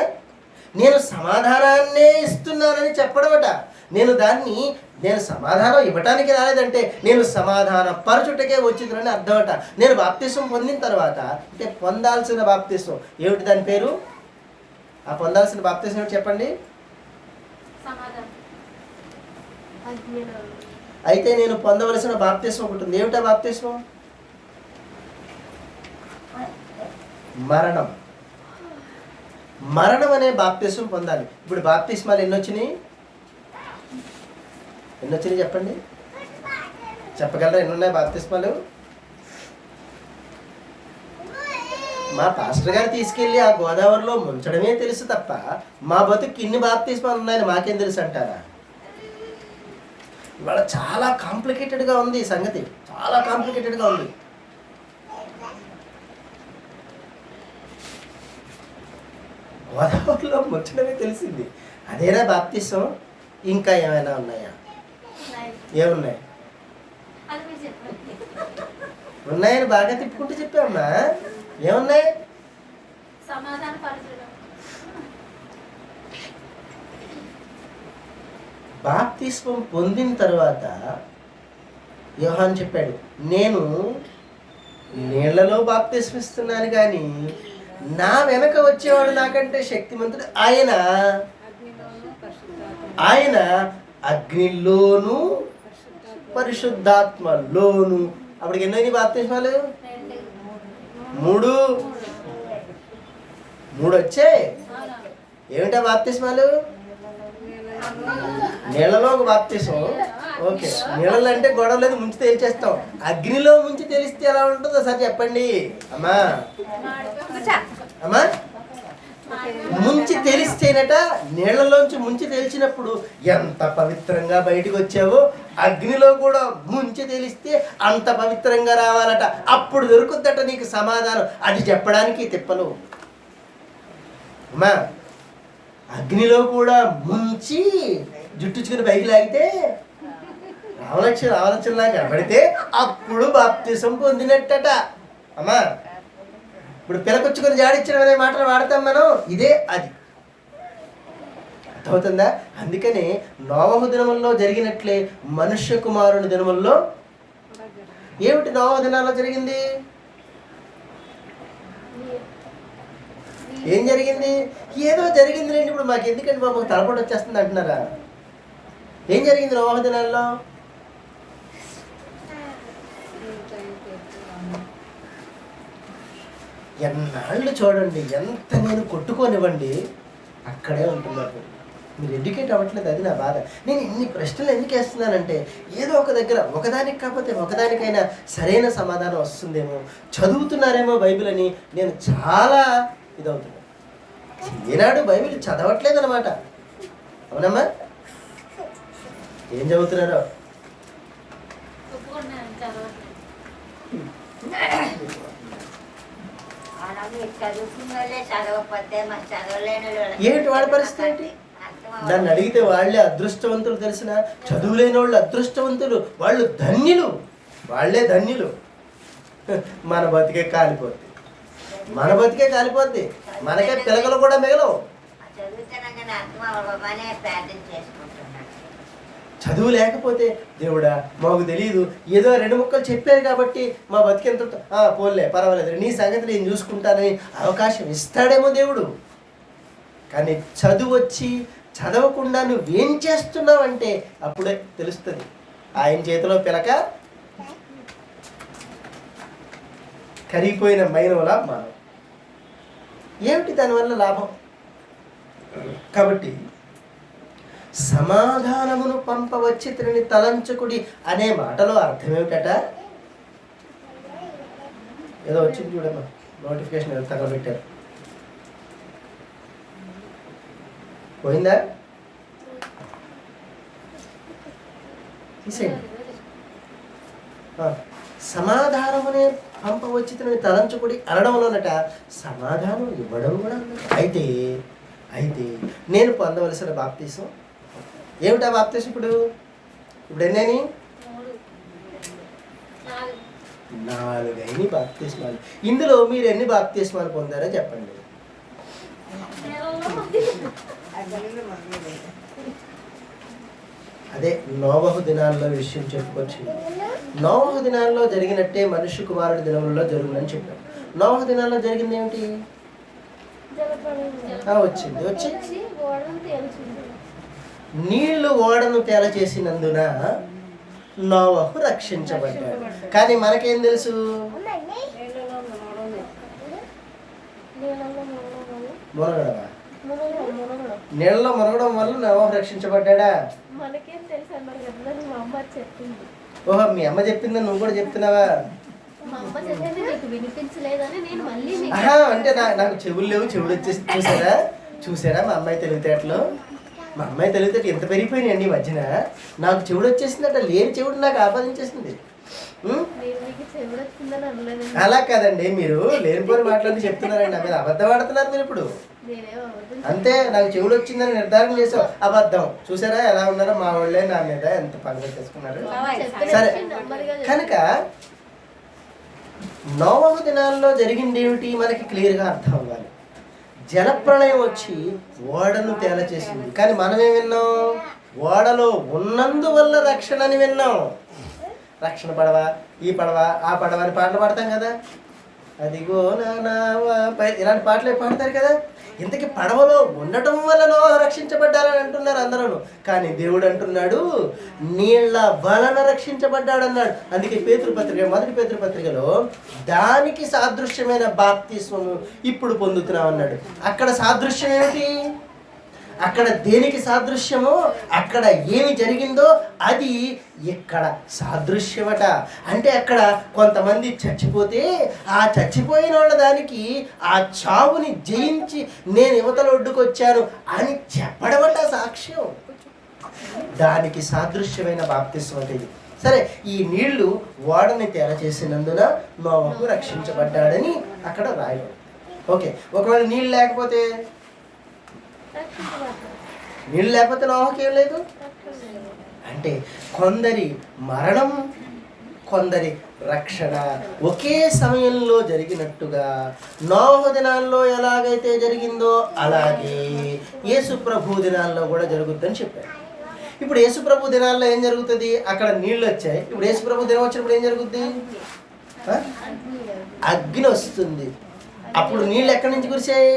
నేను సమాధానాన్నే ఇస్తున్నానని చెప్పడమట. నేను సమాధానం ఇవ్వటానికి రాలేదంటే నేను సమాధాన పరచుటకే వచ్చిందని అర్థమట. నేను బాప్తిస్మం పొందిన తర్వాత అంటే పొందాల్సిన బాప్తిస్మం ఏమిటి? దాని పేరు, ఆ పొందాల్సిన బాప్తిస్మం ఏమిటి చెప్పండి? అయితే నేను పొందవలసిన బాప్తిస్మం ఒకటి ఉంది. ఏమిటా బాప్తిస్మం? మరణం అనే బాప్తిస్మం పొందాలి. ఇప్పుడు బాప్తిస్మాలు ఎన్ని వచ్చినాయి చెప్పండి, చెప్పగలరా? ఎన్ని ఉన్నాయి బాప్తిస్మాలు? మా పాస్టర్ గారు తీసుకెళ్ళి ఆ గోదావరిలో ముంచడమే తెలుసు తప్ప మా బతుకు ఇన్ని బాప్తిస్మాలు ఉన్నాయని మాకేం తెలుసు అంటారా? ఇవాళ చాలా కాంప్లికేటెడ్గా ఉంది ఈ సంగతి, చాలా కాంప్లికేటెడ్గా ఉంది. గోదావరిలో ముచ్చటమే తెలిసింది, అదేనా బాప్తిసం? ఇంకా ఏమైనా ఉన్నాయా? ఏమున్నాయి? అది మీరు చెప్పండి. ఉన్నాయని బాగా తిప్పుకుంటూ చెప్పామ్మా. ఏమున్నాయి? సమాధాన పరచడం. బాప్తిస్మం పొందిన తర్వాత యోహాను చెప్పాడు, నేను నీళ్లలో బాప్తిస్మిస్తున్నాను కానీ నా వెనక వచ్చేవాడు నాకంటే శక్తిమంతుడు, ఆయన అగ్నిలోను పరిశుద్ధాత్మలోను. అప్పటికి ఎన్నో బాప్తిస్మాలు? 3 వచ్చాయి. ఏమిటా బాప్తిస్మాలు? నీళ్ళలో ఒక బాప్తిసం. ఓకే, నీళ్ళలో అంటే గొడవ లేదు, ముంచి తేల్చేస్తాం. అగ్నిలో ముంచి తెలిస్తే ఎలా ఉంటుందో సార్ చెప్పండి అమ్మా. అమ్మా, ముంచి తెలిస్తేనట, నీళ్లలోంచి ముంచి తెలిసినప్పుడు ఎంత పవిత్రంగా బయటకు వచ్చావో, అగ్నిలో కూడా ముంచి తెలిస్తే అంత పవిత్రంగా రావాలట. అప్పుడు దొరుకుద్దట నీకు సమాధానం. అది చెప్పడానికి తిప్పలు. అమ్మా, అగ్నిలో కూడా ముంచి జుట్టుచుకుని పైకి లాగితే రావలక్షలా కనబడితే అప్పుడు బాప్తిసం పొందినట్టట. అమ్మా, ఇప్పుడు పిలకొచ్చుకొని జాడిచ్చడం అనే మాటలు వాడతాం మనం, ఇదే అది. అర్థమవుతుందా? అందుకనే నోవహు దినముల్లో జరిగినట్లే మనుష్య కుమారుని దినముల్లో. ఏమిటి నోవహు దినాల్లో జరిగింది? ఏం జరిగింది? ఏదో జరిగింది లేండి. ఇప్పుడు మాకు ఎందుకంటే బాబు తలపడి వచ్చేస్తుంది అంటున్నారా? ఏం జరిగింది నోవహు దినాల్లో? ఎన్నాళ్ళు చూడండి, ఎంత నేను కొట్టుకోనివ్వండి అక్కడే ఉంటున్నారు. మీరు ఎడ్యుకేట్ అవ్వట్లేదు, అది నా బాధ. నేను ఇన్ని ప్రశ్నలు ఎందుకు వేస్తున్నానంటే ఏదో ఒక దగ్గర ఒకదానికి కాకపోతే ఒకదానికైనా సరైన సమాధానం వస్తుందేమో, చదువుతున్నారేమో బైబిల్ అని నేను చాలా ఇదవుతున్నాను. ఏనాడు బైబిల్ చదవట్లేదు అనమాట. అవునమ్మా? ఏం చదువుతున్నారో? ఏమిటి వాడి పరిస్థితి ఏంటి? నన్ను అడిగితే వాళ్ళే అదృష్టవంతులు. తెలిసిన చదువులేని వాళ్ళు అదృష్టవంతులు, వాళ్ళు ధన్యులు, వాళ్ళే ధన్యులు. మన బతికే కాలిపోద్ది, మన బతికే కాలిపోద్ది, మనకే పిల్లలు కూడా మిగలవు. చదువు లేకపోతే దేవుడా మాకు తెలియదు, ఏదో 2 ముక్కలు చెప్పారు కాబట్టి మా బతికెంత పోలే పర్వాలేదు, నీ సంగతి నేను చూసుకుంటానని అవకాశం ఇస్తాడేమో దేవుడు. కానీ చదువు వచ్చి చదవకుండా నువ్వేం చేస్తున్నావంటే అప్పుడే తెలుస్తుంది. ఆయన చేతిలో పిలక కరిగిపోయిన మైనవలా మనం. ఏమిటి దానివల్ల లాభం? కాబట్టి సమాధానమును పంపవచ్చి తిని తలంచకుడి అనే మాటలో అర్థం ఏమిటట? ఏదో వచ్చింది చూడమ్మా, నోటిఫికేషన్ ఏదో తగలబెట్టారు. పోయిందా? తీసేయండి. సమాధానమునే పంపవచ్చి తిని తలంచకుడి అనడంలోనట సమాధానం ఇవ్వడం కూడా. అయితే నేను పొందవలసిన బాప్తీసం ఏమిటా బాప్తీసం? ఇప్పుడు ఎన్నని? 4 బాప్తిస్మాలు. ఇందులో మీరు ఎన్ని బాప్తిస్మాలు పొందారో చెప్పండి. అదే నోవహు దినాల్లో విషయం చెప్పుకొచ్చింది. నోవహు దినాల్లో జరిగినట్టే మనుష్య కుమారుడి దినములలో జరుగునని చెప్పాం. నోవహు దినాల్లో జరిగింది ఏమిటి? వచ్చి నీళ్లు ఓడను తేల చేసినందున నోవహు రక్షించబడ్డాడు. కానీ మనకేం తెలుసు? మునగడమా? నీళ్ళలో మునగడం వల్ల నోవహు రక్షించబడ్డా? మనకేం తెలుసు అన్నారు కదా, మా అమ్మ చెప్పింది. ఓహో, మీ అమ్మ చెప్పిందని నువ్వు కూడా చెప్తున్నావా? మా అమ్మ చెప్పింది నీకు వినిపించలేదని నేను మళ్ళీ అంటే నాకు చెవులు లేవు, చెవులు వచ్చేసి చూసారా మా అమ్మాయి తెలివితేటలు. మా అమ్మాయి తెలివితేటలు ఎంత పెరిగిపోయినాయండి ఈ మధ్యన. నాకు చెవుడు వచ్చేసిందట, లేని చెవుడు నాకు ఆపాదించేసింది. అలా కాదండి, మీరు లేనిపోని మాట్లాడి చెప్తున్నారండి, నా మీద అబద్ధం ఆడుతున్నారు మీరు ఇప్పుడు. అంతే, నాకు చెవుడు వచ్చిందని నిర్ధారణ చేసావు, అబద్ధం. చూసారా ఎలా ఉన్నారో మా వాళ్ళే నా మీద ఎంత పనులు చేసుకున్నారు. సరే, కనుక నోవహు దినాల్లో జరిగింది ఏమిటి మనకి క్లియర్గా అర్థం అవ్వాలి. జలప్రళయం వచ్చి ఓడను తేల చేసింది, కానీ మనమేం విన్నాం? ఓడలో ఉన్నందువల్ల రక్షణ అని విన్నాం. రక్షణ పడవ, ఈ పడవ, ఆ పడవ అని పాటలు పాడతాం కదా. అదిగో నానావా ఇలాంటి పాటలే పాడతారు కదా. ఇంతకీ పడవలో ఉండటం వల్ల నోవహు రక్షించబడ్డారని అంటున్నారు అందరూ, కానీ దేవుడు అంటున్నాడు నీళ్ళ వలన రక్షించబడ్డాడు అన్నాడు. అందుకే పేతురుపత్రిక, మొదటి పేతురుపత్రికలో దానికి సాదృశ్యమైన బాప్తిస్మము ఇప్పుడు పొందుతున్నాం అన్నాడు. అక్కడ సాదృశ్యం ఏమిటి? అక్కడ దేనికి సాదృశ్యమో, అక్కడ ఏమి జరిగిందో అది ఇక్కడ సాదృశ్యమట. అంటే అక్కడ కొంతమంది చచ్చిపోతే ఆ చచ్చిపోయిన వాళ్ళ దానికి ఆ చావుని జయించి నేను యువతల ఒడ్డుకొచ్చాను అని చెప్పడమట సాక్ష్యం. దానికి సాదృశ్యమైన బాప్తిస్మం ఇది. సరే, ఈ నీళ్లు ఓడని తేల చేసినందున నోవహు రక్షించబడ్డాడని అక్కడ రాయడం. ఓకే, ఒకవేళ నీళ్ళు లేకపోతే నోవహుకి ఏం లేదు అంటే కొందరి మరణం, కొందరి రక్షణ ఒకే సమయంలో జరిగినట్టుగా నోవహు దినాల్లో ఎలాగైతే జరిగిందో అలాగే యేసు ప్రభు దినాల్లో కూడా జరుగుద్దని చెప్పారు. ఇప్పుడు యేసు ప్రభు దినాల్లో ఏం జరుగుతుంది? అక్కడ నీళ్ళు వచ్చాయి. ఇప్పుడు యేసు ప్రభు దినం వచ్చినప్పుడు ఏం జరుగుద్ది? అగ్ని వస్తుంది. అప్పుడు నీళ్ళు ఎక్కడి నుంచి కురిసాయి?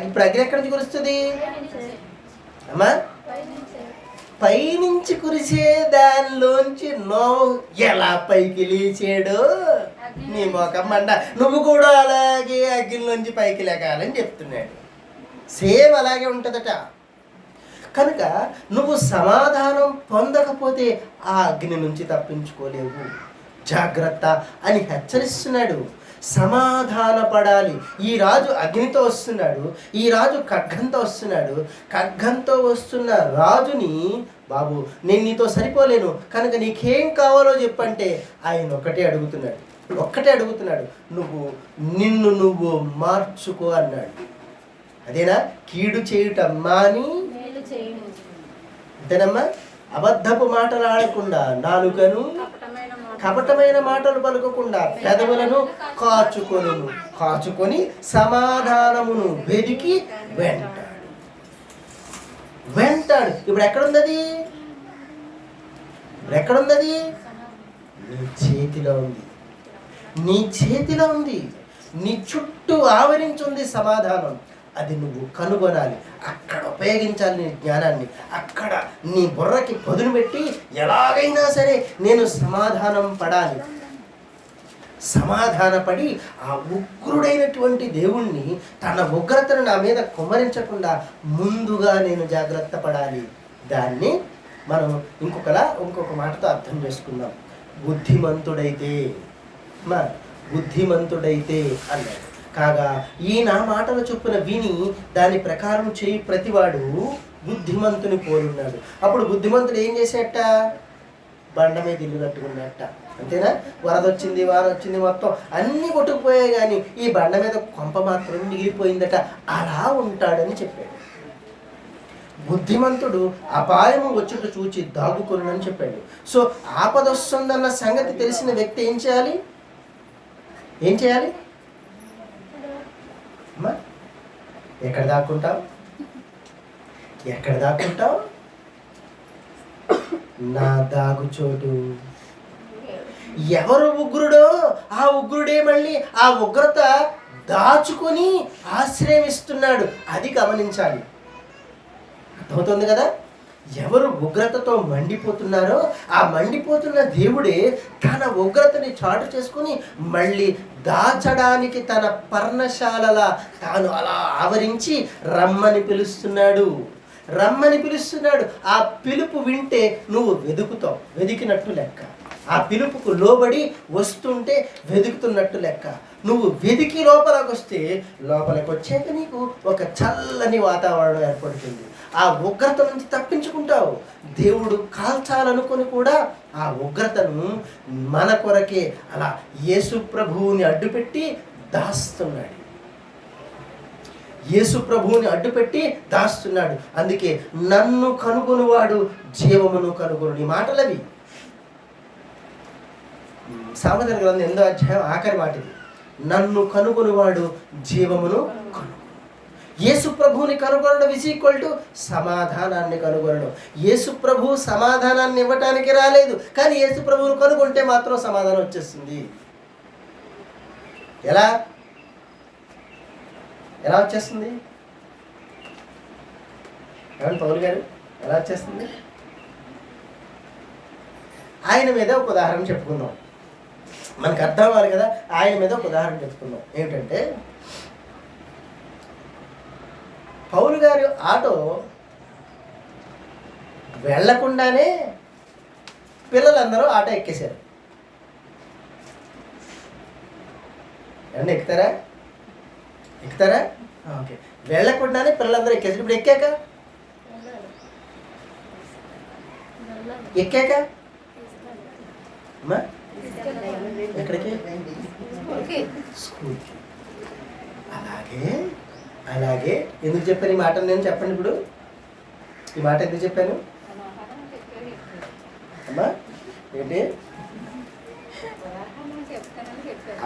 ఇప్పుడు అగ్ని ఎక్కడి నుంచి కురుస్తుంది అమ్మా? పైనుంచి కురిసే దానిలోంచి నోవహు ఎలా పైకి లేచాడో నీ మొఖం మండ, నువ్వు కూడా అలాగే అగ్నిలోంచి పైకి లేకాలని చెప్తున్నాడు. సేమ్ అలాగే ఉంటుందట. కనుక నువ్వు సమాధానం పొందకపోతే ఆ అగ్ని నుంచి తప్పించుకోలేవు, జాగ్రత్త అని హెచ్చరిస్తున్నాడు. సమాధాన పడాలి. ఈ రాజు అగ్నితో వస్తున్నాడు, ఈ రాజు ఖడ్గంతో వస్తున్నాడు. ఖడ్గంతో వస్తున్న రాజుని, బాబు నేను నీతో సరిపోలేను కనుక నీకేం కావాలో చెప్పంటే ఆయన ఒక్కటే అడుగుతున్నాడు, నిన్ను నువ్వు మార్చుకో అన్నాడు. అదేనా కీడు చేయుట మాని, అంతేనమ్మా, అబద్ధపు మాటలు ఆడకుండా నాలుకను, కపటమైన మాటలు పలుకకుండా పెదవులను కాచుకొని సమాధానమును వెదికి వెంటాడు. ఇప్పుడు ఎక్కడుంది? నీ చేతిలో ఉంది. నీ చుట్టూ ఆవరించుంది సమాధానం. అది నువ్వు కనుగొనాలి, అక్కడ ఉపయోగించాలి నీ జ్ఞానాన్ని. అక్కడ నీ బుర్రకి పదును పెట్టి ఎలాగైనా సరే నేను సమాధానం పడాలి. సమాధానపడి ఆ ఉగ్రుడైనటువంటి దేవుణ్ణి, తన ఉగ్రతను నా మీద కుమ్మరించకుండా ముందుగా నేను జాగ్రత్త పడాలి. దాన్ని మనం ఇంకొక మాటతో అర్థం చేసుకుందాం. బుద్ధిమంతుడైతే అన్నాడు. కాగా ఈ నా మాటల చొప్పున విని దాని ప్రకారం చేయి ప్రతివాడు బుద్ధిమంతుని పోలున్నాడు. అప్పుడు బుద్ధిమంతుడు ఏం చేసేట? బండ మీద ఇల్లు కట్టుకున్నట్ట. అంతేనా? వరద వచ్చింది, వాన వచ్చింది, మొత్తం అన్నీ కొట్టుకుపోయాయి, కానీ ఈ బండ మీద కొంప మాత్రం మిగిలిపోయిందట. అలా ఉంటాడని చెప్పాడు. బుద్ధిమంతుడు అపాయము వచ్చుట చూచి దాగుకొనునని చెప్పాడు. సో ఆపద వస్తుందన్న సంగతి తెలిసిన వ్యక్తి ఏం చేయాలి? ఎక్కడ దాక్కుంటావు? నా దాగుచోటు. ఎవరు ఉగ్రుడో ఆ ఉగ్రుడే మళ్ళీ ఆ ఉగ్రత దాచుకొని ఆశ్రయమిస్తున్నాడు. అది గమనించాలి. అర్థమవుతుంది కదా? ఎవరు ఉగ్రతతో మండిపోతున్నారో ఆ మండిపోతున్న దేవుడే తన ఉగ్రతని చాటు చేసుకుని మళ్ళీ దాచడానికి తన పర్ణశాలలా తాను అలా ఆవరించి రమ్మని పిలుస్తున్నాడు. ఆ పిలుపు వింటే నువ్వు వెతుకుతావు, వెతికినట్టు లెక్క. ఆ పిలుపుకు లోబడి వస్తుంటే వెతుకుతున్నట్టు లెక్క. నువ్వు వెతికి లోపలికి వచ్చాక నీకు ఒక చల్లని వాతావరణం ఏర్పడుతుంది. ఆ ఉగ్రత నుంచి తప్పించుకుంటావు. దేవుడు కాల్చాలనుకొని కూడా ఆ ఉగ్రతను మన కొరకే అలా యేసు ప్రభువుని అడ్డుపెట్టి దాస్తున్నాడు. యేసు ప్రభువుని అడ్డుపెట్టి దాస్తున్నాడు. అందుకే నన్ను కనుగొనువాడు జీవమును కనుగొను. నీ మాటలవి. సామెతల గ్రంథం 8వ అధ్యాయం ఆఖరి మాట ఇది. నన్ను కనుగొనువాడు జీవమును కనుగొను. యేసు ప్రభువుని కనుగొనడం ఈజ్ ఈక్వల్ టు సమాధానాన్ని కనుగొనడం. యేసు ప్రభు సమాధానాన్ని ఇవ్వటానికి రాలేదు, కానీ యేసు ప్రభువుని కనుగొంటే మాత్రం సమాధానం వచ్చేస్తుంది. ఎలా ఎలా వచ్చేస్తుంది? ఏమండి పౌలు గారు, ఎలా వచ్చేస్తుంది? ఆయన మీద ఒక ఉదాహరణ చెప్పుకుందాం, మనకు అర్థం అవ్వాలి కదా. ఆయన మీద ఒక ఉదాహరణ చెప్పుకుందాం. ఏమిటంటే, పౌలు గారి ఆటో వెళ్లకుండానే పిల్లలందరూ ఆటో ఎక్కేశారు. ఏమన్నా ఎక్కుతారా? ఓకే. వెళ్లకుండానే పిల్లలందరూ ఎక్కేశారు. ఇప్పుడు ఎక్కాక అమ్మా ఎక్కడికి? స్కూల్కి. అలాగే ఎందుకు చెప్పాను ఈ మాట? నేను చెప్పండి ఇప్పుడు ఈ మాట ఎందుకు చెప్పాను అమ్మా? ఏంటి?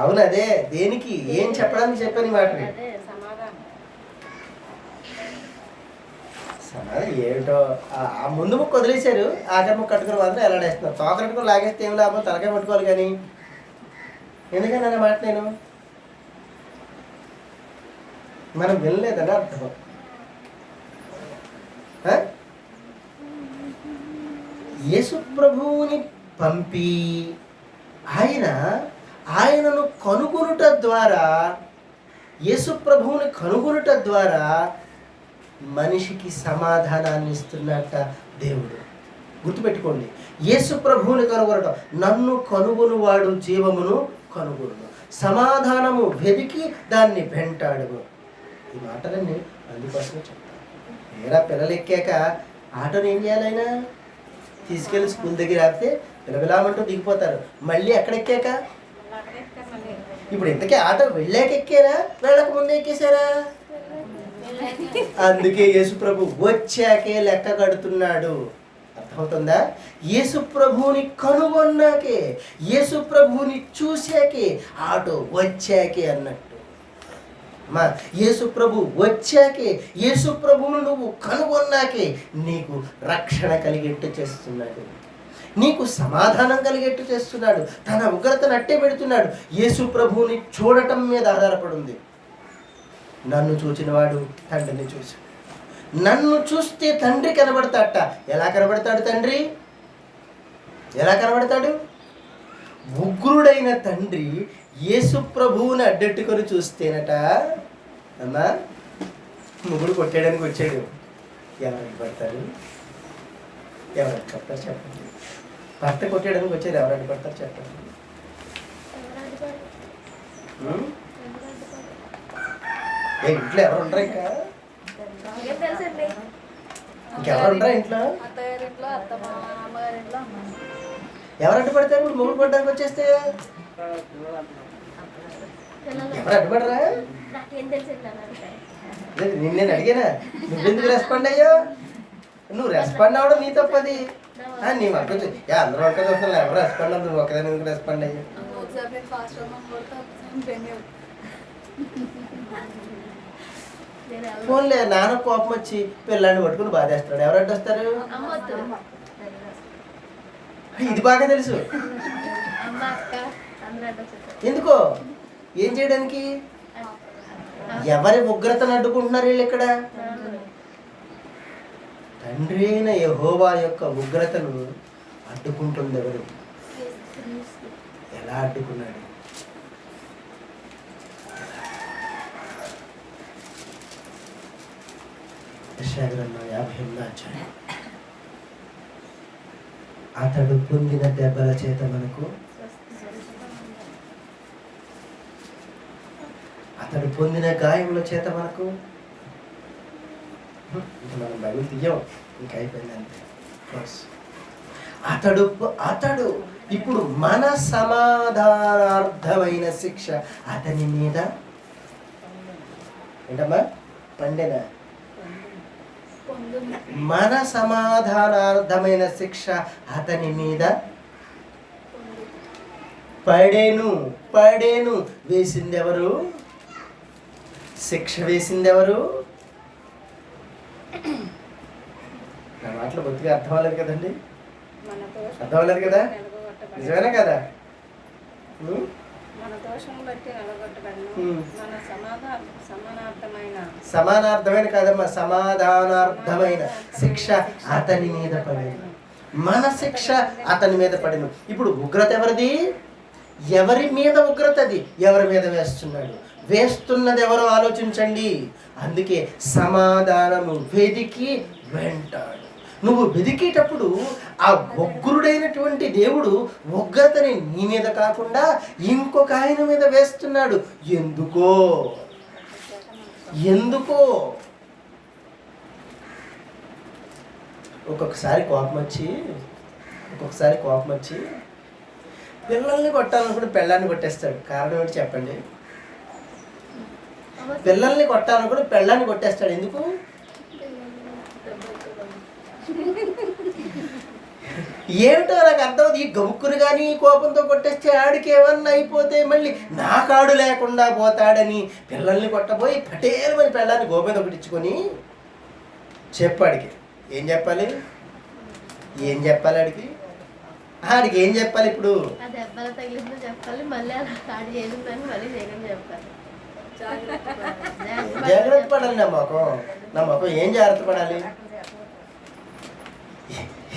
అవును, అదే దేనికి ఏం చెప్పడానికి చెప్పాను ఈ మాటని? సమాధానం ఏమిటో ఆ ముందు ముక్క వదిలేశారు, ఆఖరి ముక్క కట్టుకుని మాత్రం ఎలాడేస్తున్నారు. తోకట్టుకుని లాగేస్తే ఏం లాభం? తలకాయ పట్టుకోవాలి. కానీ ఎందుకని అన్న మాట నేను మనం వినలేదని అర్థం. యేసు ప్రభువుని పంపి ఆయనను కనుగొనుట ద్వారా, యేసు ప్రభువుని కనుగొనుట ద్వారా మనిషికి సమాధానాన్ని ఇస్తున్నట్ట దేవుడు. గుర్తుపెట్టుకోండి, యేసు ప్రభువుని కనుగొనటం. నన్ను కనుగొనువాడు జీవమును కనుగొను, సమాధానము వెతికి దాన్ని వెంటాడు. ఈ మాటలన్నీ అందుకోసమే చెప్తాను. వేరే పిల్లలు ఎక్కాక ఆటోని ఏం చేయాలైనా తీసుకెళ్ళి స్కూల్ దగ్గర ఆపితే పిలవిలామంటూ దిగిపోతారు. మళ్ళీ ఎక్కడ ఎక్కాక? ఇప్పుడు ఇంతకీ ఆటో వెళ్ళాక ఎక్కారా, వెళ్ళక ముందే ఎక్కేశారా? అందుకే యేసు ప్రభు వచ్చాకే లెక్క కడుతున్నాడు. అర్థమవుతుందా? యేసు ప్రభువుని కనుగొన్నాకే, యేసు ప్రభువుని చూశాకే ఆటో వచ్చాకే అన్నట్టు. మా యేసు ప్రభు వచ్చాకే, యేసు ప్రభువును నువ్వు కనుగొన్నాకే నీకు రక్షణ కలిగేట్టు చేస్తున్నాడు, నీకు సమాధానం కలిగేట్టు చేస్తున్నాడు. తన ఉగ్రతను అట్టే పెడుతున్నాడు. యేసు ప్రభువుని చూడటం మీద ఆధారపడి ఉంది. నన్ను చూచినవాడు తండ్రిని చూశాడు. నన్ను చూస్తే తండ్రి కనబడతాడట. ఎలా కనబడతాడు తండ్రి? ఎలా కనబడతాడు? ఉగ్రుడైన తండ్రి యేసు ప్రభువుని అడ్డెట్టుకొని చూస్తేనట, అమ్మా ముగ్గురు కొట్టేయడానికి వచ్చాడు. ఎవరు అడ్డుపడతారు? చెప్పండి. భర్త కొట్టేయడానికి వచ్చారు, ఎవరు అడ్డుపడతారు చెప్పండి. ఇంట్లో ఎవరు ఉండరు? ఇంకెవరు ఉండరా ఇంట్లో? ఎవరు అడ్డుపడతారు? ఇప్పుడు మొగుడు పడ్డానికి వచ్చేస్తే ఎవరు అడ్డుపడరా? నేను అడిగానా? నువ్వెందుకు రెస్పాండ్ అయ్యో? నువ్వు రెస్పాండ్ అవ్వడం నీ తప్పది. నీ వర్క్ అందరూ ఒక్క చూస్తున్నా, ఎవరు రెస్పాండ్ అవ్వదు, నువ్వు ఒకదాని ఎందుకు రెస్పాండ్ అయ్యా? ఫోన్లే నాన్న కోపం వచ్చి పిల్లాన్ని పట్టుకుని బాధేస్తాడు. ఎవరు అడ్డొస్తారు? ఇది బాగా తెలుసు. ఎందుకో? ఏం చేయడానికి? ఎవరి ఉగ్రతను అడ్డుకుంటున్నారు వీళ్ళు ఇక్కడ? తండ్రి అయిన యెహోవా యొక్క ఉగ్రతను అడ్డుకుంటుంది ఎవరు? ఎలా అడ్డుకున్నాడు? యెషయా గ్రంథం 58వ అధ్యాయం. అతడు పొందిన దెబ్బల చేత మనకు, అతడు పొందిన గాయముల చేత మనకు ఇంకా మనం బైబిల్ తీయం, ఇంకా అయిపోయింది అంతే. అతడు అతడు ఇప్పుడు మన సమాధానార్థమైన శిక్ష అతని మీద ఏంటమ్మా పండెనా? మన సమాధానార్థమైన శిక్ష అతని మీద పడేను పడేను. వేసింది ఎవరు? శిక్ష వేసింది ఎవరు? నా మాటలు బొత్తిగా అర్థం అవ్వలేదు కదండి, అర్థం అవ్వలేదు కదా, నిజమేనా కదా? మన దోషం బట్టి వెలగొట్టబడిన మన సమానార్థమైన కాదమ్మా, సమాధానార్థమైన శిక్ష అతని మీద పడేను. మన శిక్ష అతని మీద పడేను. ఇప్పుడు ఉగ్రత ఎవరిది? ఎవరి మీద ఉగ్రతది? ఎవరి మీద వేస్తున్నాడు? వేస్తున్నది ఎవరో ఆలోచించండి. అందుకే సమాధానము వెదికి వెంటాడు. నువ్వు వెదికేటప్పుడు ఆ ఉగ్రుడైనటువంటి దేవుడు ఉగ్రతని నీ మీద కాకుండా ఇంకొక ఆయన మీద వేస్తున్నాడు. ఎందుకో ఎందుకో ఒక్కొక్కసారి కోపం వచ్చి పిల్లల్ని కొట్టాలనుకుంటే పెళ్ళాన్ని కొట్టేస్తాడు. కారణం ఏంటి చెప్పండి? పిల్లల్ని కొట్టాలనుకుంటే పెళ్ళాన్ని కొట్టేస్తాడు. ఎందుకు? ఏమిటో నాకు అర్థం. ఈ గబుక్కును కానీ కోపంతో కొట్టేస్తే ఆడికి ఏమన్నా అయిపోతే మళ్ళీ నా కాడు లేకుండా పోతాడని పిల్లల్ని కొట్టబోయి పటేలమని పెళ్ళాన్ని గోపేద కొట్టించుకొని చెప్పాడికి ఏం చెప్పాలి? ఆడికి ఏం చెప్పాలి? ఇప్పుడు జాగ్రత్త పడాలి. నా మొఖం ఏం జాగ్రత్త పడాలి?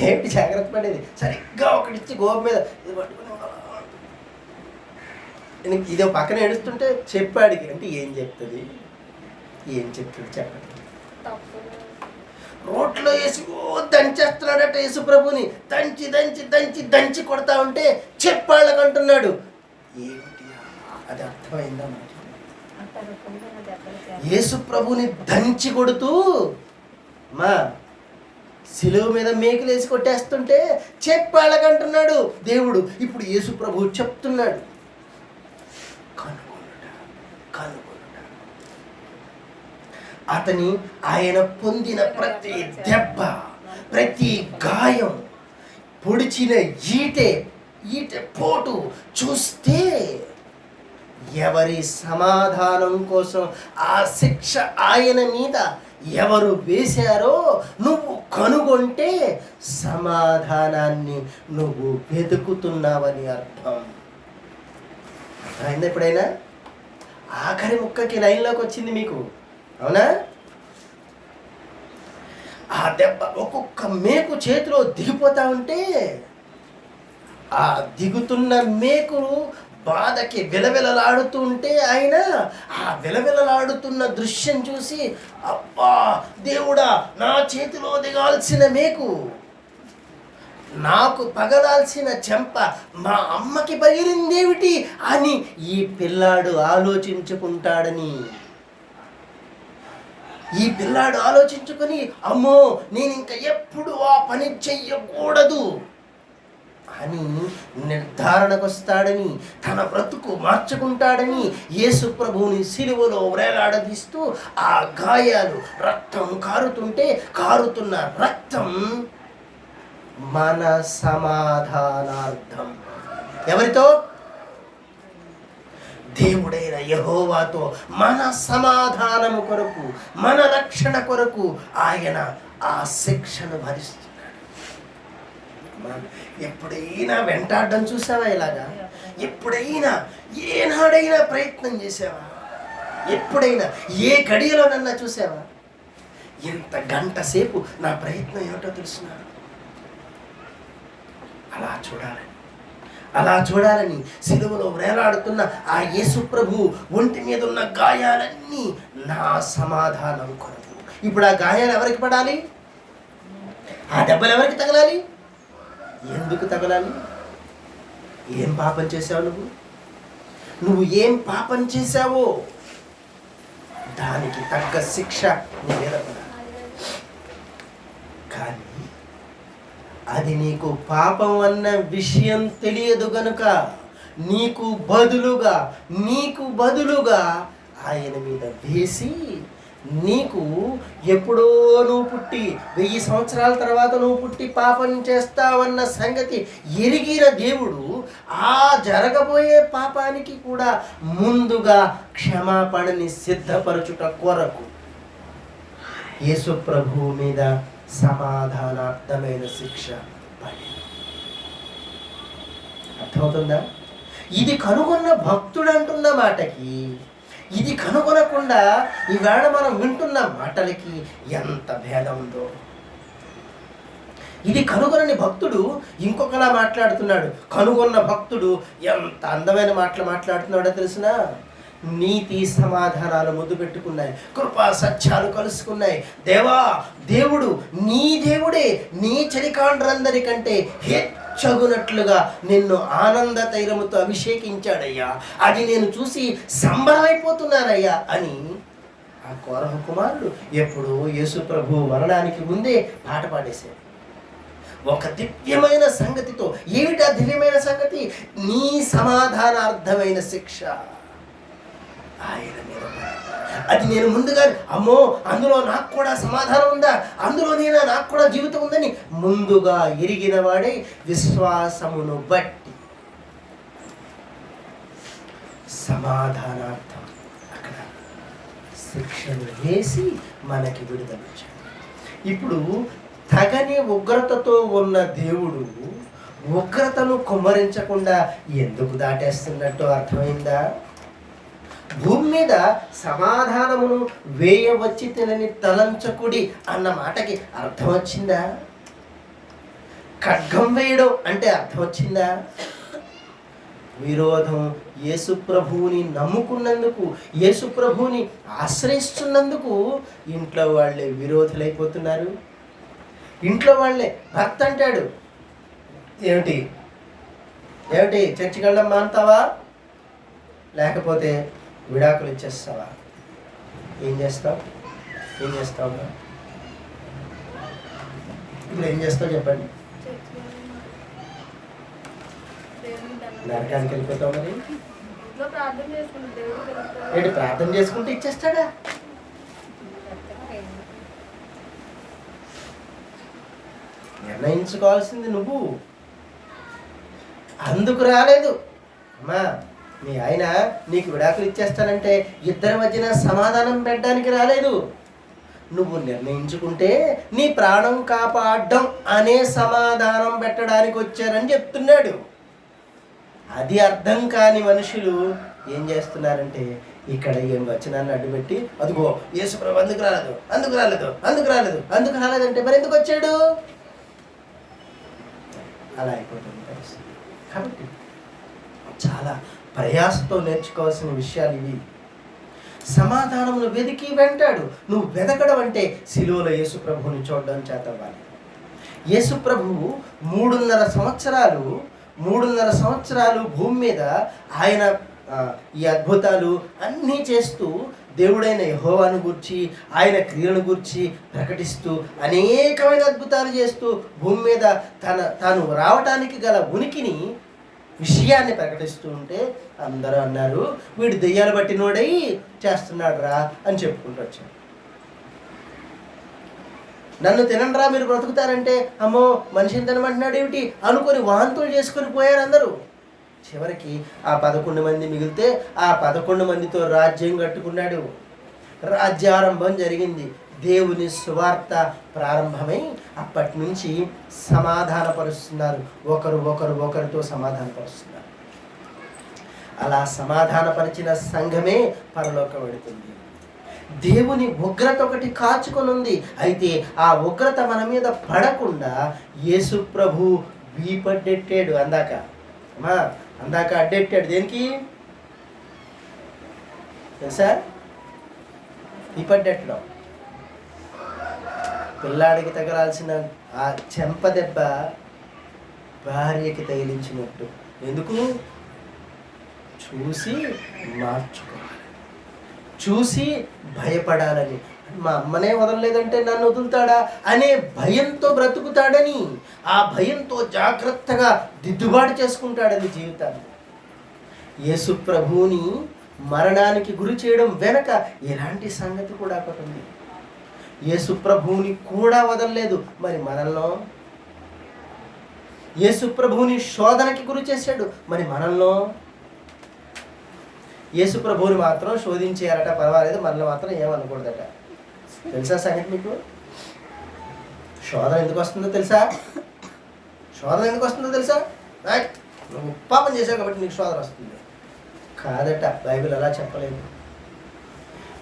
ఏంటి జాగ్రత్త పడేది? సరిగ్గా ఒకటిచ్చి గోపు మీద ఇది పట్టుకుని ఇది పక్కన ఏడుస్తుంటే చెప్పాడికి అంటే ఏం చెప్తుంది చెప్పండి. రోడ్లో వేసి దంచేస్తున్నాడట యేసుప్రభుని. దంచి దంచి దంచి దంచి కొడతా ఉంటే చెప్పాళ్ళకు అంటున్నాడు. ఏమిటి అది అర్థమైందా? యేసుప్రభుని దంచి కొడుతూ మా శిలువ మీద మేకులు వేసి కొట్టేస్తుంటే చెప్పాళ్ళకు అంటున్నాడు దేవుడు. ఇప్పుడు యేసుప్రభు చెప్తున్నాడు, ఆయన పొందిన ప్రతి దెబ్బ, ప్రతి గాయం, పొడిచిన ఈటె పోటు చూస్తే ఎవరి సమాధానం కోసం ఆ శిక్ష ఆయన మీద ఎవరు వేశారో నువ్వు కనుగొంటే సమాధానాన్ని నువ్వు వెతుకుతున్నావని అర్థం. అయిందా? ఎప్పుడైనా ఆఖరి ముక్కకి లైన్లోకి వచ్చింది మీకు, అవునా? ఆ దెబ్బ ఒక్కొక్క మేకు చేతిలో దిగిపోతా ఉంటే ఆ దిగుతున్న మేకులు బాధకి విలవిలలాడుతూ ఉంటే ఆయన ఆ విలవిలలాడుతున్న దృశ్యం చూసి అబ్బా దేవుడా, నా చేతిలో దిగాల్సిన మేకు, నాకు పగలాల్సిన చెంప మా అమ్మకి పగిలిందేమిటి అని ఈ పిల్లాడు ఆలోచించుకుంటాడని, ఈ పిల్లాడు ఆలోచించుకొని అమ్మో నేను ఇంకా ఎప్పుడు ఆ పని చెయ్యకూడదు అని నిర్ధారణకు వస్తాడని, తన బ్రతుకు మార్చుకుంటాడని యేసు ప్రభువుని సిలువలో వేలాడదీస్తూ ఆ గాయాలు రక్తం కారుతున్న రక్తం మన సమాధానార్థం. ఎవరితో? దేవుడైన యెహోవాతో మన సమాధానము కొరకు, మన రక్షణ కొరకు ఆయన ఆ శిక్షను భరిస్తున్నాడు. ఎప్పుడైనా వెంటాడడం చూసావా? ఇలాగా ఎప్పుడైనా ఏనాడైనా ప్రయత్నం చేసావా? ఎప్పుడైనా ఏ గడియలోనన్నా చూసావా? ఇంత గంట సేపు నా ప్రయత్నం ఏమిటో తెలుసునా? అలా చూడాలని సిలువలో వేలాడుతున్న ఆ యేసు ప్రభు ఒంటి మీద ఉన్న గాయాలన్నీ నా సమాధానం కొరకు. ఇప్పుడు ఆ గాయాలు ఎవరికి పడాలి? ఆ దెబ్బలు ఎవరికి తగలాలి? ఎందుకు తగలాలి? ఏం పాపం చేశావు నువ్వు ఏం పాపం చేశావో దానికి తగ్గ శిక్ష నీ మీద పడాలి. అది నీకు పాపం అన్న విషయం తెలియదు గనుక నీకు బదులుగా ఆయన మీద వేసి నీకు ఎప్పుడో నువ్వు పుట్టి 1000 సంవత్సరాల తర్వాత నువ్వు పుట్టి పాపం చేస్తావన్న సంగతి ఎరిగిన దేవుడు ఆ జరగబోయే పాపానికి కూడా ముందుగా క్షమాపణని సిద్ధపరచుట కొరకు యేసు ప్రభువు మీద సమాధానార్థమైన శిక్ష పడింది. అర్థమవుతుందా? ఇది కనుగొన్న భక్తుడు అంటున్న మాటకి, ఇది కనుగొనకుండా ఈవేళ మనం వింటున్న మాటలకి ఎంత భేదం ఉందో. ఇది కనుగొనని భక్తుడు ఇంకొకలా మాట్లాడుతున్నాడు, కనుగొన్న భక్తుడు ఎంత అందమైన మాటలు మాట్లాడుతున్నాడో తెలిసినా, నీతి సమాధానాలు ముద్దు పెట్టుకున్నాయి, కృపా సత్యాలు కలుసుకున్నాయి. దేవుడు నీ దేవుడే నీ చలికాండ్రందరికంటే హెచ్చగునట్లుగా నిన్ను ఆనంద తైలముతో అభిషేకించాడయ్యా, అది నేను చూసి సంబరమైపోతున్నానయ్యా అని ఆ కోరహ కుమారుడు ఎప్పుడు యేసు ప్రభు మరణానికి ముందే పాట పాడేశాడు. ఒక దివ్యమైన సంగతితో. ఏమిటా దివ్యమైన సంగతి? నీ సమాధానార్థమైన శిక్ష ఆయన మీద. అది నేను ముందుగా అమ్మో అందులో నాకు కూడా సమాధానం ఉందా, అందులోనేనా నాకు కూడా జీవితం ఉందని ముందుగా ఎరిగిన వాడే విశ్వాసమును బట్టి సమాధానార్థం అక్కడ శిక్షను వేసి మనకి విడుదలిచ్చాడు. ఇప్పుడు తగని ఉగ్రతతో ఉన్న దేవుడు ఉగ్రతను కుమ్మరించకుండా ఎందుకు దాటేస్తున్నట్టు అర్థమైందా? భూమి మీద సమాధానమును వేయవచ్చి తినని తలంచకుడి అన్న మాటకి అర్థం వచ్చిందా? ఖడ్గం వేయడం అంటే అర్థం వచ్చిందా? విరోధం. యేసు ప్రభువుని నమ్ముకున్నందుకు, యేసు ప్రభువుని ఆశ్రయిస్తున్నందుకు ఇంట్లో వాళ్ళే విరోధులైపోతున్నారు. ఇంట్లో వాళ్ళే. భర్త అంటాడు, ఏమిటి చర్చికి వెళ్ళడం మానుతావా, లేకపోతే విడాకులు ఇచ్చేస్తావా? ఏం చేస్తావు? ఇప్పుడు ఏం చేస్తావు చెప్పండి? నరకానికి వెళ్ళిపోతావు. మరి ఏంటి ప్రార్థన చేసుకుంటే ఇచ్చేస్తాడా? నిర్ణయించుకోవాల్సింది నువ్వు. అందుకు రాలేదు అమ్మా. మీ ఆయన నీకు విడాకులు ఇచ్చేస్తానంటే ఇద్దరి మధ్యన సమాధానం పెట్టడానికి రాలేదు. నువ్వు నిర్ణయించుకుంటే నీ ప్రాణం కాపాడడం అనే సమాధానం పెట్టడానికి వచ్చారని చెప్తున్నాడు. అది అర్థం కాని మనుషులు ఏం చేస్తున్నారంటే ఇక్కడ ఏం వచనాన్ని అడ్డుపెట్టి, అదిగో యేసుప్రభు అందుకు రాలేదంటే మరి ఎందుకు వచ్చాడు? అలా అయిపోతుంది పరిస్థితి. కాబట్టి చాలా ప్రయాసతో నేర్చుకోవాల్సిన విషయాలు ఇవి. సమాధానమును వెతికి వెంటాడు. నువ్వు వెతకడం అంటే శిలువలో యేసు ప్రభువుని చూడడం చేతవ్వాలి. యేసు ప్రభువు 3.5 సంవత్సరాలు భూమి మీద ఆయన ఈ అద్భుతాలు అన్నీ చేస్తూ దేవుడైన యెహోవాను గూర్చి, ఆయన క్రియలను గూర్చి ప్రకటిస్తూ అనేకమైన అద్భుతాలు చేస్తూ భూమి మీద తాను రావటానికి గల ఉనికిని, విషయాన్ని ప్రకటిస్తూ ఉంటే అందరూ అన్నారు, వీడు దెయ్యాలు పట్టినోడై చేస్తున్నాడు రా అని చెప్పుకుంటూ వచ్చాడు. నన్ను తినండిరా మీరు బ్రతుకుతారంటే, అమ్మో మనిషిని తినమంటున్నాడు ఏమిటి అనుకొని వాంతులు చేసుకొని పోయారు అందరూ. చివరికి ఆ 11 మంది మిగిలితే ఆ 11 మందితో రాజ్యం కట్టుకున్నాడు. రాజ్యారంభం జరిగింది. దేవుని సువార్త ప్రారంభమై అప్పటి నుంచి సమాధానపరుస్తున్నారు. ఒకరితో సమాధానపరుస్తున్నారు. అలా సమాధానపరిచిన సంఘమే పరలోకం వెళుతుంది. దేవుని ఉగ్రత ఒకటి కాచుకొని ఉంది. అయితే ఆ ఉగ్రత మన మీద పడకుండా యేసు ప్రభు వీపడ్డెట్టాడు. అందాక అడ్డెట్టాడు. దేనికి తెలుసా? వీపడ్డెట్టడం. పిల్లాడికి తగలాల్సిన ఆ చెంప దెబ్బ భార్యకి తగిలించినట్టు. ఎందుకు? చూసి మార్చుకోవాలి, చూసి భయపడాలని. మా అమ్మనే వదలలేదంటే నన్ను వదులుతాడా అనే భయంతో బ్రతుకుతాడని, ఆ భయంతో జాగ్రత్తగా దిద్దుబాటు చేసుకుంటాడని జీవితాన్ని. యేసు ప్రభువుని మరణానికి గురి చేయడం వెనక ఎలాంటి సంగతి కూడా ఒకటి ఉంది. యేసు ప్రభువుని కూడా వదలలేదు, మరి మనల్లో? యేసు ప్రభువుని శోధనకి గురి చేశాడు, మరి మనల్లో? యేసు ప్రభువుని మాత్రం శోధించేయాలట, పర్వాలేదు, మనల్ని మాత్రం ఏమనకూడదట. తెలుసా సంగతి మీకు? శోధన ఎందుకు వస్తుందో తెలుసా? శోధన ఎందుకు వస్తుందో తెలుసా? నువ్వు పాపం చేసావు కాబట్టి నీకు శోధన వస్తుంది కాదట. బైబిల్ అలా చెప్పలేదు.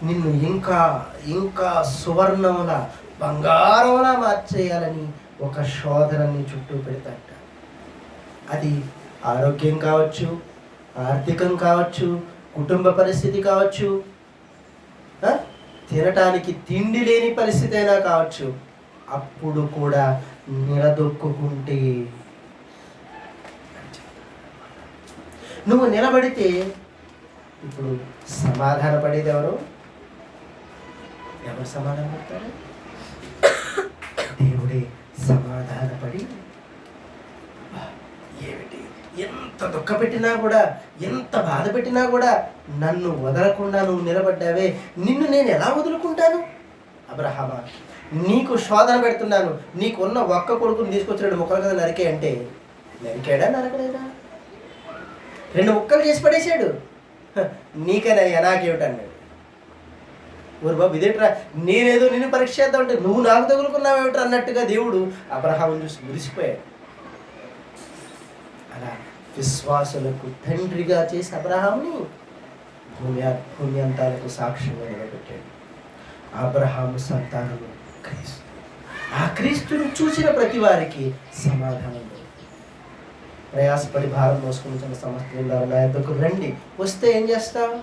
నిన్ను ఇంకా ఇంకా సువర్ణములా, బంగారంలా మార్చేయాలని ఒక శోధనని చుట్టూ పెడతాట. అది ఆరోగ్యం కావచ్చు, ఆర్థికం కావచ్చు, కుటుంబ పరిస్థితి కావచ్చు, తినటానికి తిండి లేని పరిస్థితి అయినా కావచ్చు. అప్పుడు కూడా నిలదొక్కుంటే, నువ్వు నిలబడితే, ఇప్పుడు సమాధాన పడేది ఎవరు? ఎవరు సమాధాన పడతారు? దేవుడే సమాధానపడి, ఏమిటి ఎంత దుఃఖ పెట్టినా కూడా, ఎంత బాధ పెట్టినా కూడా నన్ను వదలకుండా నువ్వు నిలబడ్డావే, నిన్ను నేను ఎలా వదులుకుంటాను? అబ్రహామా, నీకు శోధన పెడుతున్నాను, నీకున్న ఒక్క కొడుకుని తీసుకొచ్చినాడు ముక్కలు కదా నరికే అంటే, నరికాడా నరకలేదా? 2 ముక్కలు చేసి పడేశాడు. నీకనయ్యా నాకేమిటన్నాడు. ఊరు బాబు ఇదేట్రా, నేనేదో నిన్ను పరీక్ష చేద్దాం అంటే నువ్వు నాకు తగులుకున్నావేమిట్రా అన్నట్టుగా దేవుడు అబ్రహాముని చూసి మురిసిపోయాడు. అలా విశ్వాసులకు తండ్రిగా చేసి అబ్రహాముని భూమ్యాంతాలకు సాక్ష్యంగా నిలబెట్టాడు. అబ్రహాము సంతానము క్రీస్తు. ఆ క్రీస్తుని చూసిన ప్రతి వారికి సమాధానం. ప్రయాసపడి భారం మోసుకుంటున్న సమస్త నా యొద్దకు రండి, వస్తే ఏం చేస్తావు?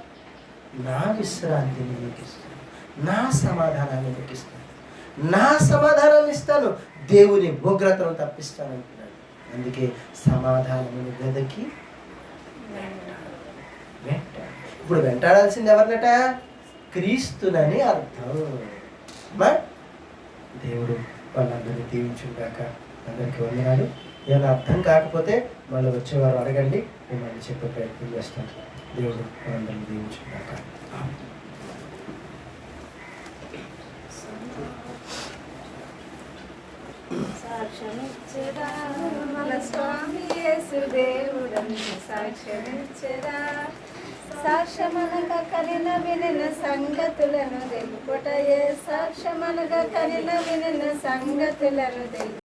నా విశ్రాంతిని నీకు ఇస్తాను, నా సమాధానాన్ని నీకు ఇస్తాను, నా సమాధానాన్ని ఇస్తాను, దేవుని ఉగ్రతను తప్పిస్తాను అంటున్నాడు. అందుకే సమాధానమును వెదకి వెంటాడు. ఇప్పుడు వెంటాడాల్సింది ఎవరినట? క్రీస్తునని అర్థం. దేవుడు వాళ్ళందరినీ దీవించుగాక. అందరికీ వందనాలు. ఏమైనా అర్థం కాకపోతే మళ్ళీ వచ్చేవారు అడగండి, నేను మళ్ళీ చెప్పే ప్రయత్నం చేస్తాను. దేవుడు మనందరినీ దీవించుగాక. సాక్ష్యమిచ్చేదా మన స్వామి యేసు దేవుడని, సాక్ష్యమిచ్చేదా సాక్ష్యమనగా కనిన వినిన సంగతులను తెలుపుటయే, సాక్ష్యమనగా కనిన వినిన సంగతులను తెలుపు